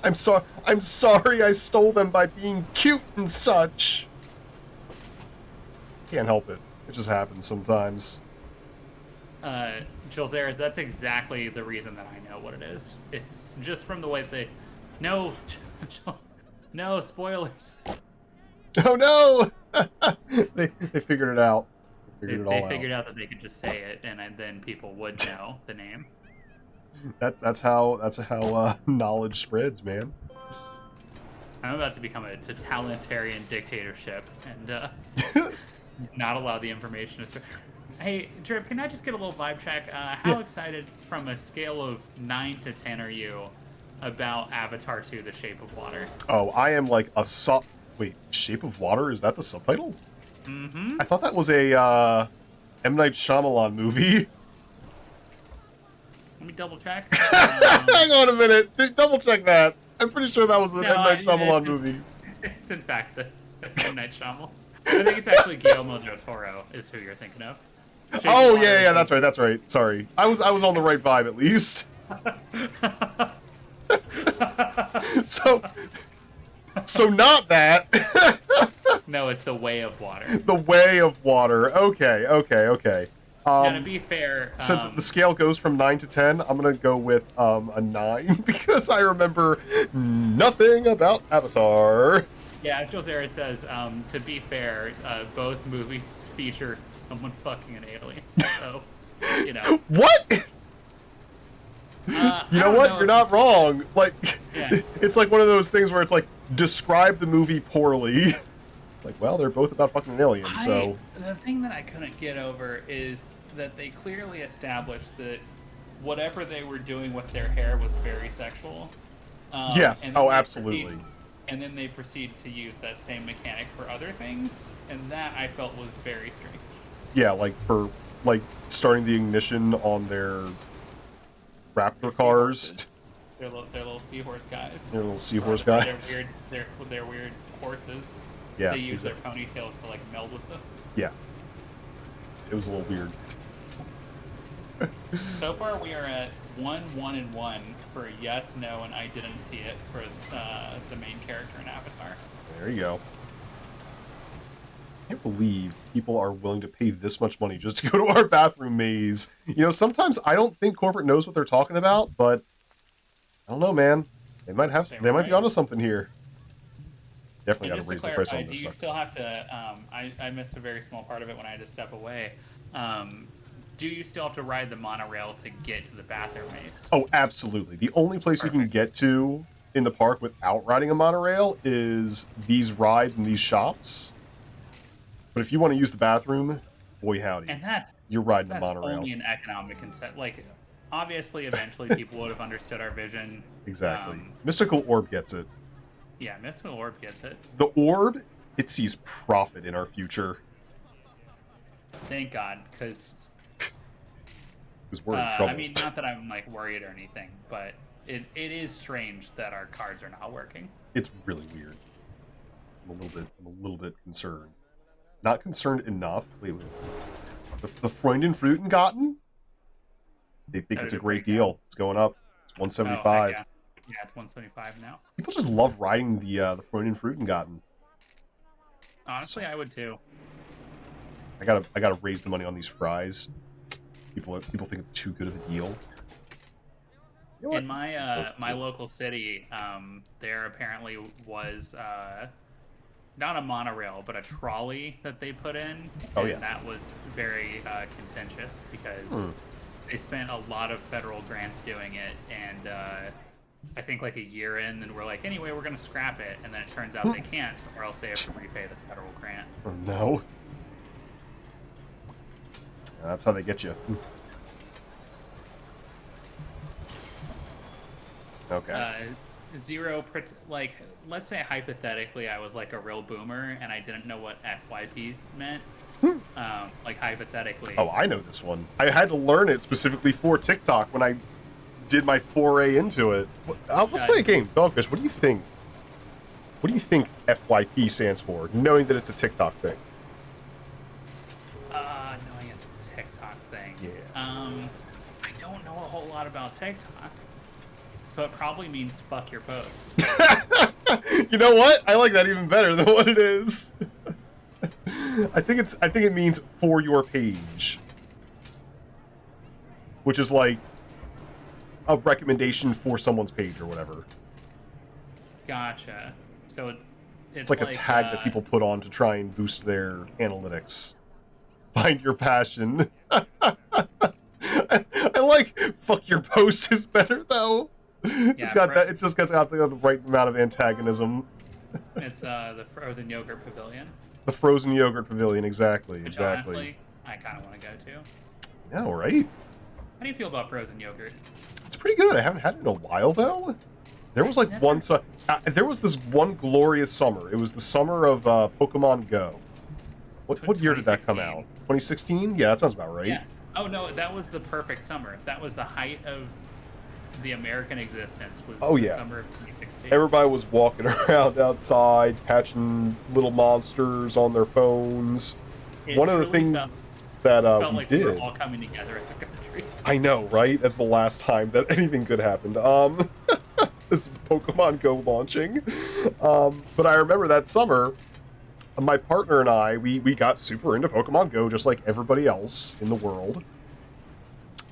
I'm sorry I stole them by being cute and such. Can't help it. It just happens sometimes. Jules Ayers, that's exactly the reason that I know what it is. It's just from the way they... No! No, spoilers! Oh no! they figured it out. They figured out that they could just say it, and then people would know the name. That's how knowledge spreads, man. I'm about to become a totalitarian dictatorship and not allow the information to spread. Hey, Drip, can I just get a little vibe check? How excited from a scale of 9 to 10 are you about Avatar 2, The Shape of Water? Oh, I am like a Wait, Shape of Water? Is that the subtitle? Mm-hmm. I thought that was a M. Night Shyamalan movie. Let me double check. Hang on a minute. Double check that. I'm pretty sure that was an M. Night Shyamalan movie. It's in fact the M. Night Shyamalan. I think it's actually Guillermo del Toro is who you're thinking of. Oh yeah, that's right. Sorry, I was on the right vibe at least. so not that. No, it's The Way of Water. The Way of Water. Okay. Now, to be fair, so the scale goes from 9 to 10. I'm gonna go with a 9 because I remember nothing about Avatar. Yeah, Jules Ayers says, to be fair, both movies feature someone fucking an alien. So, you know. What? You know what? You're not wrong. Like, yeah. It's like one of those things where it's like, describe the movie poorly. Like, well, they're both about fucking an alien, so... The thing that I couldn't get over is that they clearly established that whatever they were doing with their hair was very sexual. Yes, oh, absolutely. And then they proceed to use that same mechanic for other things, and that I felt was very strange. Yeah, like for starting the ignition on their Raptor cars. They're little seahorse guys. They're little seahorse guys. They're weird horses. Yeah. They use their ponytails to like meld with them. Yeah. It was a little weird. So far, we are at 1-1-1 for yes, no, and I didn't see it for the main character in Avatar. There you go. I can't believe people are willing to pay this much money just to go to our bathroom maze. You know, sometimes I don't think corporate knows what they're talking about, but I don't know, man. They might be onto something here. Definitely got to raise the price on this. Do you still have to? I missed a very small part of it when I had to step away. Do you still have to ride the monorail to get to the bathroom maze? Oh, absolutely. The only place you can get to in the park without riding a monorail is these rides and these shops. But if you want to use the bathroom, boy howdy, and you're riding the monorail. That's only an economic incentive. Like, obviously, eventually people would have understood our vision. Exactly. Mystical Orb gets it. Yeah, Mystical Orb gets it. The Orb, it sees profit in our future. Thank God, because we're in trouble. I mean, not that I'm like worried or anything, but it is strange that our cards are not working. It's really weird. I'm a little bit concerned. Not concerned enough. Wait. The Freund and Fruitengarten? They think it's a great deal. It's going up. It's 175. Yeah, it's 175 now. People just love riding the Freudian Fruitengarten. Honestly, I would too. I gotta raise the money on these fries. People think it's too good of a deal. You know In my my local city, there apparently was not a monorail, but a trolley that they put in. Oh, and yeah. that was very contentious because they spent a lot of federal grants doing it, and I think like a year in, and we're like, anyway, we're gonna scrap it, and then it turns out they can't, or else they have to repay the federal grant. Oh, no. That's how they get you. Okay. Like, let's say hypothetically I was like a real boomer and I didn't know what FYP meant. Like hypothetically. Oh, I know this one. I had to learn it specifically for TikTok when I did my foray into it. Let's play a game. Dogfish, what do you think? What do you think FYP stands for, knowing that it's a TikTok thing? Knowing it's a TikTok thing. Yeah. I don't know a whole lot about TikTok. So it probably means fuck your post. You know what? I like that even better than what it is. I think it means for your page. Which is like a recommendation for someone's page or whatever. Gotcha. So it's like a tag that people put on to try and boost their analytics. Find your passion. I like fuck your post is better though. It's got that. It's just got the right amount of antagonism. It's the frozen yogurt pavilion. The frozen yogurt pavilion, exactly. Which exactly. Honestly, I kind of want to go to. Yeah, right. How do you feel about frozen yogurt? It's pretty good. I haven't had it in a while though. There was like there was this one glorious summer. It was the summer of Pokemon Go. What year did that come out? 2016? Yeah, that sounds about right. Yeah. Oh no, that was the perfect summer. That was the height of the American existence. Was the summer of 2016. Everybody was walking around outside, catching little monsters on their phones. One of the things that we like did. We were all coming together as a country. I know, right? That's the last time that anything good happened. This Pokemon Go launching. But I remember that summer, my partner and I, we got super into Pokemon Go, just like everybody else in the world.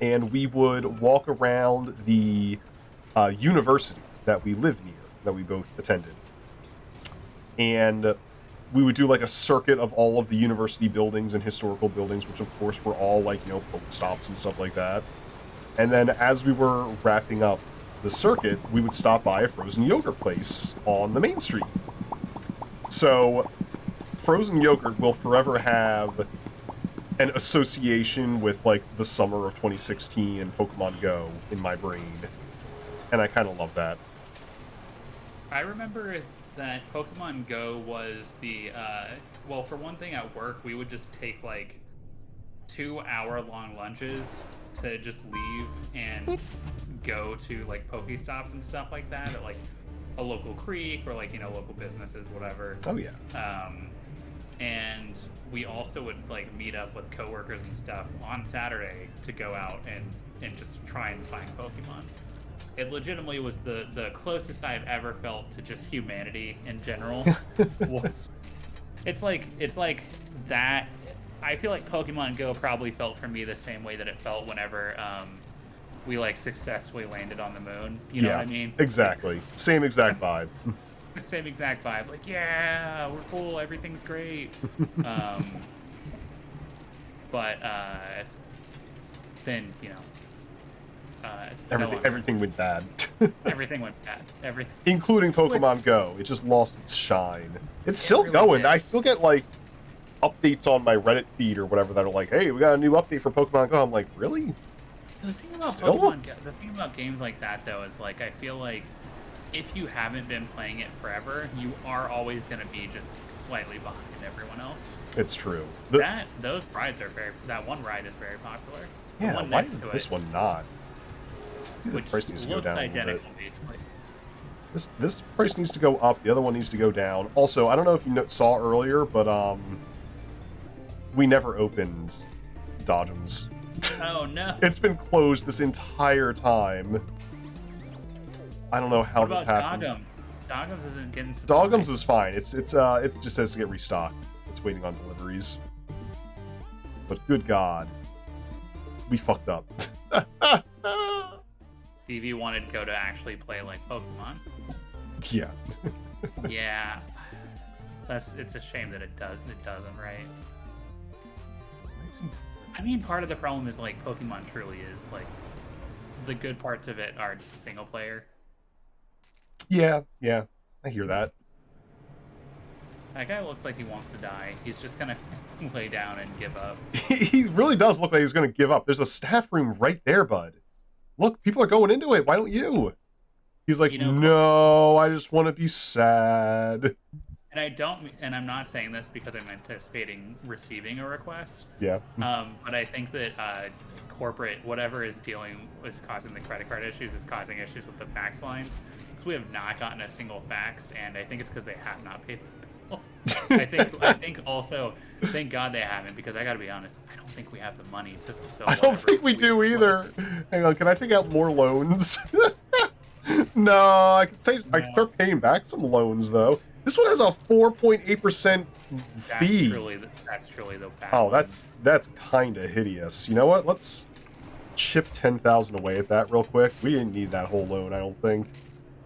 And we would walk around the university that we live near, that we both attended. And we would do like a circuit of all of the university buildings and historical buildings, which of course were all like, Pokestops and stuff like that. And then as we were wrapping up the circuit, we would stop by a frozen yogurt place on the main street. So frozen yogurt will forever have an association with like the summer of 2016 and Pokemon Go in my brain. And I kind of love that. I remember that Pokemon Go was the, well, for one thing, at work, we would just take like 2-hour-long lunches to just leave and go to like Pokestops and stuff like that at like a local creek or like, local businesses, whatever. Oh, yeah. And we also would like meet up with coworkers and stuff on Saturday to go out and just try and find Pokemon. It legitimately was the closest I've ever felt to just humanity in general. It's like that. I feel like Pokemon Go probably felt for me the same way that it felt whenever we like successfully landed on the moon. You know what I mean? Exactly. Same exact vibe. Same exact vibe. Like, yeah, we're cool. Everything's great. But then, everything went bad. Everything went bad. Everything, including Pokemon Go. It just lost its shine. It's still really going. did. I still get like updates on my Reddit feed or whatever that are like, "Hey, we got a new update for Pokemon Go." I'm like, really? The thing about Still? the thing about games like that though is like I feel like if you haven't been playing it forever, you are always going to be just slightly behind everyone else. It's true. That one ride is very popular. Yeah, why is this one not? The Which price needs to go looks down a little identical, bit. basically. This price needs to go up. The other one needs to go down. Also, I don't know if you saw earlier, but we never opened Dodgems. Oh no! It's been closed this entire time. I don't know how What this about happened. Dogums? Dogums isn't getting supplies. Dogums is fine. It just says to get restocked. It's waiting on deliveries. But good God, we fucked up. TV wanted Go to actually play like Pokemon. Yeah. Yeah, it's a shame that it doesn't, right? I mean, part of the problem is like Pokemon truly is like the good parts of it are single player. Yeah, I hear that. That guy looks like he wants to die. He's just gonna lay down and give up. He really does look like he's going to give up. There's a staff room right there, bud. Look, people are going into it. Why don't you? He's like, no, I just want to be sad. And I'm not saying this because I'm anticipating receiving a request. Yeah. But I think that corporate, whatever is causing the credit card issues, is causing issues with the fax lines. Because we have not gotten a single fax, and I think it's because they have not paid the bill. I think also, thank God they haven't, because I got to be honest, I don't think we have the money to fulfill. I don't think we do either. Hang on, can I take out more loans? No, I can start paying back some loans though. This one has a 4.8% fee. That's truly the bad Oh, one. that's kind of hideous. You know what? Let's chip 10,000 away at that real quick. We didn't need that whole loan, I don't think.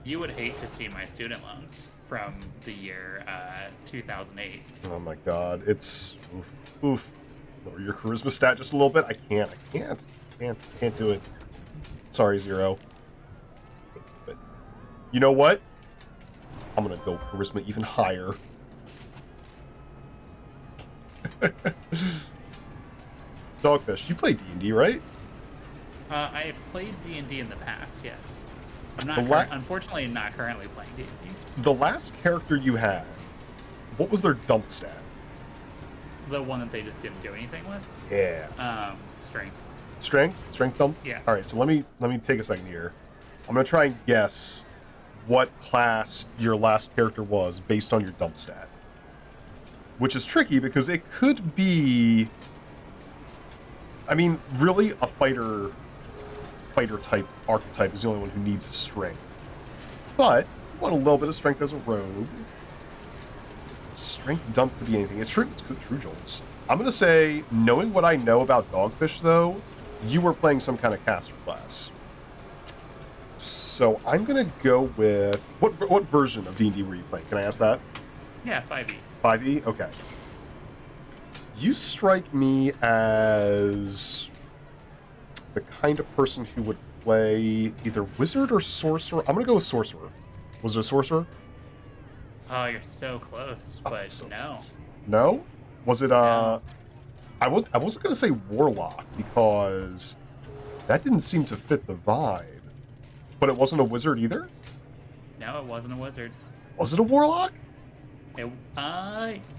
You would hate to see my student loans from the year 2008. Oh my God, it's oof. Lower your charisma stat just a little bit. I can't do it. Sorry, Zero. But you know what? I'm gonna go charisma even higher. Dogfish, you play D&D, right? I have played D&D in the past, yes. I'm not unfortunately not currently playing D&D. The last character you had, what was their dump stat? The one that they just didn't do anything with? Yeah. Strength. Strength dump? Yeah. All right, so let me take a second here. I'm gonna try and guess what class your last character was based on your dump stat. Which is tricky because it could be, I mean, really a fighter type archetype is the only one who needs strength. But you want a little bit of strength as a rogue. Strength dump could be anything. It's true Jolts. I'm gonna say, knowing what I know about Dogfish though, you were playing some kind of caster class. So I'm gonna go with what version of D&D were you playing? Can I ask that? Yeah, 5e. 5e? Okay. You strike me as the kind of person who would play either wizard or sorcerer. I'm gonna go with sorcerer. Was it a sorcerer? Oh, you're so close, but So no. close. No? Was it No. I wasn't gonna say warlock because that didn't seem to fit the vibe. But it wasn't a wizard either? No, it wasn't a wizard. Was it a warlock?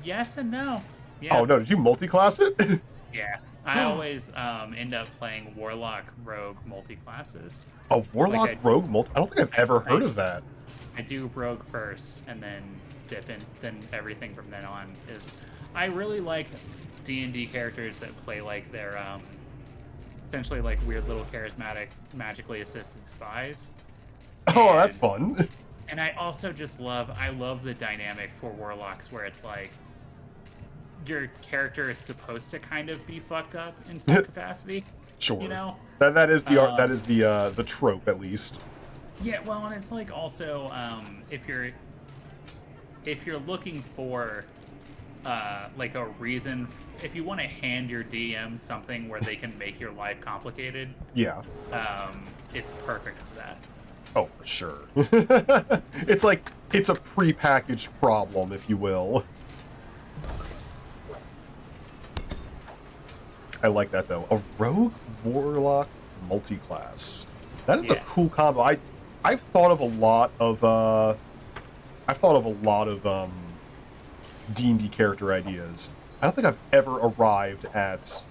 Yes and no. Yeah. Oh no, did you multi-class it? Yeah. I always end up playing warlock, rogue, multi-classes. A warlock Like rogue multi? I don't think I've ever heard of that. I do rogue first, and then dip in. Then everything from then on is. I really like D&D characters that play like they're essentially like weird little charismatic, magically assisted spies. Oh, that's fun. And I also just love the dynamic for warlocks where it's like your character is supposed to kind of be fucked up in some capacity. Sure. You know? That is the trope at least. Yeah, well, and it's like also if you're looking for like a reason, if you want to hand your DM something where they can make your life complicated, Yeah. it's perfect for that. Oh, for sure. It's like it's a prepackaged problem, if you will. I like that though. A rogue warlock multi-class. That is a cool combo. I've thought of a lot of D&D character ideas. I don't think I've ever arrived at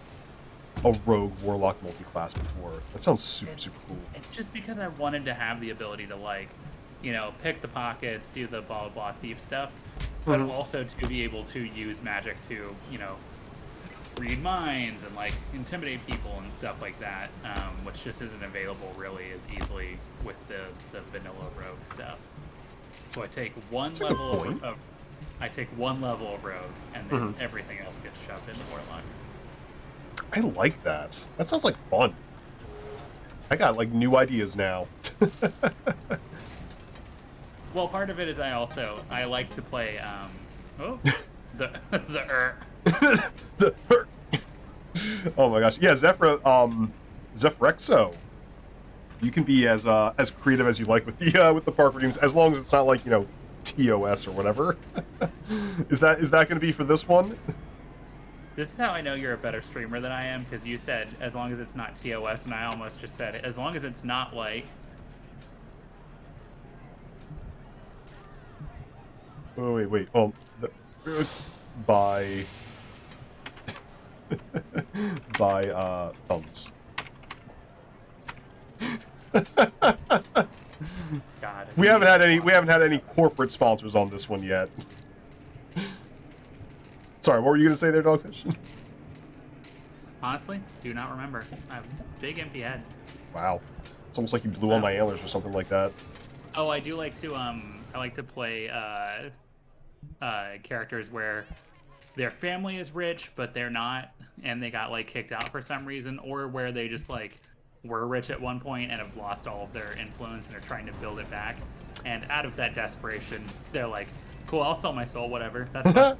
a rogue warlock multi-class before. That sounds super cool. It's just because I wanted to have the ability to, like, you know, pick the pockets, do the blah blah thief stuff, but also to be able to use magic to, you know, read minds and like intimidate people and stuff like that, which just isn't available really as easily with the vanilla rogue stuff. So I take one level of rogue, and then everything else gets shoved into warlock. I like that. That sounds like fun. I got like new ideas now. Well, part of it is I like to play the Oh my gosh. Yeah, Zephyrexo. You can be as creative as you like with the park redeems, as long as it's not like, TOS or whatever. Is that going to be for this one? This is how I know you're a better streamer than I am, because you said as long as it's not TOS, and I almost just said it as long as it's not like. Oh wait. By thumbs. God, We haven't had any corporate sponsors on this one yet. Sorry, what were you gonna say there, Dogfish? Honestly, do not remember. I have a big empty head. Wow, it's almost like you blew on my antlers or something like that. Oh, I do like to I like to play characters where their family is rich but they're not, and they got like kicked out for some reason, or where they just like were rich at one point and have lost all of their influence and are trying to build it back. And out of that desperation, they're like, "Cool, I'll sell my soul, whatever." That's fine.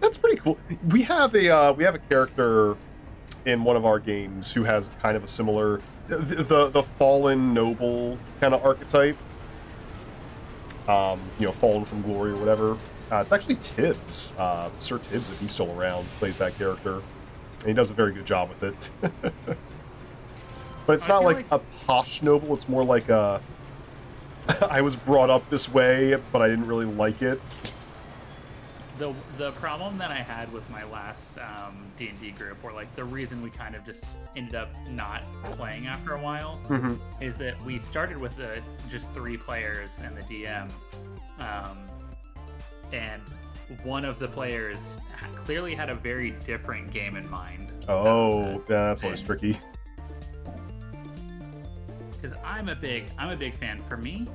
That's pretty cool. We have a character in one of our games who has kind of a similar the fallen noble kind of archetype. Fallen from glory or whatever. It's actually Tibbs. Sir Tibbs, if he's still around, plays that character, and he does a very good job with it. But it's not like a posh noble. It's more like a I was brought up this way, but I didn't really like it. The problem that I had with my last D&D group, or like the reason we kind of just ended up not playing after a while, is that we started with just 3 players and the DM, and one of the players clearly had a very different game in mind. Oh, yeah, that's always tricky. Because I'm a big fan. For me,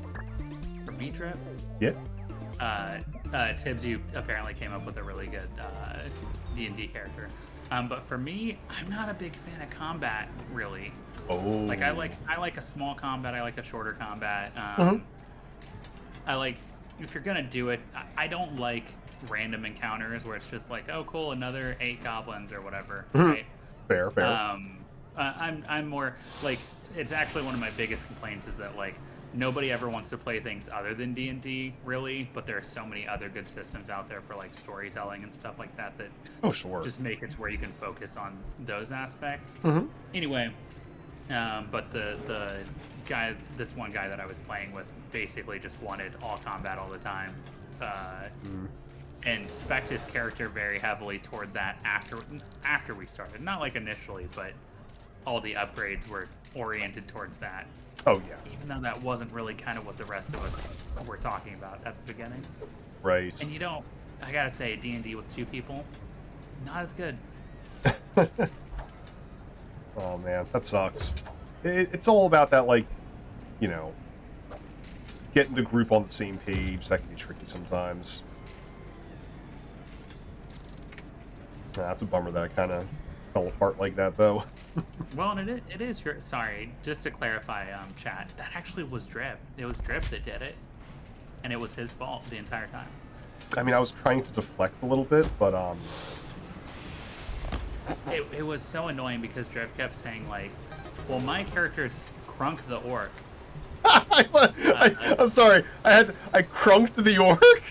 Trip. Yeah. Tibbs, you apparently came up with a really good D&D character. But for me, I'm not a big fan of combat, really. Oh. Like I like a small combat. I like a shorter combat. I like, if you're gonna do it, I don't like random encounters where it's just like, oh cool, another 8 goblins or whatever, right? Fair. I'm more like, it's actually one of my biggest complaints is that like nobody ever wants to play things other than D&D, really, but there are so many other good systems out there for like storytelling and stuff like that just make it to where you can focus on those aspects. Anyway, but the guy, this one guy that I was playing with, basically just wanted all combat all the time, and spec'd his character very heavily toward that after we started. Not like initially, but all the upgrades were oriented towards that. Oh yeah. Even though that wasn't really kind of what the rest of us were talking about at the beginning. Right. And I gotta say, D&D with 2 people, not as good. Oh man, that sucks. It's all about that, like, getting the group on the same page. That can be tricky sometimes. That's a bummer that it kind of fell apart like that, though. Well, and it is your, sorry, just to clarify, chat, that actually was Drip. It was Drip that did it, and it was his fault the entire time. I mean, I was trying to deflect a little bit, but it was so annoying because Drip kept saying like, well, my character's Crunk the Orc. I'm sorry, I crunked the orc?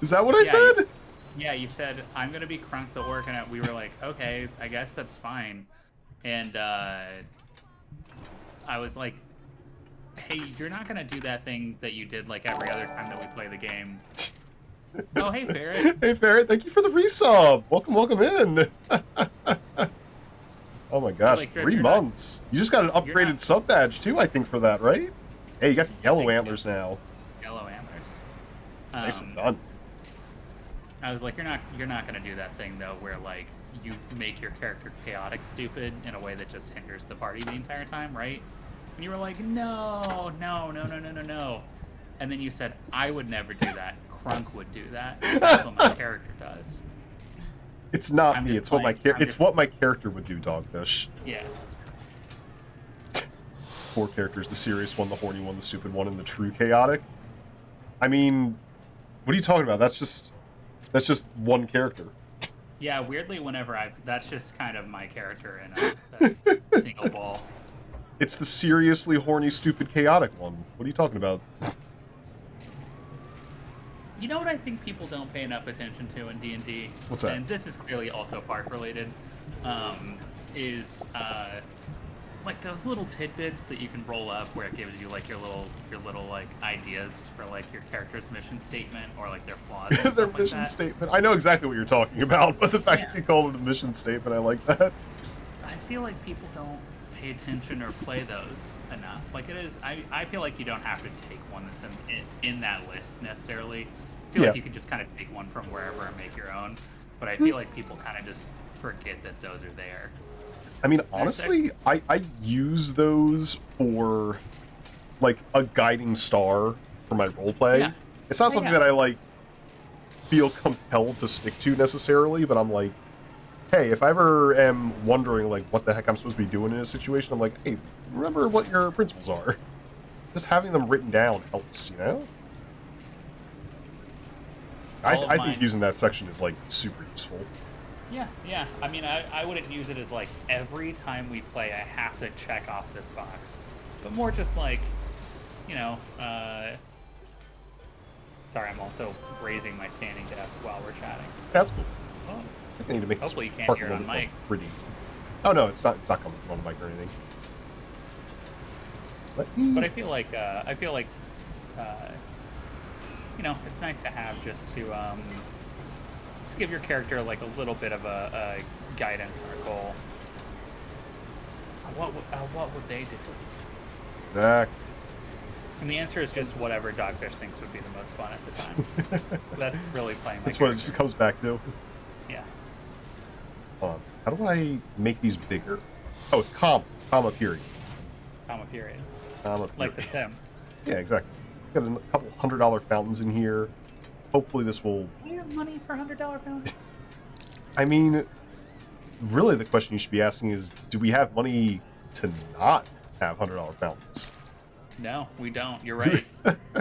Is that what I said? You said, I'm gonna be Crunk the Orc, and we were like, okay, I guess that's fine. And I was like, hey, you're not gonna do that thing that you did like every other time that we play the game. Oh, hey, Ferret. Hey, Ferret, thank you for the resub. Welcome in. Oh my gosh, like, 3 months. You just got an upgraded sub badge too, I think, for that, right? Hey, you got the yellow antlers now. Yellow antlers. Nice and done. I was like, you're not gonna do that thing though, where like you make your character chaotic stupid in a way that just hinders the party the entire time, right? And you were like, no, no, no, no, no, no, no. And then you said, I would never do that. Crunk would do that. That's what my character does. It's not I'm me. just It's what playing- my I'm it's just- what my character would do, Dogfish. Yeah. 4 characters: the serious one, the horny one, the stupid one, and the true chaotic. I mean, what are you talking about? That's just one character. Yeah, weirdly, that's just kind of my character in a single ball. It's the seriously horny, stupid, chaotic one. What are you talking about? You know what I think people don't pay enough attention to in D&D? What's that? And this is clearly also park related. Is like those little tidbits that you can roll up where it gives you like your little like ideas for like your character's mission statement or like their flaws. And Their stuff like mission that. statement. I know exactly what you're talking about, but the fact that you called it a mission statement, I like that. I feel like people don't pay attention or play those enough. Like it is, I feel like you don't have to take one that's in that list necessarily. I feel like you could just kind of take one from wherever and make your own. But I feel like people kind of just forget that those are there. I mean, honestly, I use those for, like, a guiding star for my roleplay. Yeah. It's not something that I, like, feel compelled to stick to necessarily, but I'm like, hey, if I ever am wondering, like, what the heck I'm supposed to be doing in a situation, I'm like, hey, remember what your principles are. Just having them written down helps, you know? I think using that section is, like, super useful. Yeah. I mean, I wouldn't use it as like every time we play, I have to check off this box, but more just like, you know. Sorry, I'm also raising my standing desk while we're chatting. So. That's cool. Oh, I need to make hopefully you can't park hear a it on little bit mic. more pretty. Oh no, it's not coming from the mic or anything. But I feel like you know, it's nice to have just give your character like a little bit of a guidance or a goal. What would they do? Exactly. And the answer is just whatever Dogfish thinks would be the most fun at the time. That's really playing. That's what it just comes back to. Yeah. Hold on. How do I make these bigger? Oh, it's comma period. Comma period. Comma period. Like The Sims. Yeah, exactly. It's got a couple $100 fountains in here. Hopefully this will... Do you have money for $100 fountains? I mean, really the question you should be asking is, do we have money to not have $100 fountains? No, we don't. You're right.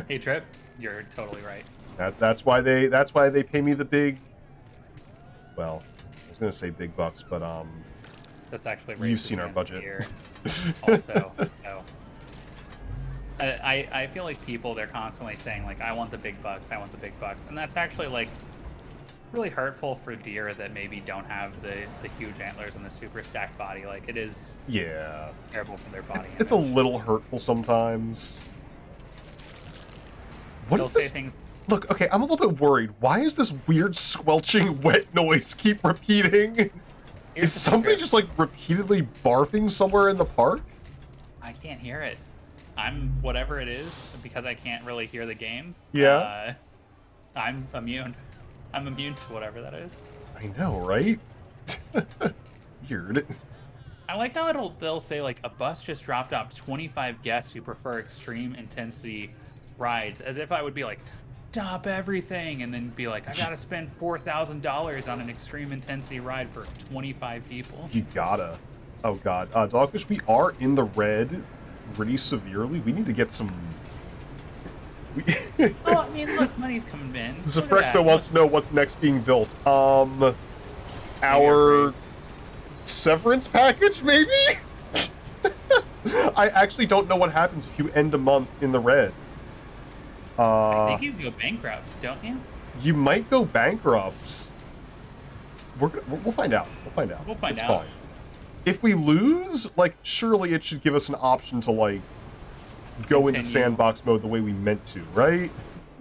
Hey, Trip, you're totally right. That's why they pay me the big... Well, I was gonna say big bucks, but That's actually you've racist seen our against budget. Here. Also, so. I feel like people, they're constantly saying like, I want the big bucks, and that's actually like really hurtful for deer that maybe don't have the huge antlers and the super stacked body. Like it is terrible for their body. It's a little hurtful sometimes. What is this? Look, okay, I'm a little bit worried. Why is this weird squelching wet noise keep repeating? Is somebody just like repeatedly barfing somewhere in the park? I can't hear it. I'm whatever it is because I can't really hear the game. Yeah. I'm immune. I'm immune to whatever that is. I know, right? Weird. I like how they'll say like a bus just dropped off 25 guests who prefer extreme intensity rides, as if I would be like, stop everything, and then be like, I gotta spend $4,000 on an extreme intensity ride for 25 people. You gotta. Oh god, Dogfish, we are in the red pretty severely. We need to get some. Oh, I mean, look, money's coming in. Zafrexo wants to know what's next being built. Our severance package, maybe? I actually don't know what happens if you end a month in the red. I think you go bankrupt, don't you? You might go bankrupt. We'll find out. We'll find it's out. Fine. If we lose, like, surely it should give us an option to, like, go into sandbox mode the way we meant to, right?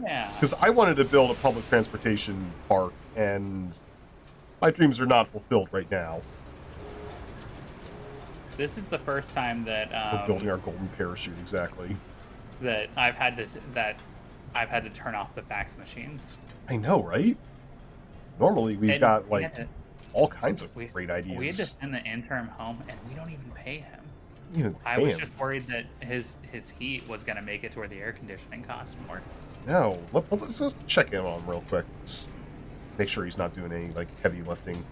Yeah. Because I wanted to build a public transportation park, and my dreams are not fulfilled right now. This is the first time that We're building our golden parachute, exactly. That I've had to turn off the fax machines. I know, right? Normally we've And got we like had to, all kinds of we, great we had to ideas. send the intern home, and we don't even pay him. Even I was damn. just worried that his heat was gonna make it to where the air conditioning cost more. No, let's just check in on him real quick. Let's make sure he's not doing any like heavy lifting.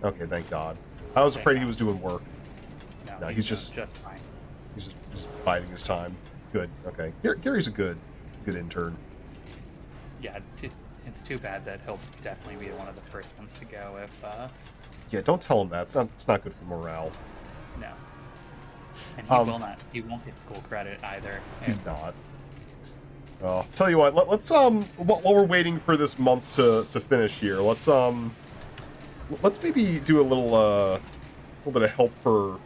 Okay, thank God. I was afraid he was doing work. No, he's just fine. He's just biding his time. Good. Okay. Gary's a good intern. Yeah, it's too bad that he'll definitely be one of the first ones to go if Yeah, don't tell him that. It's not good for morale. no. And he won't get school credit either. He's not. Tell you what, let's while we're waiting for this month to finish here, let's maybe do a little bit of help for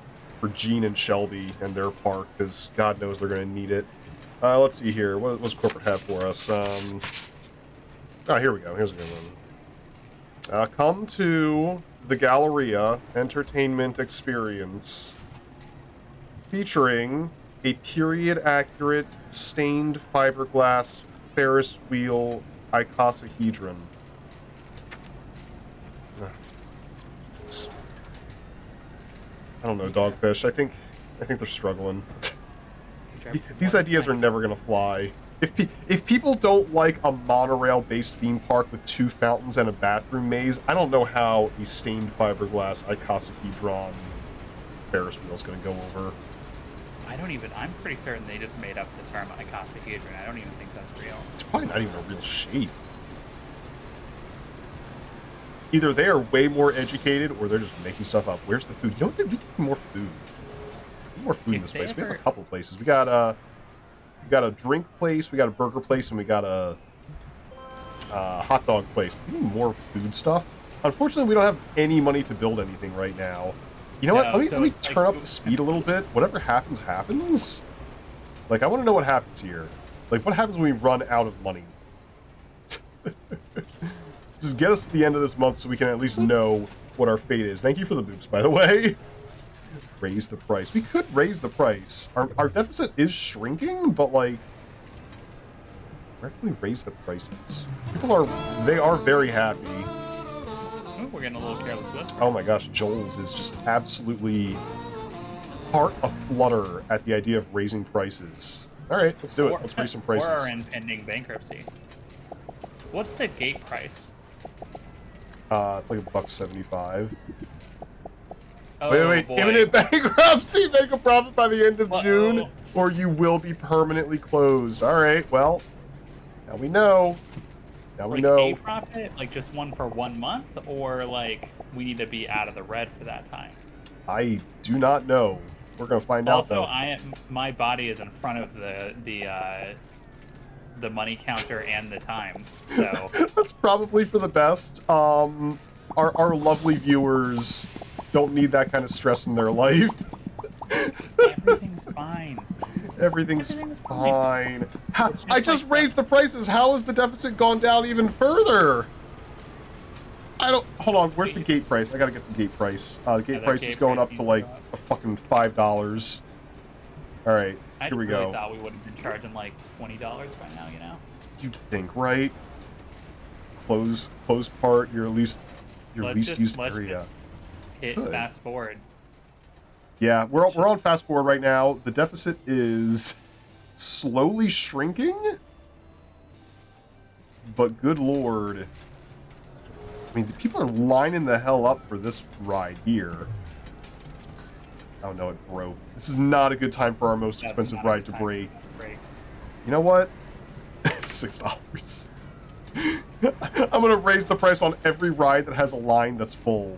Gene and Shelby and their park, because God knows they're going to need it. Let's see here. What does corporate have for us? Here we go. Here's a good one. Come to the Galleria Entertainment Experience, featuring a period-accurate stained fiberglass Ferris wheel icosahedron. I don't know, Dogfish. I think they're struggling. These ideas are never gonna fly. If people don't like a monorail-based theme park with 2 fountains and a bathroom maze, I don't know how a stained fiberglass icosahedron Ferris wheel's gonna go over. I'm pretty certain they just made up the term icosahedron. I don't even think that's real. It's probably not even a real shape. Either they are way more educated or they're just making stuff up. Where's the food? You know what? We need more food. We need more food in this place. We have a couple places. We got a drink place, we got a burger place, and we got a hot dog place. We need more food stuff. Unfortunately, we don't have any money to build anything right now. You know what? Let me turn up the speed a little bit. Whatever happens, happens. Like, I want to know what happens here. Like, what happens when we run out of money? Just get us to the end of this month so we can at least know what our fate is. Thank you for the boops, by the way. Raise the price. We could raise the price. Our deficit is shrinking, but, like, where can we raise the prices? They are very happy. Ooh, we're getting a little careless whisper. Oh my gosh, Joel's is just absolutely heart aflutter at the idea of raising prices. All right, let's do it. Let's raise some prices. Or our impending bankruptcy. What's the gate price? It's like $1.75. Oh, Wait, boy. imminent bankruptcy. Make a profit by the end of June, or you will be permanently closed. All right, well, now we know. Now we know. A profit, like just one for 1 month, or like we need to be out of the red for that time. I do not know. We're gonna find out though. Also, my body is in front of the money counter and the time, so that's probably for the best. Our lovely viewers don't need that kind of stress in their life. everything's fine. Everything's fine. I just raised the prices. How has the deficit gone down even further? Hold on, where's the gate price? I gotta get the gate price. The gate price is going up to like a fucking $5. All right, here we go. I thought we would have been charging like $20 by now, you know? You'd think, right? Close part, your least used area. Hit fast forward. Yeah, we're on fast forward right now. The deficit is slowly shrinking, but good lord. I mean, people are lining the hell up for this ride here. Oh no, it broke. This is not a good time for our most expensive ride to break. You know what? $6. I'm gonna raise the price on every ride that has a line that's full.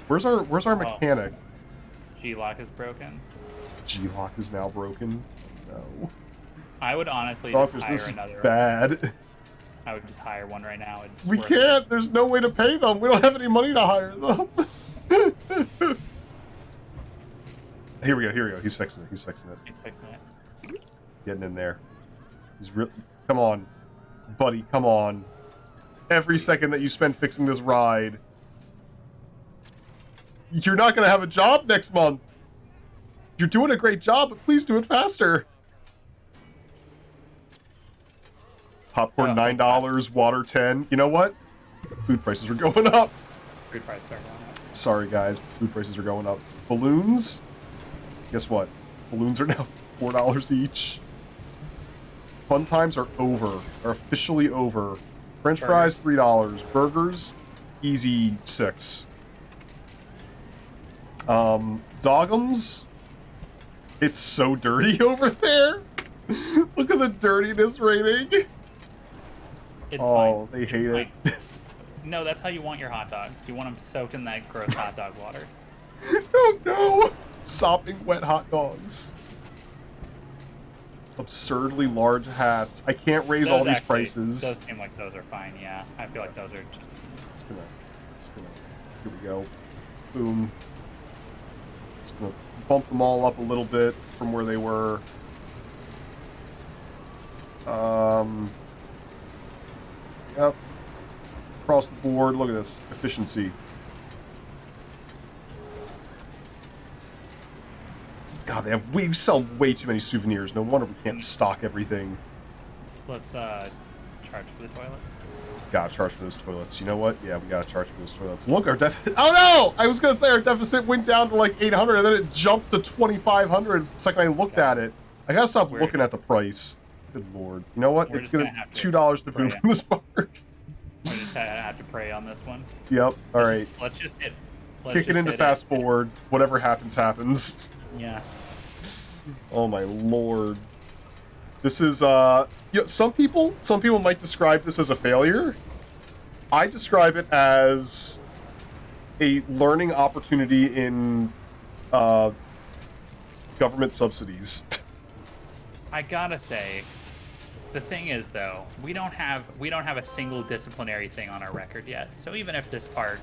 Where's our mechanic? G-lock is broken. G-lock is now broken. No. I would honestly just hire this another. Is bad. I would just hire one right now. We can't. There's no way to pay them. We don't have any money to hire them. Here we go. He's fixing it. He's fixing it. Getting in there. He's real. Come on, buddy. Come on. Every second that you spend fixing this ride, you're not going to have a job next month. You're doing a great job, but please do it faster. Popcorn $9, water $10. You know what? Food prices are going up. Food prices are going up. Sorry, guys. Food prices are going up. Balloons? Guess what? Balloons are now $4 each. Fun times are over. Are officially over. French fries, $3. Burgers, easy $6. Dogums? It's so dirty over there. Look at the dirtiness rating. It's fine. They hate it. No, that's how you want your hot dogs. You want them soaked in that gross hot dog water. Oh no! Sopping wet hot dogs. Absurdly large hats. I can't raise all these prices. Those seem like those are fine, yeah. I feel like those are just gonna, here we go. Boom. Just gonna bump them all up a little bit from where they were. Yep. Across the board, look at this. Efficiency. God, we sell way too many souvenirs. No wonder we can't stock everything. Let's charge for the toilets. Gotta charge for those toilets. You know what? Yeah, we gotta charge for those toilets. Look, our deficit. Oh no! I was gonna say our deficit went down to like 800, and then it jumped to 2,500 the second I looked at it. I gotta stop looking at the price. Good lord. You know what? It's gonna $2 to move from this park. We just have to pray on this one. Yep. All right. Let's just hit. Kick it into fast forward. Whatever happens, happens. Yeah. Oh my lord. This is you know, some people might describe this as a failure. I describe it as a learning opportunity in government subsidies. I gotta say, the thing is though, we don't have a single disciplinary thing on our record yet. So even if this park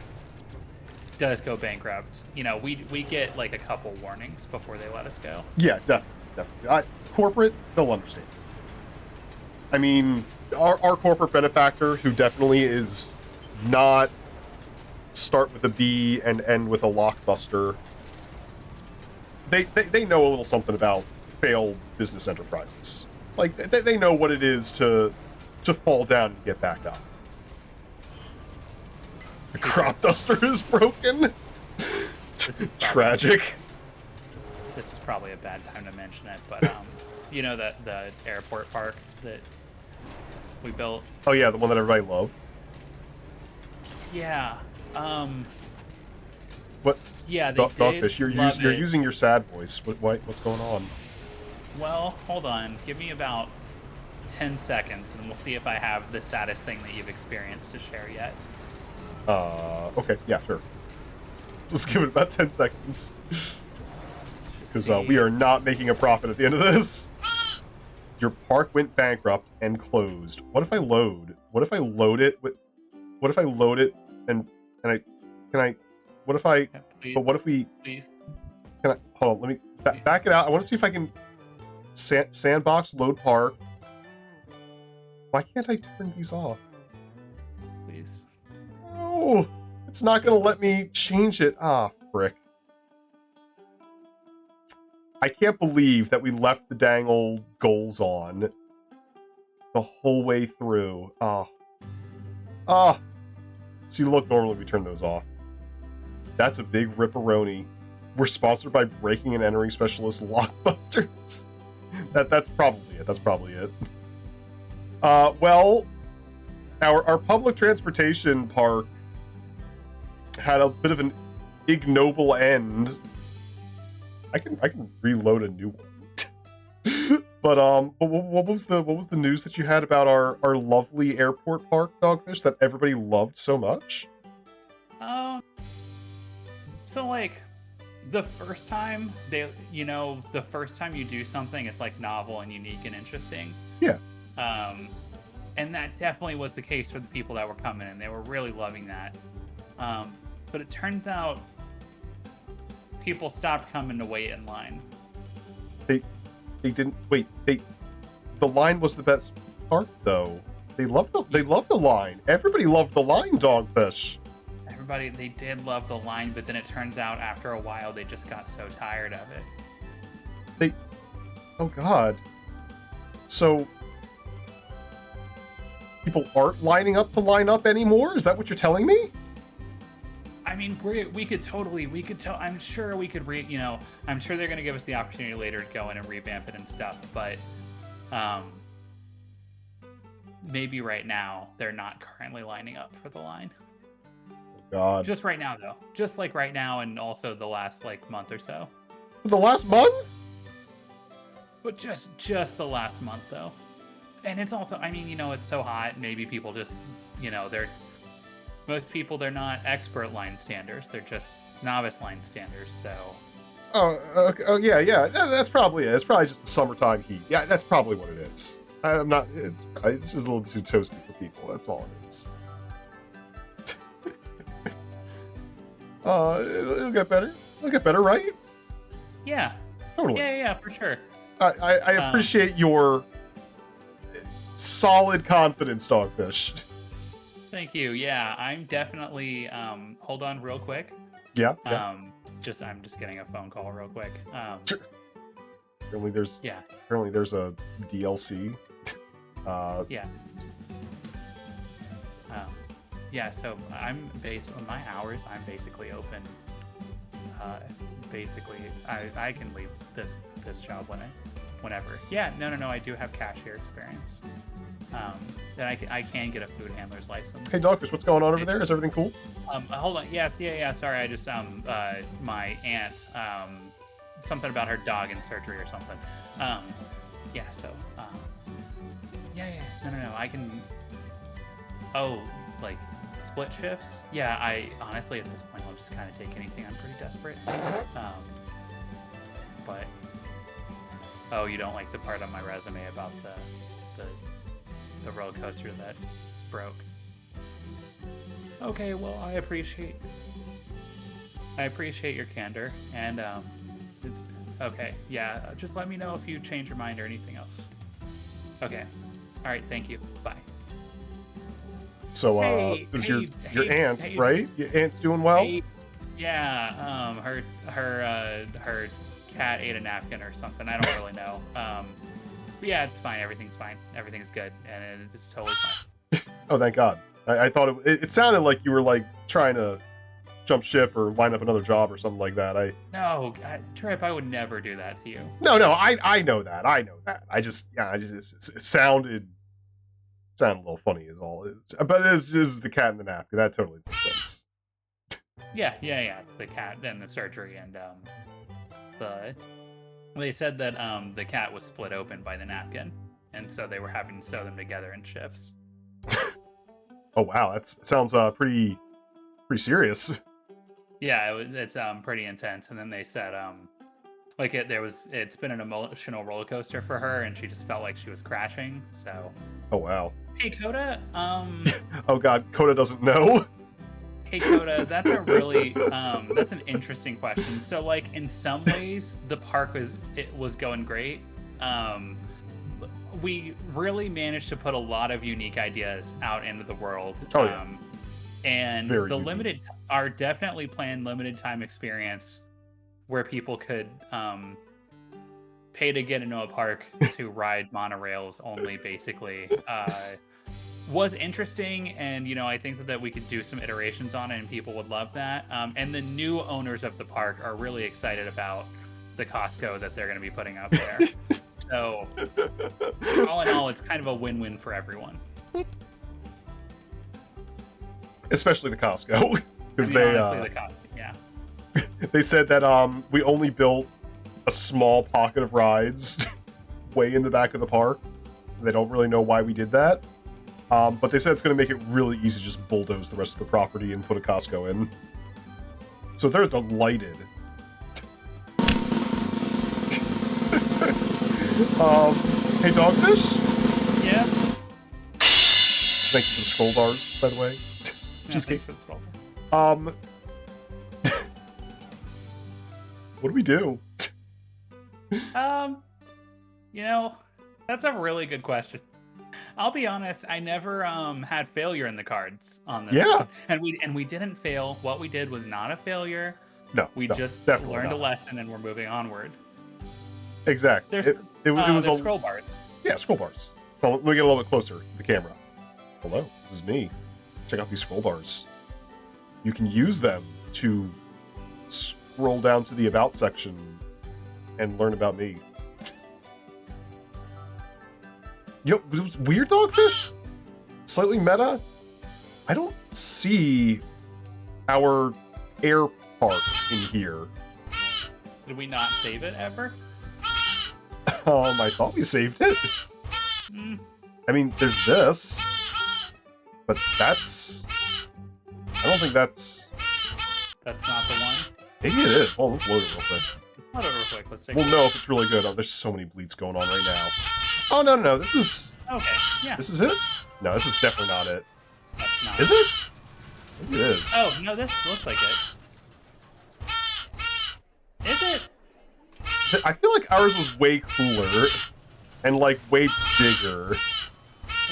does go bankrupt, you know, we get like a couple warnings before they let us go. Yeah, definitely. Corporate, they'll understand. I mean, our corporate benefactor, who definitely is not start with a B and end with a lockbuster, they know a little something about failed business enterprises. Like, they know what it is to fall down and get back up. The crop duster is broken. Tragic. This is probably a bad time to mention it, but you know that the airport park that we built. Oh yeah, the one that everybody loved. Yeah. What? Yeah. Dogfish, you're using your sad voice. What's going on? Well, hold on. Give me about 10 seconds, and we'll see if I have the saddest thing that you've experienced to share yet. Okay, yeah, sure. Let's give it about 10 seconds. Because we are not making a profit at the end of this. Your park went bankrupt and closed. What if I load? What if I load it with... What if I load it and I... Can I... What if I... Yeah, please, but what if we... Please. Can I... Hold on, let me... Back it out. I want to see if I can... Sandbox, load park. Why can't I turn these off? Please. Oh, it's not going to let me change it. Ah, frick. I can't believe that we left the dang old goals on the whole way through. See, look, normally we turn those off. That's a big ripperoni. We're sponsored by Breaking and Entering Specialist Lockbusters. That's probably it. That's probably it. Well, our public transportation park had a bit of an ignoble end. I can reload a new one. But what was the news that you had about our lovely airport park, Dogfish, that everybody loved so much? So like the first time the first time you do something, it's like novel and unique and interesting. Yeah. And that definitely was the case for the people that were coming in. They were really loving that. But it turns out people stopped coming to wait in line. They didn't wait. The line was the best part though. They loved the line. Everybody loved the line, Dogfish. They did love the line, but then it turns out after a while they just got so tired of it. Oh god. So people aren't lining up to line up anymore? Is that what you're telling me? I mean, we could tell. I'm sure we could I'm sure they're gonna give us the opportunity later to go in and revamp it and stuff. But, maybe right now they're not currently lining up for the line. God. Just right now, though. Just like right now, and also the last like month or so. For the last month? But just the last month, though. And it's also, I mean, it's so hot. Maybe people just, most people, they're not expert line standers. They're just novice line standers. So. Oh, yeah. That's probably it. It's probably just the summertime heat. Yeah, that's probably what it is. I'm not. It's just a little too toasty for people. That's all it is. It'll get better. It'll get better, right? Yeah. Totally. Yeah, for sure. I appreciate your solid confidence, Dogfish. Thank you. Yeah, I'm definitely. Hold on, real quick. Yeah. I'm just getting a phone call real quick. Apparently there's a DLC. Yeah. Yeah. So I'm based on my hours. I'm basically open. Basically, I can leave this job whenever. Yeah. No. I do have cashier experience. Then I can get a food handler's license. Hey, Dogfish, what's going on over there? Is everything cool? Hold on. Yes. Yeah. Sorry, I just my aunt something about her dog in surgery or something. Yeah. So yeah. No. I can. Oh, like split shifts? Yeah. I honestly at this point I'll just kind of take anything. I'm pretty desperate. But you don't like the part on my resume about the roller coaster that broke. Okay, well, I appreciate your candor, and it's okay. Yeah, just let me know if you change your mind or anything else. Okay. All right. Thank you. Bye. So, it was your aunt, right? Your aunt's doing well. Yeah. Her cat ate a napkin or something. I don't really know. But yeah, it's fine. Everything's fine. Everything's good, and it's totally fine. Oh, thank God. I thought it sounded like you were like trying to jump ship or line up another job or something like that. No, Trip, I would never do that to you. No, I know that. It sounded a little funny is all. But it's just the cat in the napkin. That totally makes sense. Yeah. The cat and the surgery and they said that the cat was split open by the napkin, and so they were having to sew them together in shifts. Oh wow, that sounds pretty serious. Yeah, it's pretty intense. And then they said it's been an emotional roller coaster for her, and she just felt like she was crashing. So. Oh wow. Hey Coda. Oh God, Coda doesn't know. Hey Coda, that's a really that's an interesting question. So like in some ways the park was going great. We really managed to put a lot of unique ideas out into the world. Oh, yeah. And Very the unique. are definitely planned limited time experience where people could pay to get into a park to ride monorails only, basically. Was interesting, and I think that we could do some iterations on it and people would love that. And the new owners of the park are really excited about the Costco that they're going to be putting up there. So all in all, it's kind of a win-win for everyone, especially the Costco, because they said that we only built a small pocket of rides way in the back of the park. They don't really know why we did that. But they said it's going to make it really easy to just bulldoze the rest of the property and put a Costco in. So they're delighted. Hey, Dogfish? Yeah? Thank you for the scroll bars, by the way. Cheesecake. For the scroll bar. What do we do? That's a really good question. I'll be honest, I never had failure in the cards on this. Yeah. And we didn't fail. What we did was not a failure. No. We just learned a lesson and we're moving onward. Exactly. There's it was scroll bars. Yeah, scroll bars. Well, let me get a little bit closer to the camera. Hello, this is me. Check out these scroll bars. You can use them to scroll down to the About section and learn about me. You know, it was weird, Dogfish? Slightly meta? I don't see our air park in here. Did we not save it ever? I thought we saved it. Mm. I mean, there's this, but that's... I don't think that's... That's not the one? Maybe it is. Hold on, let's load it real quick. Let's load it real quick. Let's take We'll know if it's really good. Oh, there's so many bleats going on right now. Oh, no, this is... Okay, yeah. This is it? No, this is definitely not it. That's not Is it? Maybe it is. Oh, no, this looks like it. Is it? I feel like ours was way cooler and, like, way bigger.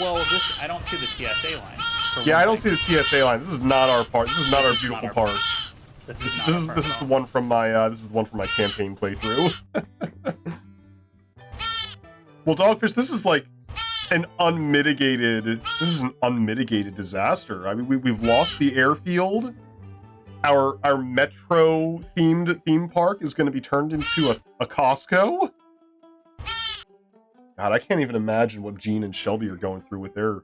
Well, this I don't see the TSA line. Yeah, I don't see the TSA line. This is not our part. This is not our beautiful park. This is the one from my campaign playthrough. Well, Dogfish, this is like an unmitigated disaster. I mean, we've lost the airfield. Our metro themed theme park is going to be turned into a Costco. God, I can't even imagine what Gene and Shelby are going through with their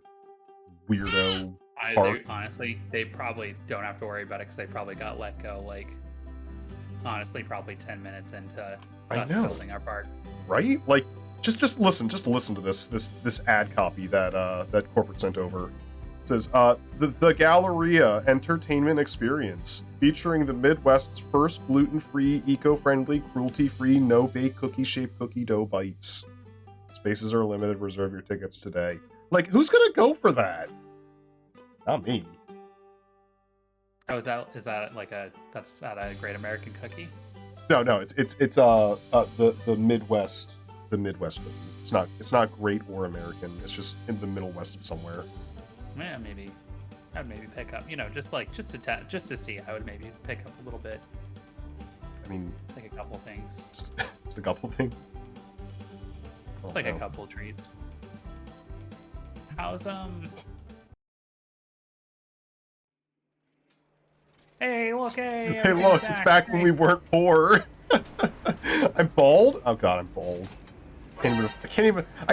weirdo park. Honestly, they probably don't have to worry about it because they probably got let go. Like, honestly, probably 10 minutes into us building our park. Right? Like, just listen to this ad copy that corporate sent over. It says, the Galleria Entertainment Experience, featuring the Midwest's first gluten-free, eco-friendly, cruelty-free, no-bake cookie-shaped cookie dough bites. Spaces are limited. Reserve your tickets today. Like, who's gonna go for that? Not me. Oh, is that like that's at a Great American Cookie? No, it's the Midwest. The Midwest cookie. It's not great or American. It's just in the middle west of somewhere. Yeah, maybe. I'd maybe pick up. You know, just to see. I would maybe pick up a little bit. I mean, like a couple things. Just a couple things. It's like a couple treats. How's Hey, look! Hey, look! It's back when we weren't poor. I'm bald. Oh God, I'm bald. I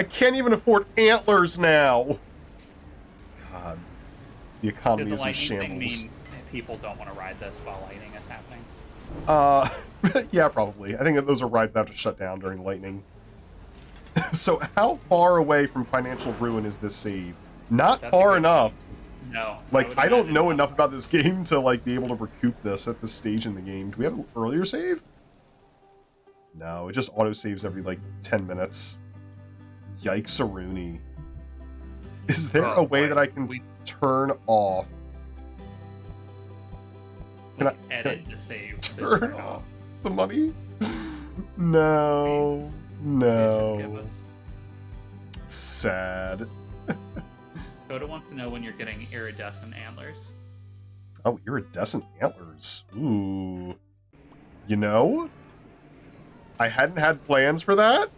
can't even afford antlers now. God, the economy is in shambles. Mean people don't want to ride this while lightning is happening? Yeah, probably. I think those are rides that have to shut down during lightning. So how far away from financial ruin is this save? Not far enough. No. Like, I don't know enough about this game to, like, be able to recoup this at this stage in the game. Do we have an earlier save? No, it just auto-saves every, like, 10 minutes. Yikes-a-rooney. Is there a way that I can turn off? Can I edit the save? Turn off the money? No. No. It's sad. Coda wants to know when you're getting iridescent antlers. Oh, iridescent antlers. Ooh. You know? I hadn't had plans for that,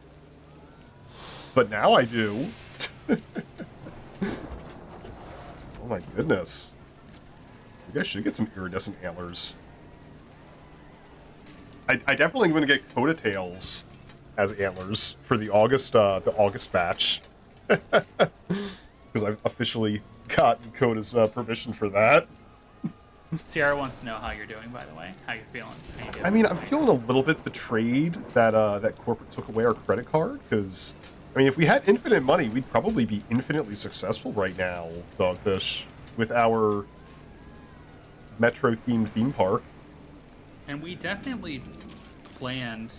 but now I do. Oh my goodness. You guys should get some iridescent antlers. I definitely am going to get Coda tails as antlers for the August batch. Because I've officially gotten Coda's permission for that. Sierra wants to know how you're doing, by the way. How you're feeling. I mean, I'm feeling a little bit betrayed that that corporate took away our credit card, because, I mean, if we had infinite money, we'd probably be infinitely successful right now, Dogfish, with our Metro-themed theme park. And we definitely planned...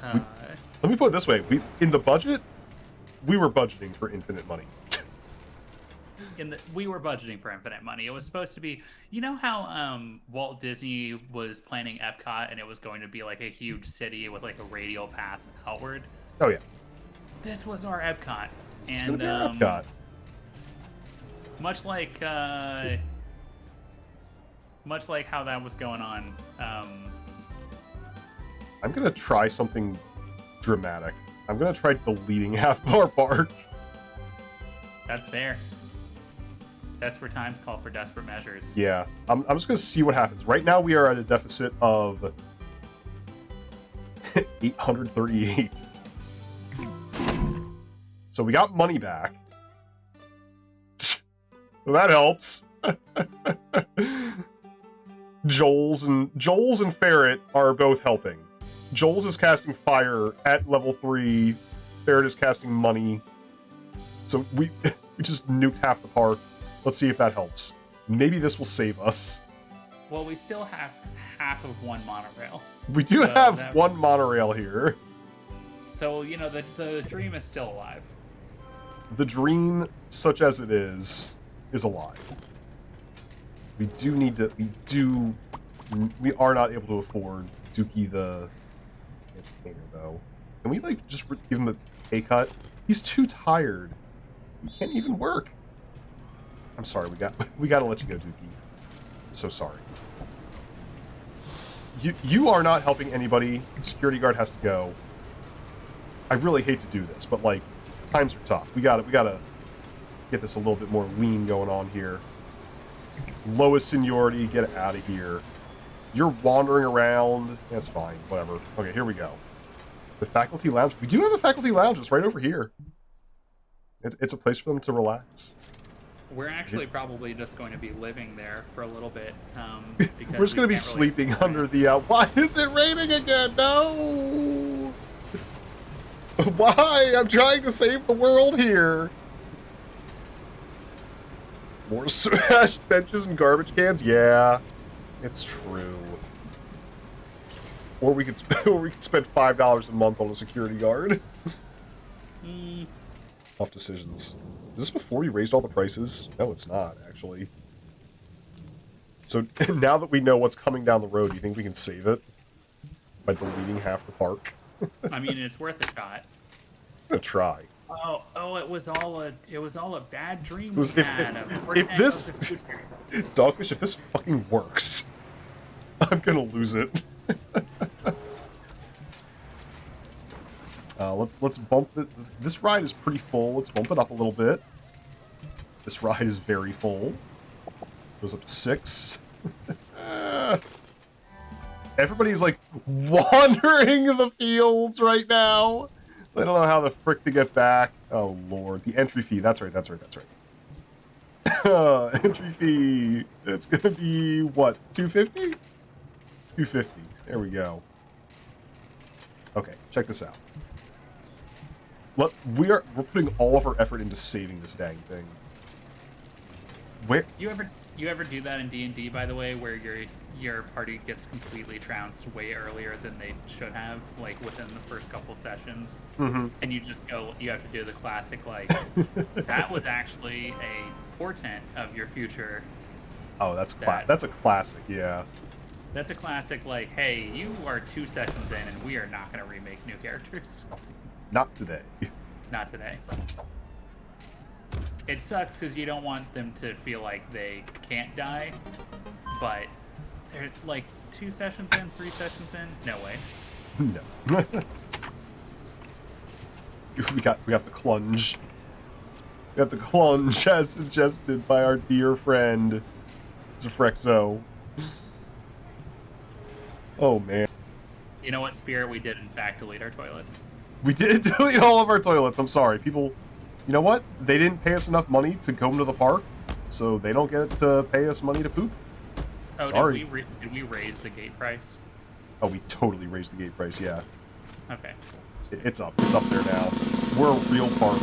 Let me put it this way. In the budget, we were budgeting for infinite money. We were budgeting for infinite money. It was supposed to be, you know how Walt Disney was planning Epcot and it was going to be like a huge city with like a radial path outward? Oh yeah. This was our Epcot. And it's gonna be our Epcot. Much like how that was going on. I'm gonna try something dramatic. I'm gonna try deleting half of our park. That's fair. That's where times call for desperate measures. Yeah, I'm just gonna see what happens. Right now we are at a deficit of 838. So we got money back. So that helps. Joel's and Ferret are both helping. Joel's is casting fire at level 3. Ferret is casting money. So we just nuked half the park. Let's see if that helps. Maybe this will save us. Well, we still have half of one monorail. We do have one monorail here. So, you know, the dream is still alive. The dream, such as it is alive. We do need to... We are not able to afford Dookie the entertainer, though. Can we, like, just give him a pay cut? He's too tired. He can't even work. I'm sorry, we gotta let you go, Dookie. I'm so sorry. You are not helping anybody. Security guard has to go. I really hate to do this, but like, times are tough. We gotta get this a little bit more lean going on here. Lowest seniority, get out of here. You're wandering around. That's fine, whatever. Okay, here we go. The faculty lounge. We do have a faculty lounge. It's right over here. It's a place for them to relax. We're actually probably just going to be living there for a little bit. Because we're just going to be sleeping under the... Why is it raining again? No! Why? I'm trying to save the world here. More smashed benches and garbage cans? Yeah, it's true. Or we could spend $5 a month on a security guard. Tough decisions. Is this before you raised all the prices? No, it's not, actually. So now that we know what's coming down the road, do you think we can save it by deleting half the park? I mean, it's worth a shot. I'm gonna try. Oh, it was all a bad dream. If this Dogfish, if this fucking works, I'm gonna lose it. Let's bump it. This ride is pretty full. Let's bump it up a little bit. This ride is very full. Goes up to 6. Everybody's like wandering the fields right now. They don't know how the frick to get back. Oh lord, the entry fee. That's right. Entry fee. It's gonna be what? 250? 250. There we go. Okay, check this out. We're putting all of our effort into saving this dang thing. Where you ever do that in D&D, by the way, where your party gets completely trounced way earlier than they should have, like within the first couple sessions, and you just go, you have to do the classic, like, that was actually a portent of your future. Oh, that's a classic, yeah. That's a classic, like, hey, you are 2 sessions in, and we are not going to remake new characters. Not today. Not today. It sucks because you don't want them to feel like they can't die, but they're like 2 sessions in, 3 sessions in? No way. No. we got the clunge. We got the clunge as suggested by our dear friend Zafrexo. Oh man. You know what, Spirit? We did in fact delete our toilets. We did delete all of our toilets. I'm sorry. People, you know what? They didn't pay us enough money to come to the park, so they don't get to pay us money to poop. Oh, sorry. Did we raise the gate price? Oh, we totally raised the gate price, yeah. Okay. It's up. It's up there now. We're a real park.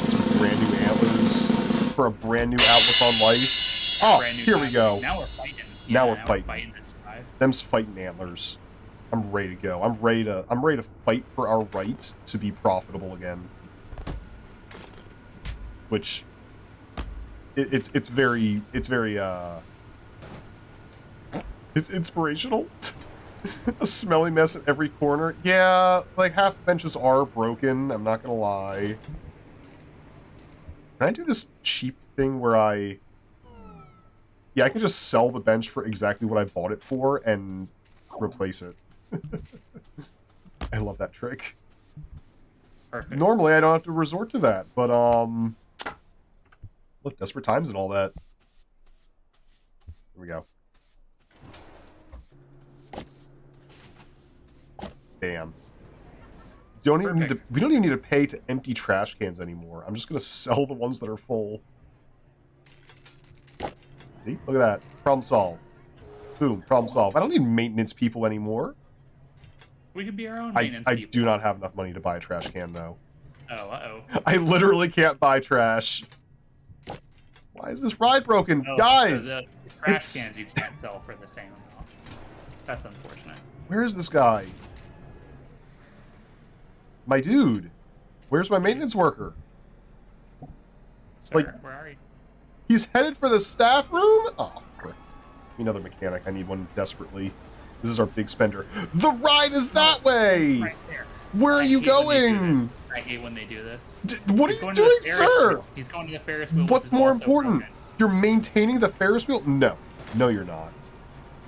Some brand new antlers for a brand new outlook on life. Oh, here we go. Now we're fighting. Now we're fighting. To survive. Them's fighting antlers. I'm ready to go. I'm ready to fight for our right to be profitable again. Which it's inspirational. A smelly mess at every corner. Yeah, like half the benches are broken, I'm not gonna lie. Can I do this cheap thing where I can just sell the bench for exactly what I bought it for and replace it. I love that trick. Perfect. normally I don't have to resort to that, but look, desperate times and all that. Here we go. Damn. We don't even need to pay to empty trash cans anymore. I'm just gonna sell the ones that are full. See? Look at that. Problem solved. Boom. Problem solved. I don't need maintenance people anymore. We could be our own maintenance people. I do not have enough money to buy a trash can, though. Oh, uh-oh. I literally can't buy trash. Why is this ride broken? Oh, Guys! So the trash cans you can't sell for the same amount. That's unfortunate. Where is this guy? My dude. Where's my maintenance worker? Sir, Like- where are you? He's headed for the staff room? Oh, frick. Another mechanic. I need one desperately. This is our big spender. The ride is that way! Right there. Where are you going? I hate when they do this. What are He's you going to the doing, Ferris sir? wheel. He's going to the Ferris wheel. What's which is more also important? broken. You're maintaining the Ferris wheel? No. No, you're not.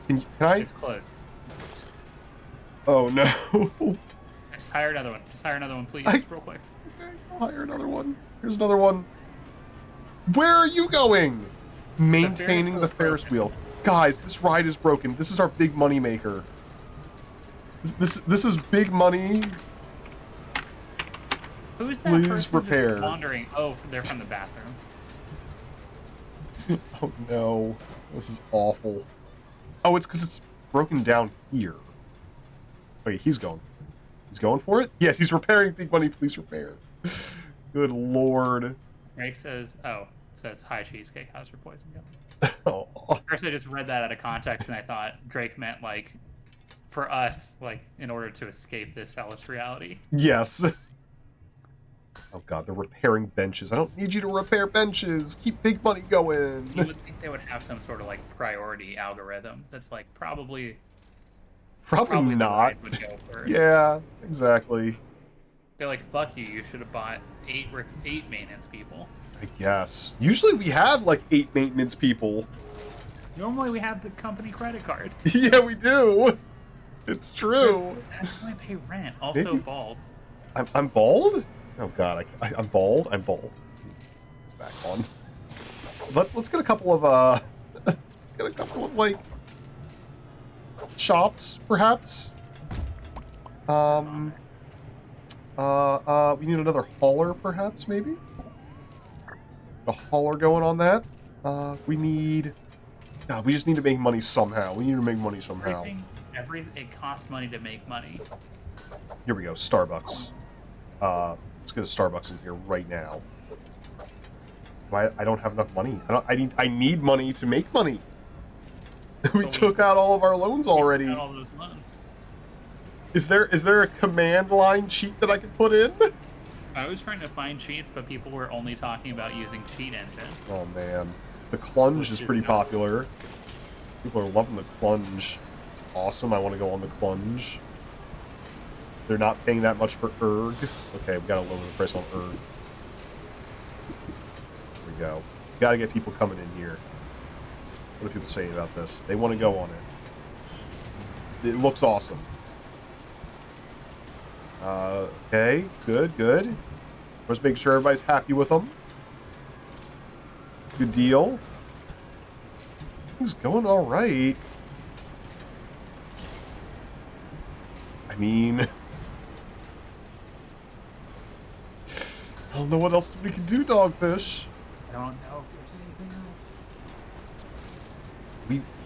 Can I? It's closed. Oh, no. Just hire another one. Just hire another one, please, real quick. Okay, I'll hire another one. Here's another one. Where are you going? Maintaining the Ferris wheel. Guys, this ride is broken. This is our big money maker. This is big money. Who's that Please person repair. just wandering? Oh, they're from the bathrooms. Oh no, this is awful. Oh, it's because it's broken down here. Wait, he's going. He's going for it? Yes, he's repairing big money. Please repair. Good lord. Drake says, says, hi, Cheesecake. How's your poison going? Oh. First, I just read that out of context, and I thought Drake meant, like, for us, like, in order to escape this hellish reality. Yes. Oh god, they're repairing benches. I don't need you to repair benches. Keep big money going. You would think they would have some sort of, like, priority algorithm that's, like, probably Probably the not. ride would go first. Yeah, exactly. They're like, fuck you, you should have bought eight maintenance people. I guess. Usually we have like 8 maintenance people. Normally we have the company credit card. Yeah, we do. It's true. That's why I pay rent. Also Maybe- bald. I'm bald? Oh god, I'm bald. I'm bald. Back on. Let's get a couple of let's get a couple of like shops, perhaps. We need another hauler, perhaps, maybe? A hauler going on that. We need... God, we just need to make money somehow. We need to make money somehow. It costs money to make money. Here we go, Starbucks. Let's get a Starbucks in here right now. I don't have enough money. I need money to make money. We took out all of our loans already. Got all those loans. Is there a command line cheat that I can put in? I was trying to find cheats, but people were only talking about using Cheat Engine. Oh man, the plunge is pretty popular. People are loving the plunge. It's awesome. I want to go on the plunge. They're not paying that much for erg. Okay, we gotta lower the price on erg. There we go. Gotta get people coming in here. What are people saying about this? They want to go on it. It looks awesome. Okay, good. Let's make sure everybody's happy with them. Good deal. Things going all right. I mean, I don't know what else we can do, Dogfish. I don't know if there's anything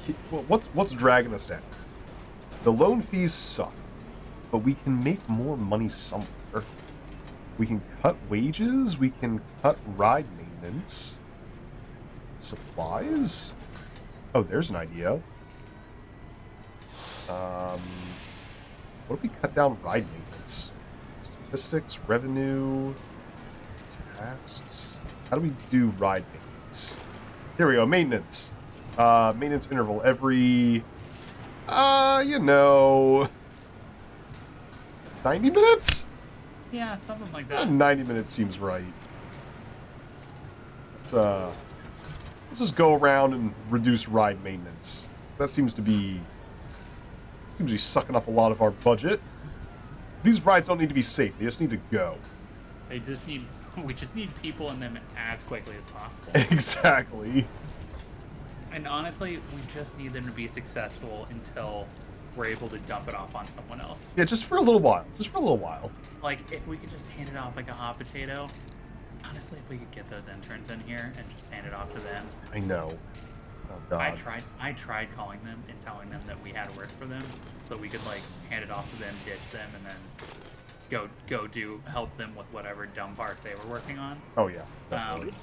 else. Well, what's dragging us down? The loan fees suck, but we can make more money somewhere. We can cut wages. We can cut ride maintenance. Supplies? Oh, there's an idea. What if we cut down ride maintenance? Statistics, revenue, tasks. How do we do ride maintenance? Here we go, maintenance. Maintenance interval every, 90 minutes? Yeah, something like that. 90 minutes seems right. Let's just go around and reduce ride maintenance. That seems to be sucking up a lot of our budget. These rides don't need to be safe, they just need to go. We just need people in them as quickly as possible. Exactly. And honestly, we just need them to be successful until we're able to dump it off on someone else. Yeah, just for a little while. Just for a little while. Like, if we could just hand it off like a hot potato. Honestly, if we could get those interns in here and just hand it off to them. I know. Oh, God. I tried calling them and telling them that we had work for them, so we could, like, hand it off to them, ditch them, and then help them with whatever dumb part they were working on. Oh, yeah. Definitely.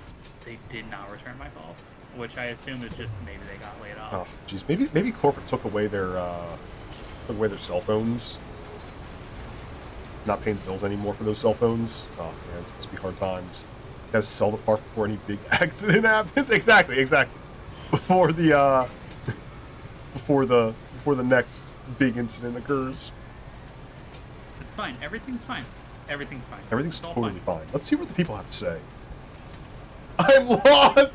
They did not return my calls, which I assume is just maybe they got laid off. Oh, jeez. Maybe corporate took away their cell phones. Not paying the bills anymore for those cell phones. Oh man, it's supposed to be hard times. You gotta sell the park before any big accident happens. Exactly. Before the next big incident occurs. It's fine. Everything's fine. Everything's Totally fine. Let's see what the people have to say. I'm lost.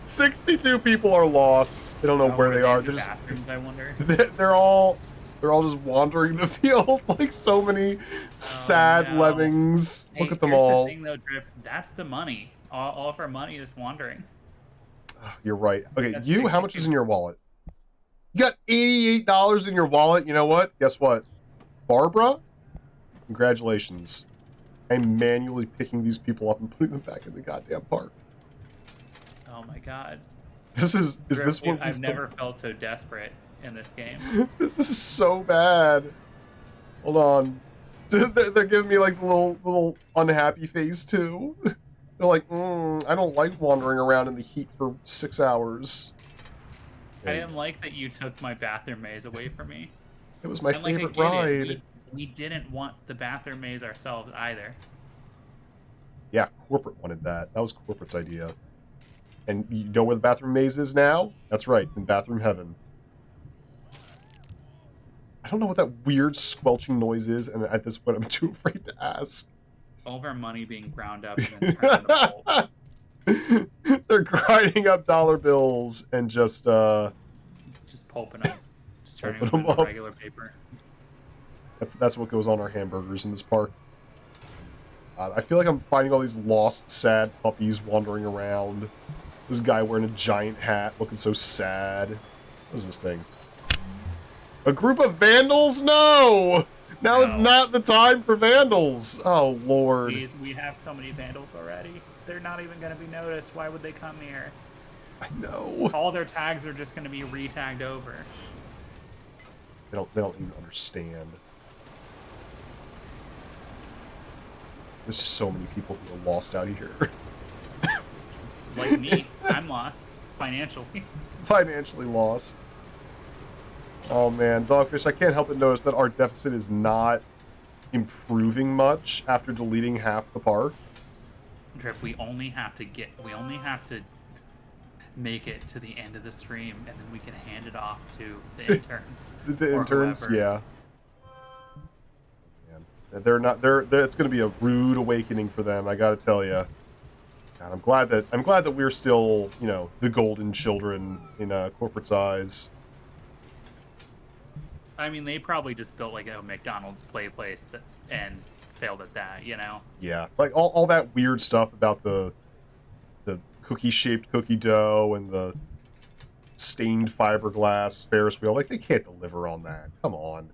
62 people are lost. They don't know where they are. They're bathrooms, I wonder. They're all just wandering the fields like so many sad lemmings. Hey, look at them all. The thing, though, Drip, that's the money. All of our money is wandering. You're right. Okay, That's you, how much is in your wallet? You got $88 in your wallet. You know what? Guess what? Barbara, congratulations. I'm manually picking these people up and putting them back in the goddamn park. Oh my God. Is Drip, this what I've never felt so desperate in this game. This is so bad. Hold on. They're giving me like the little unhappy face too. They're like, I don't like wandering around in the heat for 6 hours. I didn't like that you took my bathroom maze away from me. It was my favorite ride. We didn't want the bathroom maze ourselves either. Yeah, corporate wanted that. That was corporate's idea. And you know where the bathroom maze is now? That's right, it's in bathroom heaven. I don't know what that weird squelching noise is, and at this point I'm too afraid to ask. All of our money being ground up and then turned into pulp. They're grinding up dollar bills and just pulping them. Just turning them into regular paper. That's what goes on our hamburgers in this park. I feel like I'm finding all these lost, sad puppies wandering around. This guy wearing a giant hat, looking so sad. What is this thing? A group of vandals? No! Now is not the time for vandals. Oh, Lord. Jeez, we have so many vandals already. They're not even going to be noticed. Why would they come here? I know. All their tags are just going to be re-tagged over. They don't even understand. There's so many people who are lost out here. Like me. I'm lost. Financially. Financially lost. Oh man, Dogfish, I can't help but notice that our deficit is not improving much after deleting half the park. Drip, we only have to make it to the end of the stream, and then we can hand it off to the interns. The interns, whoever. Yeah. Man, it's going to be a rude awakening for them, I got to tell you. God, I'm glad that we're still, the golden children in corporate's eyes. I mean, they probably just built like a McDonald's play place and failed at that, Yeah, like all that weird stuff about the cookie-shaped cookie dough and the stained fiberglass Ferris wheel. Like, they can't deliver on that. Come on.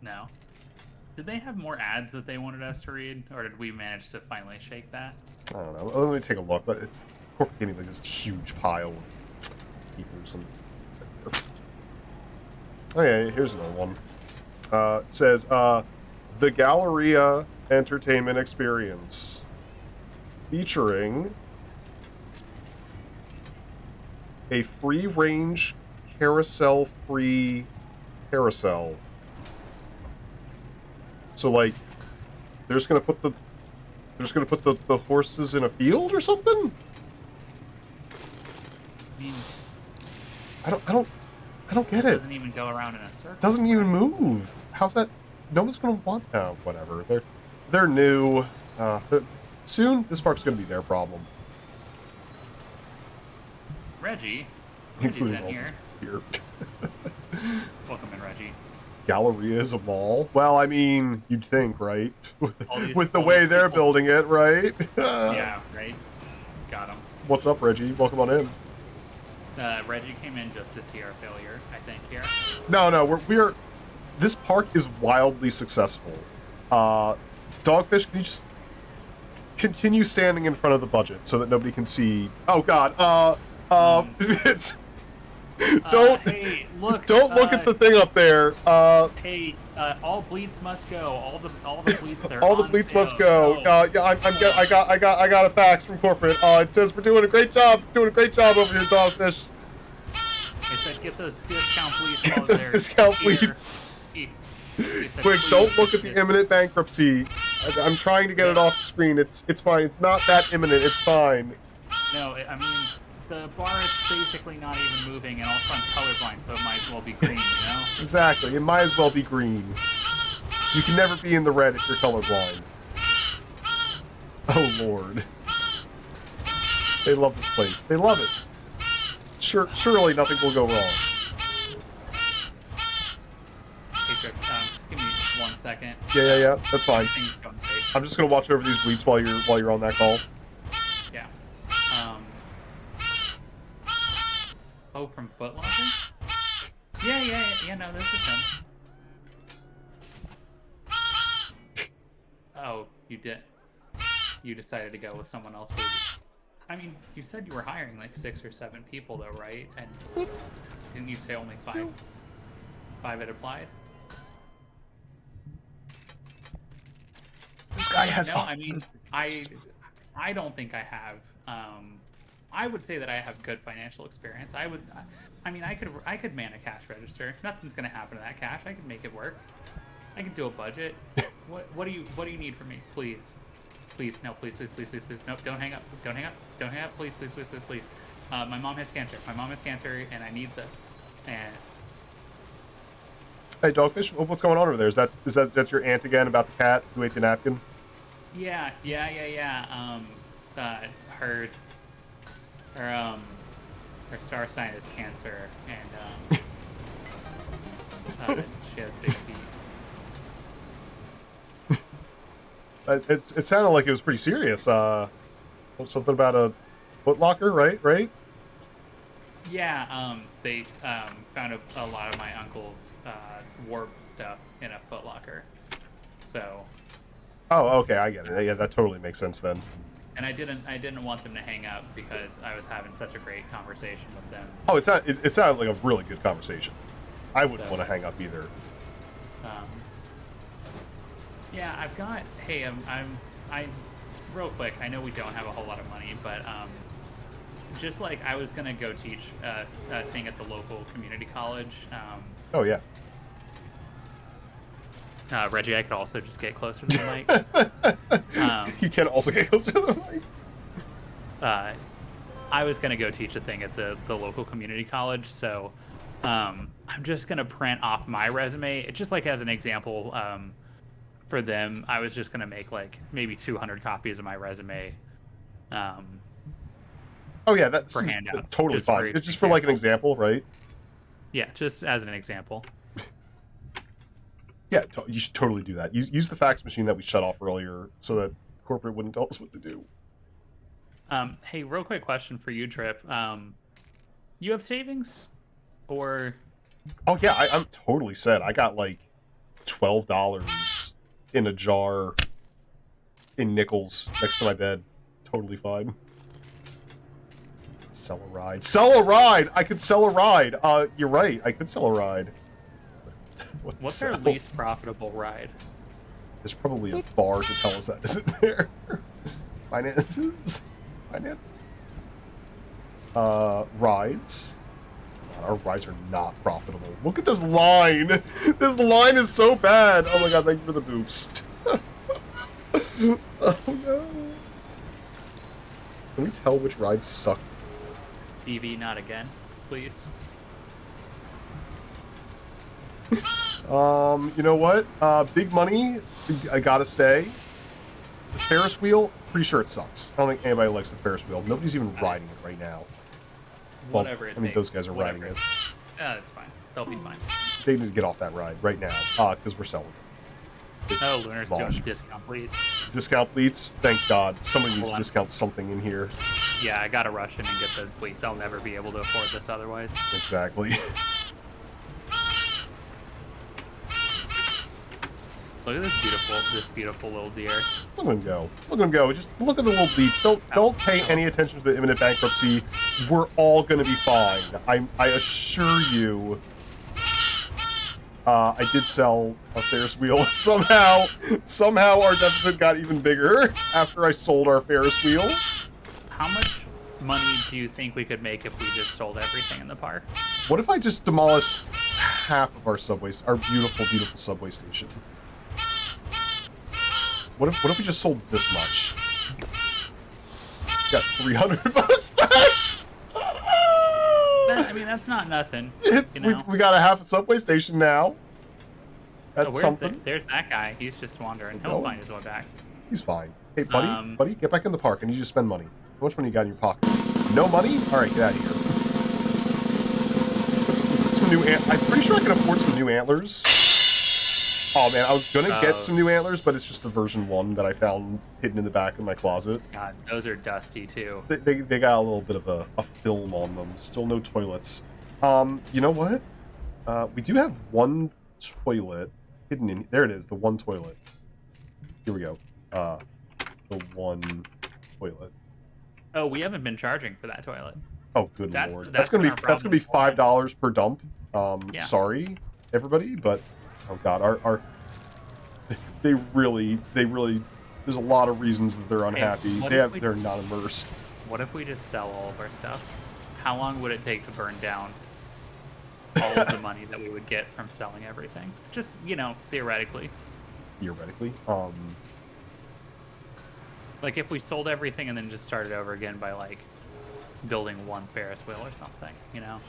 No. Did they have more ads that they wanted us to read, or did we manage to finally shake that? I don't know. Let me take a look. But it's corporate gave me like this huge pile of papers and. Oh yeah, here's another one. It says, The Galleria Entertainment Experience, featuring a free-range carousel-free carousel. So, like, they're just gonna put the horses in a field or something? I mean, I don't get it. It doesn't even go around in a circle. Doesn't even move. How's that? No one's gonna want that. Whatever. They're new. Soon, this park's gonna be their problem. Reggie's Including in here. Here. Welcome in, Reggie. Galleria is a mall? Well, I mean, you'd think, right? With the all way these they're people. building it, right? Yeah, right. Got him. What's up, Reggie? Welcome on in. Reggie came in just to see our failure, I think. Here. No, we're. This park is wildly successful. Dogfish, can you just continue standing in front of the budget so that nobody can see? Oh God. It's. Hey, look. Don't look at the thing up there. Hey, all bleeds must go. All the bleeds. All the bleeds must go. Yeah, I got a fax from corporate. It says we're doing a great job. Doing a great job over here, Dogfish. It said get those discount bleeds. Get while those they're discount here. bleeds. Said, Quick, don't look at the imminent bankruptcy. I'm trying to get it off the screen. It's fine. It's not that imminent. It's fine. No, I mean, the bar is basically not even moving, and also I'm colorblind, so it might as well be green, you know? Exactly. It might as well be green. You can never be in the red if you're colorblind. Oh, Lord. They love this place. They love it. Surely nothing will go wrong. Hey, Trip, just give me 1 second. Yeah. That's fine. Things going great. I'm just gonna watch over these bleeds while you're on that call. Yeah. Oh, from Foot Locker? Yeah, no, this is him. Oh, you did. You decided to go with someone else. I mean, you said you were hiring like 6 or 7 people, though, right? And didn't you say only 5? 5 had applied? This guy has. No, I mean, I don't think I have. I would say that I have good financial experience. I mean, I could man a cash register. Nothing's gonna happen to that cash. I could make it work. I can do a budget. What do you need from me? Please, no, please. No, don't hang up. Please. My mom has cancer. And I need the. And Hey, Dogfish, what's going on over there? Is that your aunt again about the cat who ate the napkin? yeah. Her star sign is Cancer, and she has big feet. It sounded like it was pretty serious. Something about a Foot Locker, right? Yeah, they found a lot of my uncle's warp stuff in a Foot Locker. So. Oh, okay, I get it. Yeah, that totally makes sense then. And I didn't want them to hang up because I was having such a great conversation with them. Oh, it sounded like a really good conversation. I wouldn't want to hang up either. Yeah, I've got. Hey, I real quick. I know we don't have a whole lot of money, but just like I was gonna go teach a thing at the local community college. Oh yeah. Reggie, I could also just get closer to the mic. He can also get closer to the mic. I was gonna go teach a thing at the local community college, so I'm just gonna print off my resume. It's just like as an example. For them, I was just gonna make like maybe 200 copies of my resume. Oh yeah, that's for handout. Totally fine. It's just for like an example, right? Yeah, just as an example. Yeah, you should totally do that. Use the fax machine that we shut off earlier so that corporate wouldn't tell us what to do. Hey, real quick question for you, Trip. You have savings, or? Oh yeah, I'm totally set. I got like $12 in a jar in nickels next to my bed. Totally fine. Sell a ride. Sell a ride! I could sell a ride. You're right. I could sell a ride. What's our least profitable ride? There's probably a bar to tell us that, isn't there? Finances? Rides? Our rides are not profitable. Look at this line! This line is so bad! Oh my god, thank you for the boost. Oh no. Can we tell which rides suck? TV, not again, please. You know what? Big money, I gotta stay. The Ferris wheel, pretty sure it sucks. I don't think anybody likes the Ferris wheel. Nobody's even riding it right now. Whatever Well, it I mean, takes. those guys are riding it. That's fine. They'll be fine. they need to get off that ride right now, because we're selling it. Oh, Lunar's doing discount please. Discount pleats? Thank God. Somebody needs Hold to on. discount something in here. Yeah, I gotta rush in and get those pleats. I'll never be able to afford this otherwise. Exactly. Look at this beautiful little deer. Look at him go. Look at him go. Just look at the little beeps. Don't pay any attention to the imminent bankruptcy. We're all gonna be fine. I assure you. I did sell a Ferris wheel. Somehow our deficit got even bigger after I sold our Ferris wheel. How much money do you think we could make if we just sold everything in the park? What if I just demolished half of our beautiful, beautiful subway station? What if we just sold this much? Got $300 back. I mean, that's not nothing. You know? We got a half a subway station now. That's something. There's that guy. He's just wandering. He'll find his way back. He's fine. Hey, buddy, get back in the park. I need you to spend money. How much money you got in your pocket? No money? All right, get out of here. Some new I'm pretty sure I can afford some new antlers. Oh man, I was gonna get some new antlers, but it's just the version 1 that I found hidden in the back of my closet. God, those are dusty too. They got a little bit of a film on them. Still no toilets. You know what? We do have one toilet hidden in. There it is, the one toilet. Here we go. The one toilet. Oh, we haven't been charging for that toilet. Oh, good lord. That's gonna be $5 per dump. Yeah. Sorry, everybody, but oh god, they really. There's a lot of reasons that they're unhappy. They're not immersed. What if we just sell all of our stuff? How long would it take to burn down all of the money that we would get from selling everything? Just, theoretically. Theoretically? Like, if we sold everything and then just started over again by, like, building one Ferris wheel or something, you know?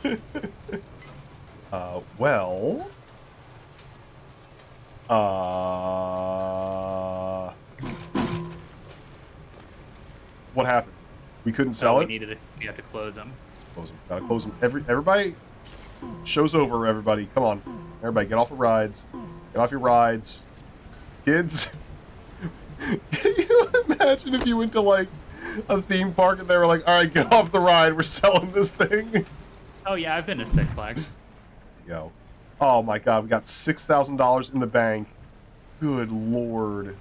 Well... What happened? We couldn't sell it? We had to close them. Close them. Gotta close them. Everybody... Show's over, everybody. Come on. Everybody, get off the rides. Get off your rides. Kids... Can you imagine if you went to, like, a theme park and they were like, alright, get off the ride, we're selling this thing? Oh, yeah, I've been to Six Flags. There you go. Oh my god, we got $6,000 in the bank. Good lord.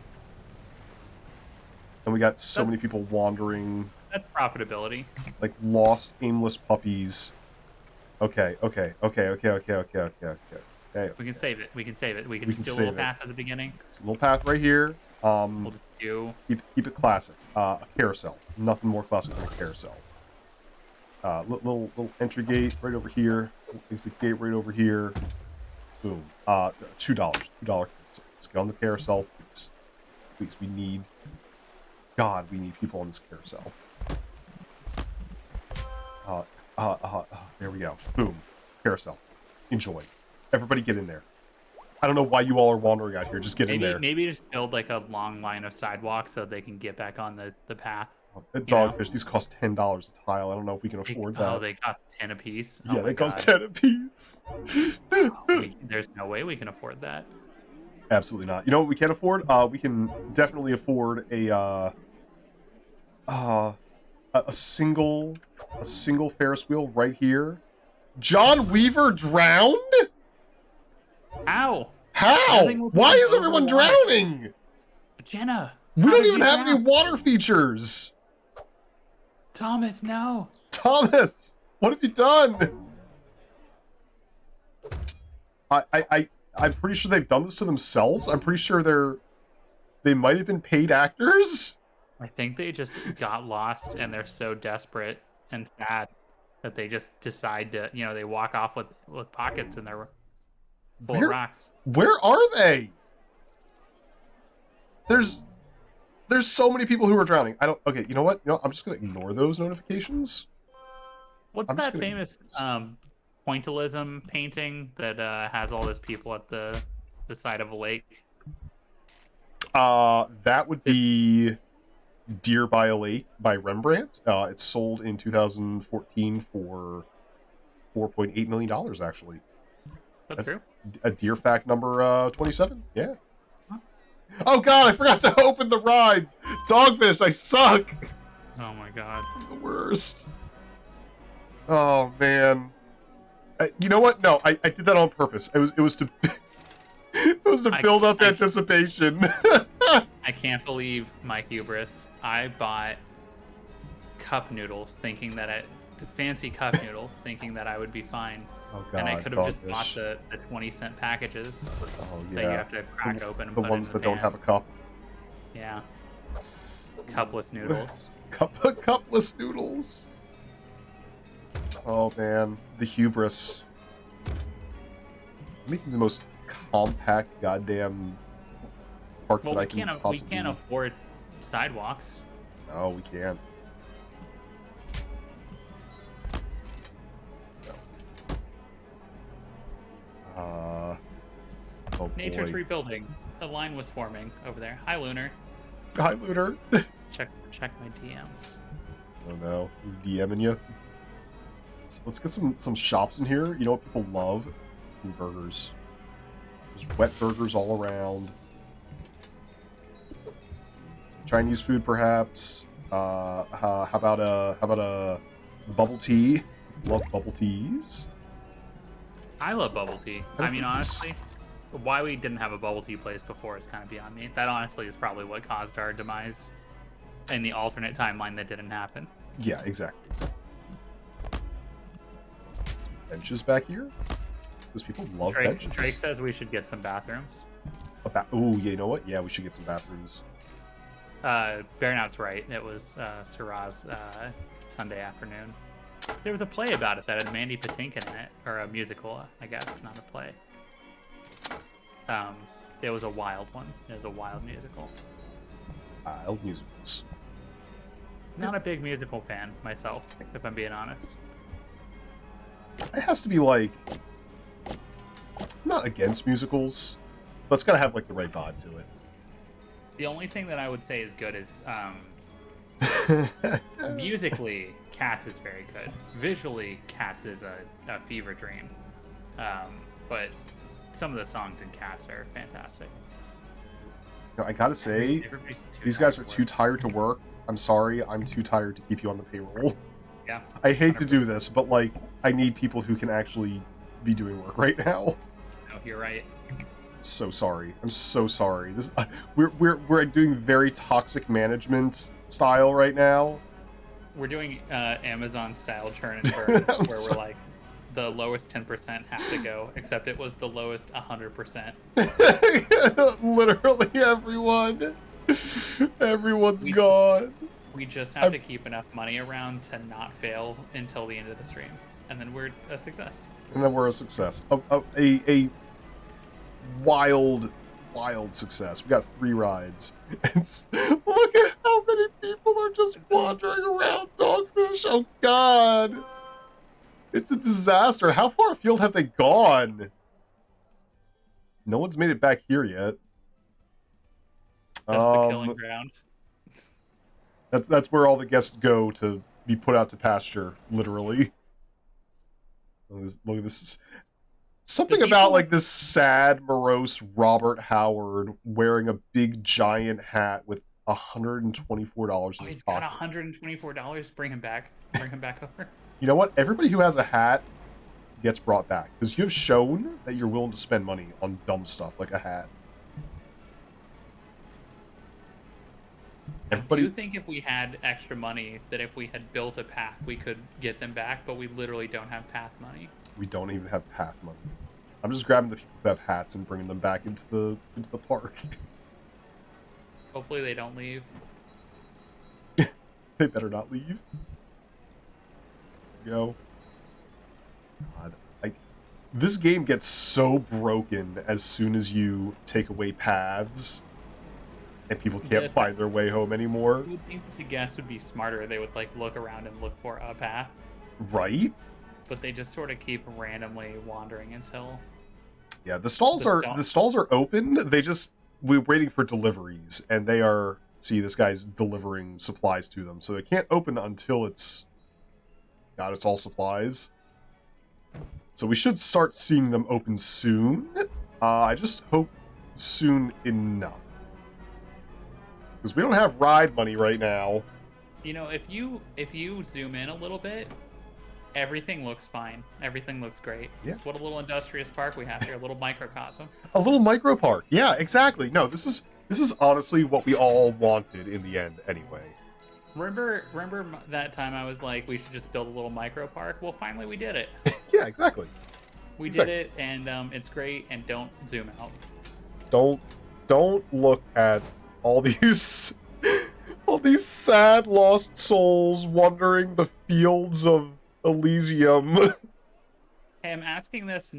And we got so many people wandering. That's profitability. Like lost, aimless puppies. Okay. We can save it. We can do a little path at the beginning. It's a little path right here. We'll just do... Keep it classic. A carousel. Nothing more classic than a carousel. Little entry gate right over here. Exit gate right over here. Boom. $2. Let's get on the carousel, please. Please, we need people on this carousel. There we go. Boom. Carousel. Enjoy. Everybody get in there. I don't know why you all are wandering out here. Just get in there. Maybe just build like a long line of sidewalks so they can get back on the path. Dogfish, these cost $10 a tile. I don't know if we can afford that. Oh, they cost 10 a piece? Yeah, they cost 10 a piece. There's no way we can afford that. Absolutely not. You know what we can afford? We can definitely afford a single Ferris wheel right here. John Weaver drowned? How? Why is everyone drowning? Jenna. We don't even have any water features. Thomas, no. Thomas, what have you done? I'm pretty sure they've done this to themselves. I'm pretty sure they might have been paid actors. I think they just got lost and they're so desperate and sad that they just decide to, they walk off with pockets and they're full of rocks. Where are they? There's so many people who are drowning. Okay, you know what? I'm just gonna ignore those notifications. What's that famous pointillism painting that has all those people at the side of a lake? That would be Deer by a Lake by Rembrandt. It's sold in 2014 for $4.8 million, actually. That's true. A deer fact number 27. Yeah. Oh god, I forgot to open the rides. Dogfish, I suck. Oh my god. I'm the worst. Oh man. You know what? No, I did that on purpose. It was to it was to build up anticipation. I can't believe my hubris. I bought cup noodles thinking that fancy cup noodles thinking that I would be fine. Oh god. And I could have just bought the 20-cent packages that you have to crack open and the put ones in the that pan. don't have a cup. Yeah. Cupless noodles. Cupless noodles. Oh man, the hubris. Making the most compact goddamn park that I can possibly. We can't afford sidewalks. No, we can't. Oh Nature's boy. rebuilding. A line was forming over there. Hi, Lunar. Hi, Lunar. Check my DMs. Oh no, he's DMing you. Let's get some shops in here. You know what people love? Burgers. There's wet burgers all around. Some Chinese food, perhaps. How about a bubble tea? Love bubble teas. I love bubble tea. I mean, honestly, why we didn't have a bubble tea place before is kind of beyond me. That honestly is probably what caused our demise in the alternate timeline that didn't happen. Yeah, exactly. Some benches back here. Because people love benches. Drake says we should get some bathrooms. Oh, yeah, you know what? Yeah, we should get some bathrooms. Burnout's right. It was Syrah's Sunday afternoon. There was a play about it that had Mandy Patinkin in it, or a musical, I guess, not a play. It was a wild one. It was a wild musical. Wild musicals. Not a big musical fan myself, if I'm being honest. It has to be like, I'm not against musicals, but it's gotta have like the right vibe to it. The only thing that I would say is good is musically, Cats is very good. Visually, Cats is a fever dream. But some of the songs in Cats are fantastic. You know, I gotta say, these guys are too tired to work. I'm sorry, I'm too tired to keep you on the payroll. Yeah. I hate 100%. to do this, but like, I need people who can actually be doing work right now. No, you're right. I'm so sorry. I'm so sorry. This we're doing very toxic management style right now. We're doing Amazon style churn and burn, where we're like, the lowest 10% have to go, except it was the lowest 100%. Literally everyone. Everyone's gone. We just have to keep enough money around to not fail until the end of the stream, and then we're a success. And then we're a success. A wild success. We got 3 rides. Look at how many people are just wandering around Dogfish. Oh god. It's a disaster. How far afield have they gone? No one's made it back here yet. That's the killing ground. That's where all the guests go to be put out to pasture, literally. Look at this. Something about like this sad, morose Robert Howard wearing a big giant hat with $124 in his pocket. He's got $124. Bring him back. Bring him back over. You know what? Everybody who has a hat gets brought back because you have shown that you're willing to spend money on dumb stuff like a hat. Everybody... Do you think if we had extra money, that if we had built a path, we could get them back? But we literally don't have path money. We don't even have path money. I'm just grabbing the people who have hats and bringing them back into the park. Hopefully they don't leave. They better not leave. Go. God, this game gets so broken as soon as you take away paths. And people can't find their way home anymore. You would think that the guests would be smarter. They would like look around and look for a path. Right? But they just sort of keep randomly wandering until. Yeah, the stalls are open. We're waiting for deliveries, and they are. See, this guy's delivering supplies to them, so they can't open until it's. God, it's all supplies. So we should start seeing them open soon. I just hope soon enough. Because we don't have ride money right now. You know, if you zoom in a little bit, everything looks fine. Everything looks great. Yeah. What a little industrious park we have here, a little microcosm. A little micro park. Yeah, exactly. No, this is honestly what we all wanted in the end anyway. Remember that time I was like, we should just build a little micro park? Well, finally we did it. Yeah, exactly. We did it, and it's great, and don't zoom out. Don't look at all these sad lost souls wandering the fields of Elysium. Hey, I'm asking this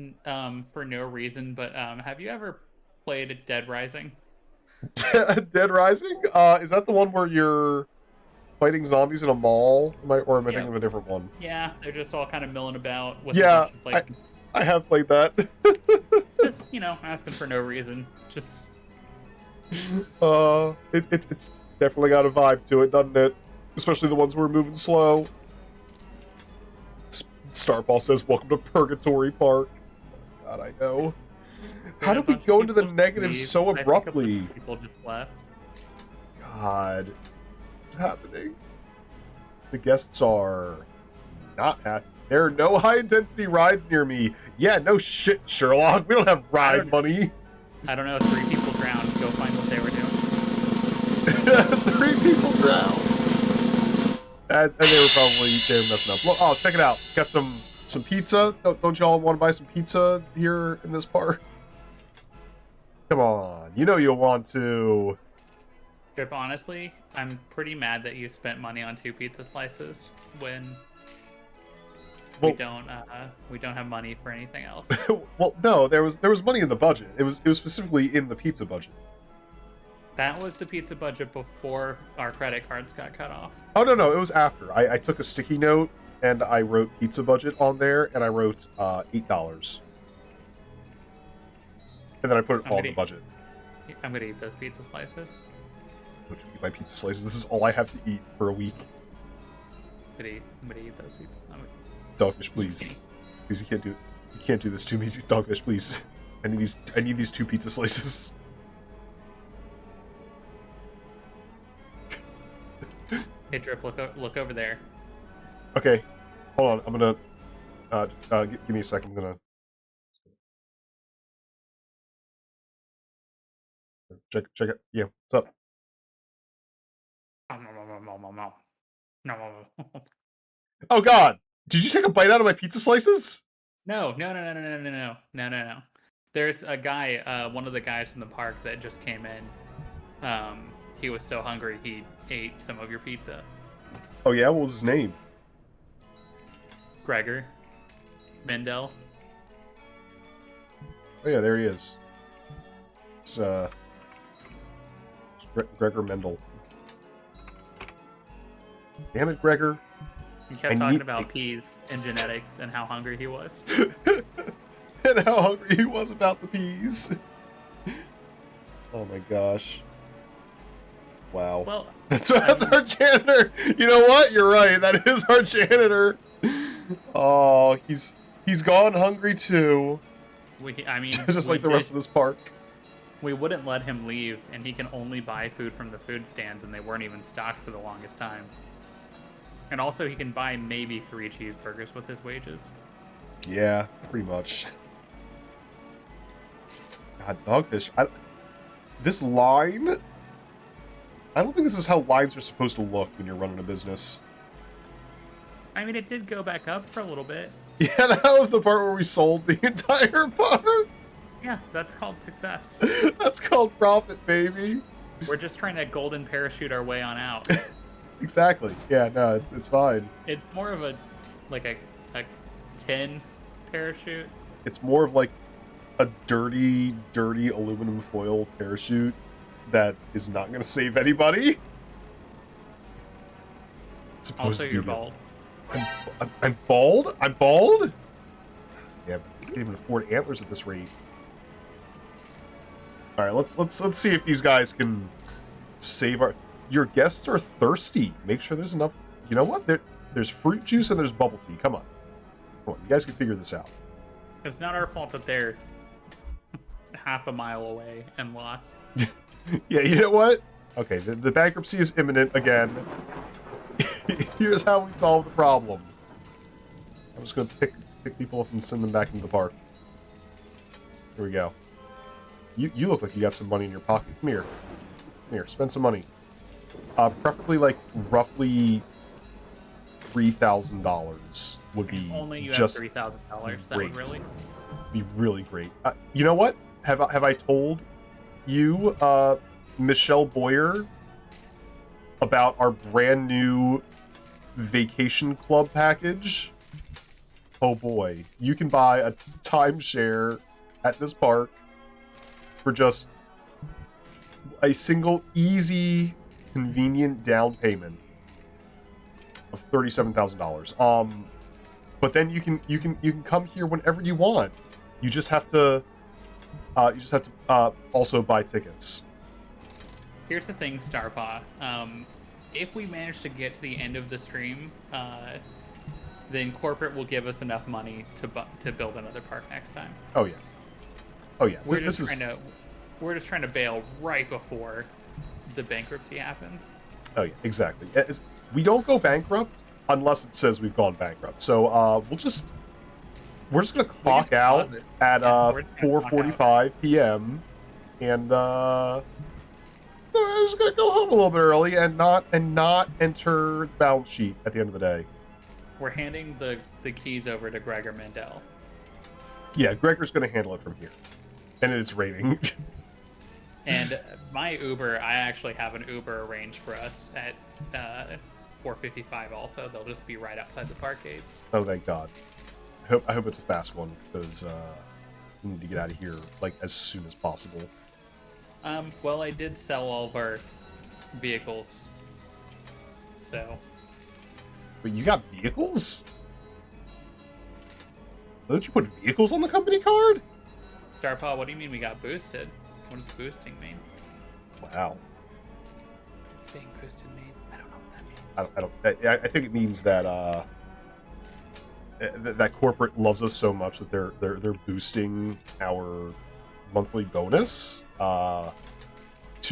for no reason, but have you ever played Dead Rising? Dead Rising? Is that the one where you're fighting zombies in a mall? Am I thinking of a different one? Yeah, they're just all kind of milling about with Yeah, a bunch of, I have played that. just, asking for no reason. Just it's definitely got a vibe to it, doesn't it? Especially the ones who are moving slow. Starball says, "Welcome to Purgatory Park." God, I know. How did we go into the negative so abruptly? People just left. God, what's happening? The guests are not happy. There are no high-intensity rides near me. Yeah, no shit, Sherlock. We don't have ride money. I don't know. 3 people drowned. Go find what they were doing. 3 people drowned. And they were messing up. Look, oh, check it out. Got some pizza. Don't y'all want to buy some pizza here in this park? Come on. You know you'll want to. Trip, honestly, I'm pretty mad that you spent money on 2 pizza slices when we don't have money for anything else. Well, no, there was money in the budget. It was specifically in the pizza budget. That was the pizza budget before our credit cards got cut off. Oh, no, it was after. I took a sticky note and I wrote pizza budget on there, and I wrote $8. And then I put it all in the budget. I'm gonna eat those pizza slices. Which would be my pizza slices. This is all I have to eat for a week. I'm gonna eat those pizza. Dogfish, please. Please, you can't do this to me, Dogfish, please. I need these 2 pizza slices. Hey, Drip, look over there. Okay, hold on. I'm gonna give me a second. I'm gonna check it. Yeah, what's up? Oh God! Did you take a bite out of my pizza slices? No. There's a guy, one of the guys from the park that just came in. He was so hungry he ate some of your pizza. Oh yeah, what was his name? Gregor Mendel. Oh yeah, there he is. It's Gregor Mendel. Damn it, Gregor. He kept talking about peas and genetics and how hungry he was. And how hungry he was about the peas. Oh my gosh. Wow. Well, that's our janitor. You know what? You're right. That is our janitor. Oh, he's gone hungry too. Just like the rest of this park. We wouldn't let him leave, and he can only buy food from the food stands, and they weren't even stocked for the longest time. And also, he can buy maybe 3 cheeseburgers with his wages. Yeah, pretty much. God, Dogfish. This line... I don't think this is how lines are supposed to look when you're running a business. I mean, it did go back up for a little bit. Yeah, that was the part where we sold the entire park. Yeah, that's called success. That's called profit, baby. We're just trying to golden parachute our way on out. Exactly. Yeah, no, it's fine. It's more of a tin parachute. It's more of like a dirty aluminum foil parachute that is not going to save anybody. Also, you're bald. I'm bald? I'm bald? Yeah, I can't even afford antlers at this rate. All right, let's see if these guys can save our. Your guests are thirsty. Make sure there's enough. You know what? There's fruit juice and there's bubble tea. Come on, you guys can figure this out. It's not our fault that they're half a mile away and lost. Yeah, you know what? Okay, the bankruptcy is imminent again. Here's how we solve the problem. I'm just gonna pick people up and send them back into the park. Here we go. You look like you got some money in your pocket. Come here. Come here, spend some money. Preferably like roughly $3,000 would be only you just have $3,000. That would really be really great. You know what? Have I told you, Michelle Boyer, about our brand new vacation club package? Oh boy, you can buy a timeshare at this park for just a single easy, convenient down payment of $37,000. But then you can come here whenever you want. You just have to also buy tickets. Here's the thing, Starpaw. If we manage to get to the end of the stream, then corporate will give us enough money to build another park next time. Oh yeah. Oh yeah. We're just trying to bail right before the bankruptcy happens. Oh yeah, exactly. We don't go bankrupt unless it says we've gone bankrupt. So we're just gonna clock out at 4:45 p.m. and we're just gonna go home a little bit early and not enter the balance sheet at the end of the day. We're handing the keys over to Gregor Mendel. Yeah, Gregor's gonna handle it from here, and it's raining. And my Uber, I actually have an Uber arranged for us at 4:55. Also, they'll just be right outside the park gates. Oh, thank God. I hope it's a fast one because we need to get out of here like as soon as possible. Well, I did sell all of our vehicles, so. But you got vehicles? Did you put vehicles on the company card? Starpaw, what do you mean we got boosted? What does boosting mean? Wow. Being boosted mean? I don't know what that means. I think it means that that corporate loves us so much that they're boosting our monthly bonus to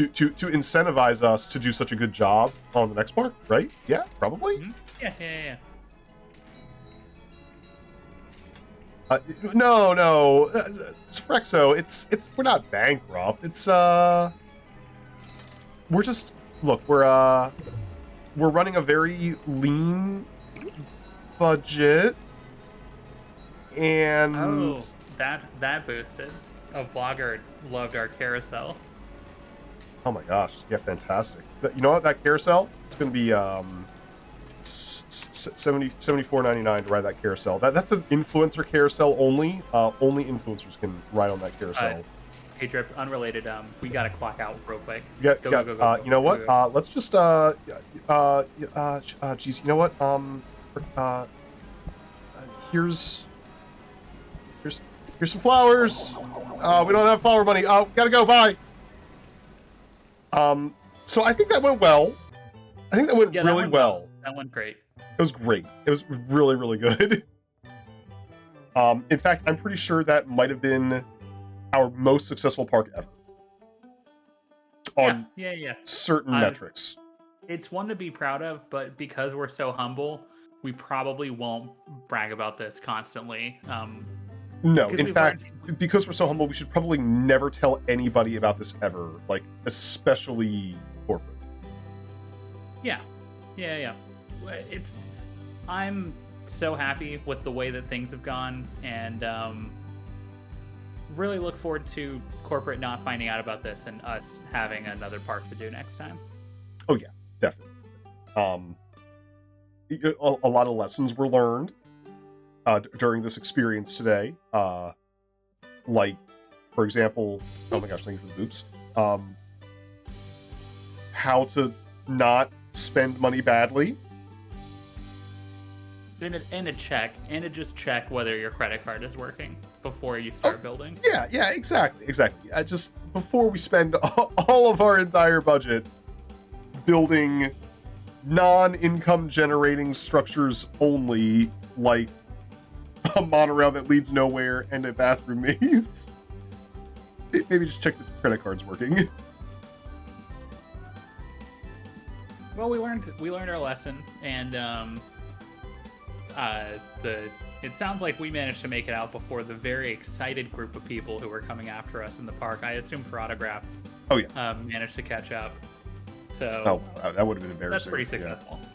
incentivize us to do such a good job on the next park, right? Yeah, probably. Mm-hmm. Yeah. No, it's Frexo. It's we're not bankrupt. It's we're just we're running a very lean budget, and that boosted. A vlogger loved our carousel. Oh my gosh, yeah, fantastic. You know what? That carousel, it's gonna be $74.99 to ride that carousel. That's an influencer carousel only. Only influencers can ride on that carousel. Hey Drip, unrelated. We gotta clock out real quick. Go. You know what? Let's just geez, you know what? Here's some flowers. We don't have flower money. Gotta go. Bye. So I think that went well. I think that went really well. That went great. It was great. It was really, really good. In fact, I'm pretty sure that might have been our most successful park ever. On certain metrics. It's one to be proud of, but because we're so humble, we probably won't brag about this constantly. No, in fact, because we're so humble, we should probably never tell anybody about this ever, like, especially corporate. Yeah. I'm so happy with the way that things have gone, and really look forward to corporate not finding out about this and us having another park to do next time. Oh yeah, definitely. A lot of lessons were learned during this experience today. Like, for example, oh my gosh, thank you for the boops. How to not spend money badly. And to just check whether your credit card is working before you start building. Yeah, exactly. Just before we spend all of our entire budget building non-income generating structures only, like a monorail that leads nowhere, and a bathroom maze. Maybe just check the credit card's working. Well, we learned our lesson, and it sounds like we managed to make it out before the very excited group of people who were coming after us in the park. I assume for autographs. Oh yeah. Managed to catch up. So that would have been embarrassing. that's pretty successful. Yeah.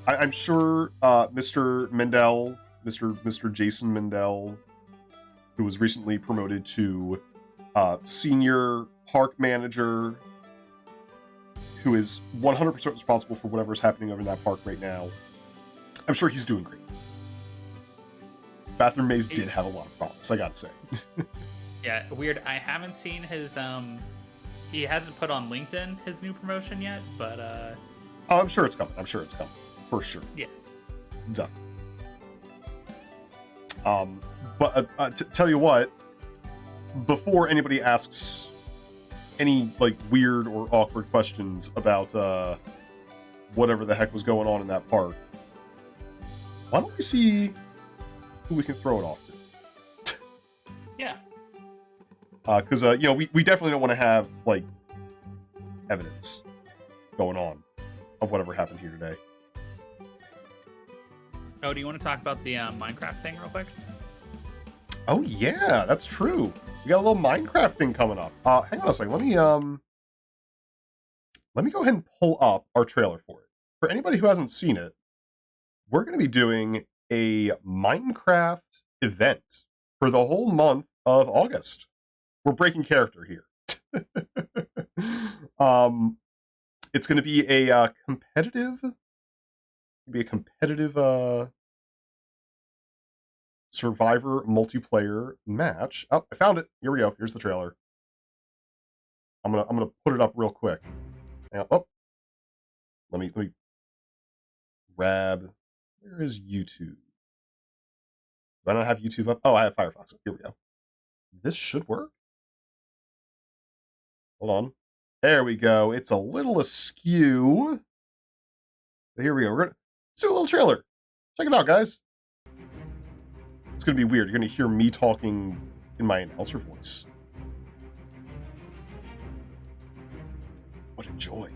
I'm sure Mr. Mendel, Mr. Jason Mendel, who was recently promoted to senior park manager, who is 100% responsible for whatever's happening over in that park right now. I'm sure he's doing great. Bathroom Maze did have a lot of problems, I gotta say. Yeah, weird. I haven't seen his he hasn't put on LinkedIn his new promotion yet, but oh, I'm sure it's coming. For sure. Yeah. Definitely. But tell you what, before anybody asks any like weird or awkward questions about whatever the heck was going on in that park, why don't we see who we can throw it off to? Yeah. Because we definitely don't want to have like evidence going on of whatever happened here today. Oh, do you want to talk about the Minecraft thing real quick? Oh yeah, that's true. We got a little Minecraft thing coming up. Hang on a second. Let me go ahead and pull up our trailer for it. For anybody who hasn't seen it, we're going to be doing a Minecraft event for the whole month of August. We're breaking character here. It's going to be a competitive Survivor multiplayer match. Oh, I found it. Here we go. Here's the trailer. I'm gonna put it up real quick. Now, let me grab. Where is YouTube? Do I not have YouTube up? Oh, I have Firefox. Here we go. This should work. Hold on. There we go. It's a little askew. But here we go. We're gonna do a little trailer. Check it out, guys. It's going to be weird. You're going to hear me talking in my announcer voice. But enjoy.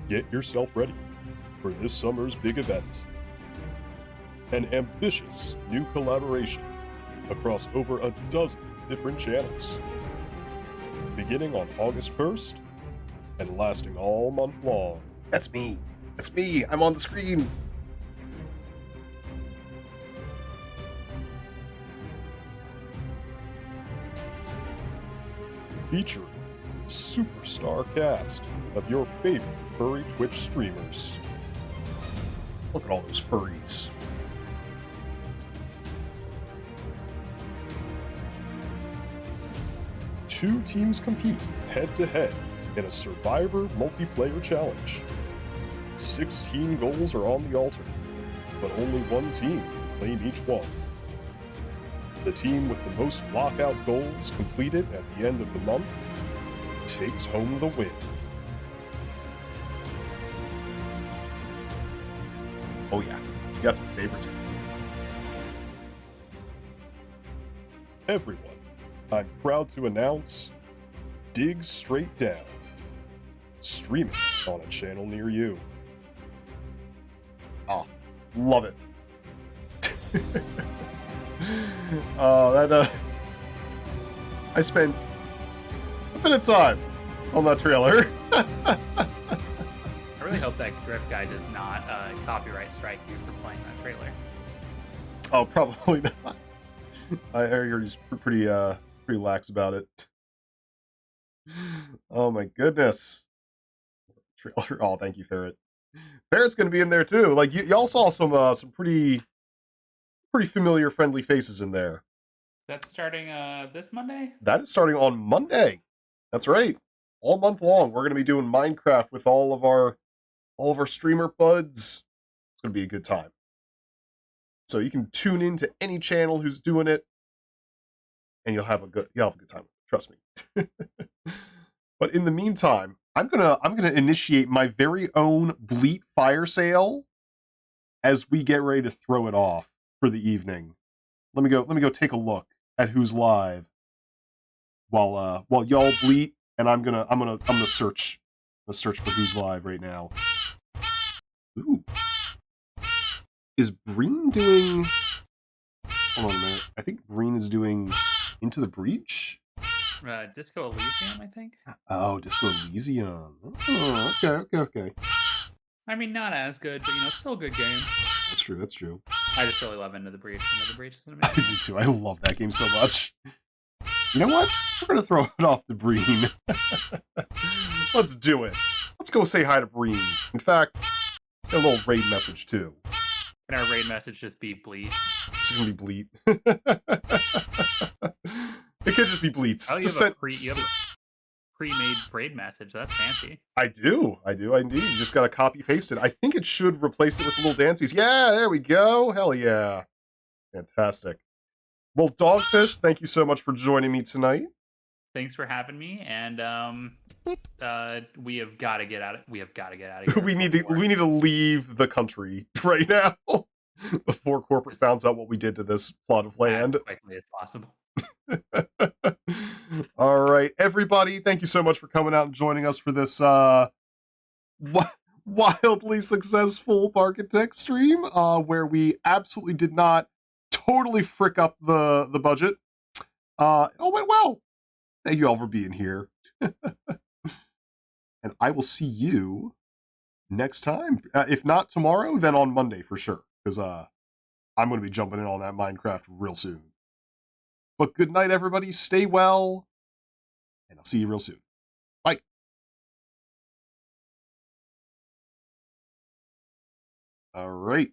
Get yourself ready for this summer's big event. An ambitious new collaboration across over a dozen different channels. Beginning on August 1st and lasting all month long. That's me. That's me. I'm on the screen. Featuring a superstar cast of your favorite furry Twitch streamers. Look at all those furries. Two teams compete head-to-head in a Survivor multiplayer challenge. 16 goals are on the altar, but only one team can claim each one. The team with the most lockout goals completed at the end of the month takes home the win. Oh yeah, you got some favorites. Everyone, I'm proud to announce Dig Straight Down, streaming on a channel near you. Ah, love it. I spent a bit of time on that trailer. I really hope that Grip Guy does not copyright strike you for playing that trailer. Oh, probably not. I heard he's pretty lax about it. Oh my goodness. Trailer. Oh, thank you, Ferret. Ferret's gonna be in there too. Like y'all saw some pretty familiar, friendly faces in there. That's starting this Monday? That is starting on Monday. That's right. All month long, we're gonna be doing Minecraft with all of our streamer buds. It's gonna be a good time. So you can tune in to any channel who's doing it, and you'll have a good time. Trust me. But in the meantime, I'm gonna initiate my very own Bleat fire sale as we get ready to throw it off for the evening. Let me go take a look at who's live while y'all bleat, and I'm gonna search. I'm gonna search for who's live right now. Ooh. Is Breen doing... Hold on a minute. I think Breen is doing Into the Breach? Disco Elysium, I think. Oh, Disco Elysium. Oh, okay. I mean, not as good, but still a good game. That's true. I just really love Into the Breach. Into the Breach is an I amazing do too. I love that game so much. You know what? We're gonna throw it off to Breen. Let's do it. Let's go say hi to Breen. In fact, a little raid message too. Can our raid message just be bleat? It's gonna be bleat. It could just be bleats. Oh, you have a pre-made raid message. That's fancy. I do indeed. You just gotta copy paste it. I think it should replace it with little dances. Yeah, there we go. Hell yeah. Fantastic. Well, Dogfish, thank you so much for joining me tonight. Thanks for having me, and we have got to get out of here. we need to leave the country right now before corporate finds out what we did to this plot of land as quickly as possible. All right, everybody, thank you so much for coming out and joining us for this wildly successful Parkitect stream, where we absolutely did not totally frick up the budget. It all went well. Thank you all for being here. And I will see you next time. If not tomorrow, then on Monday for sure. Because I'm going to be jumping in on that Minecraft real soon. But good night, everybody. Stay well. And I'll see you real soon. Bye. All right.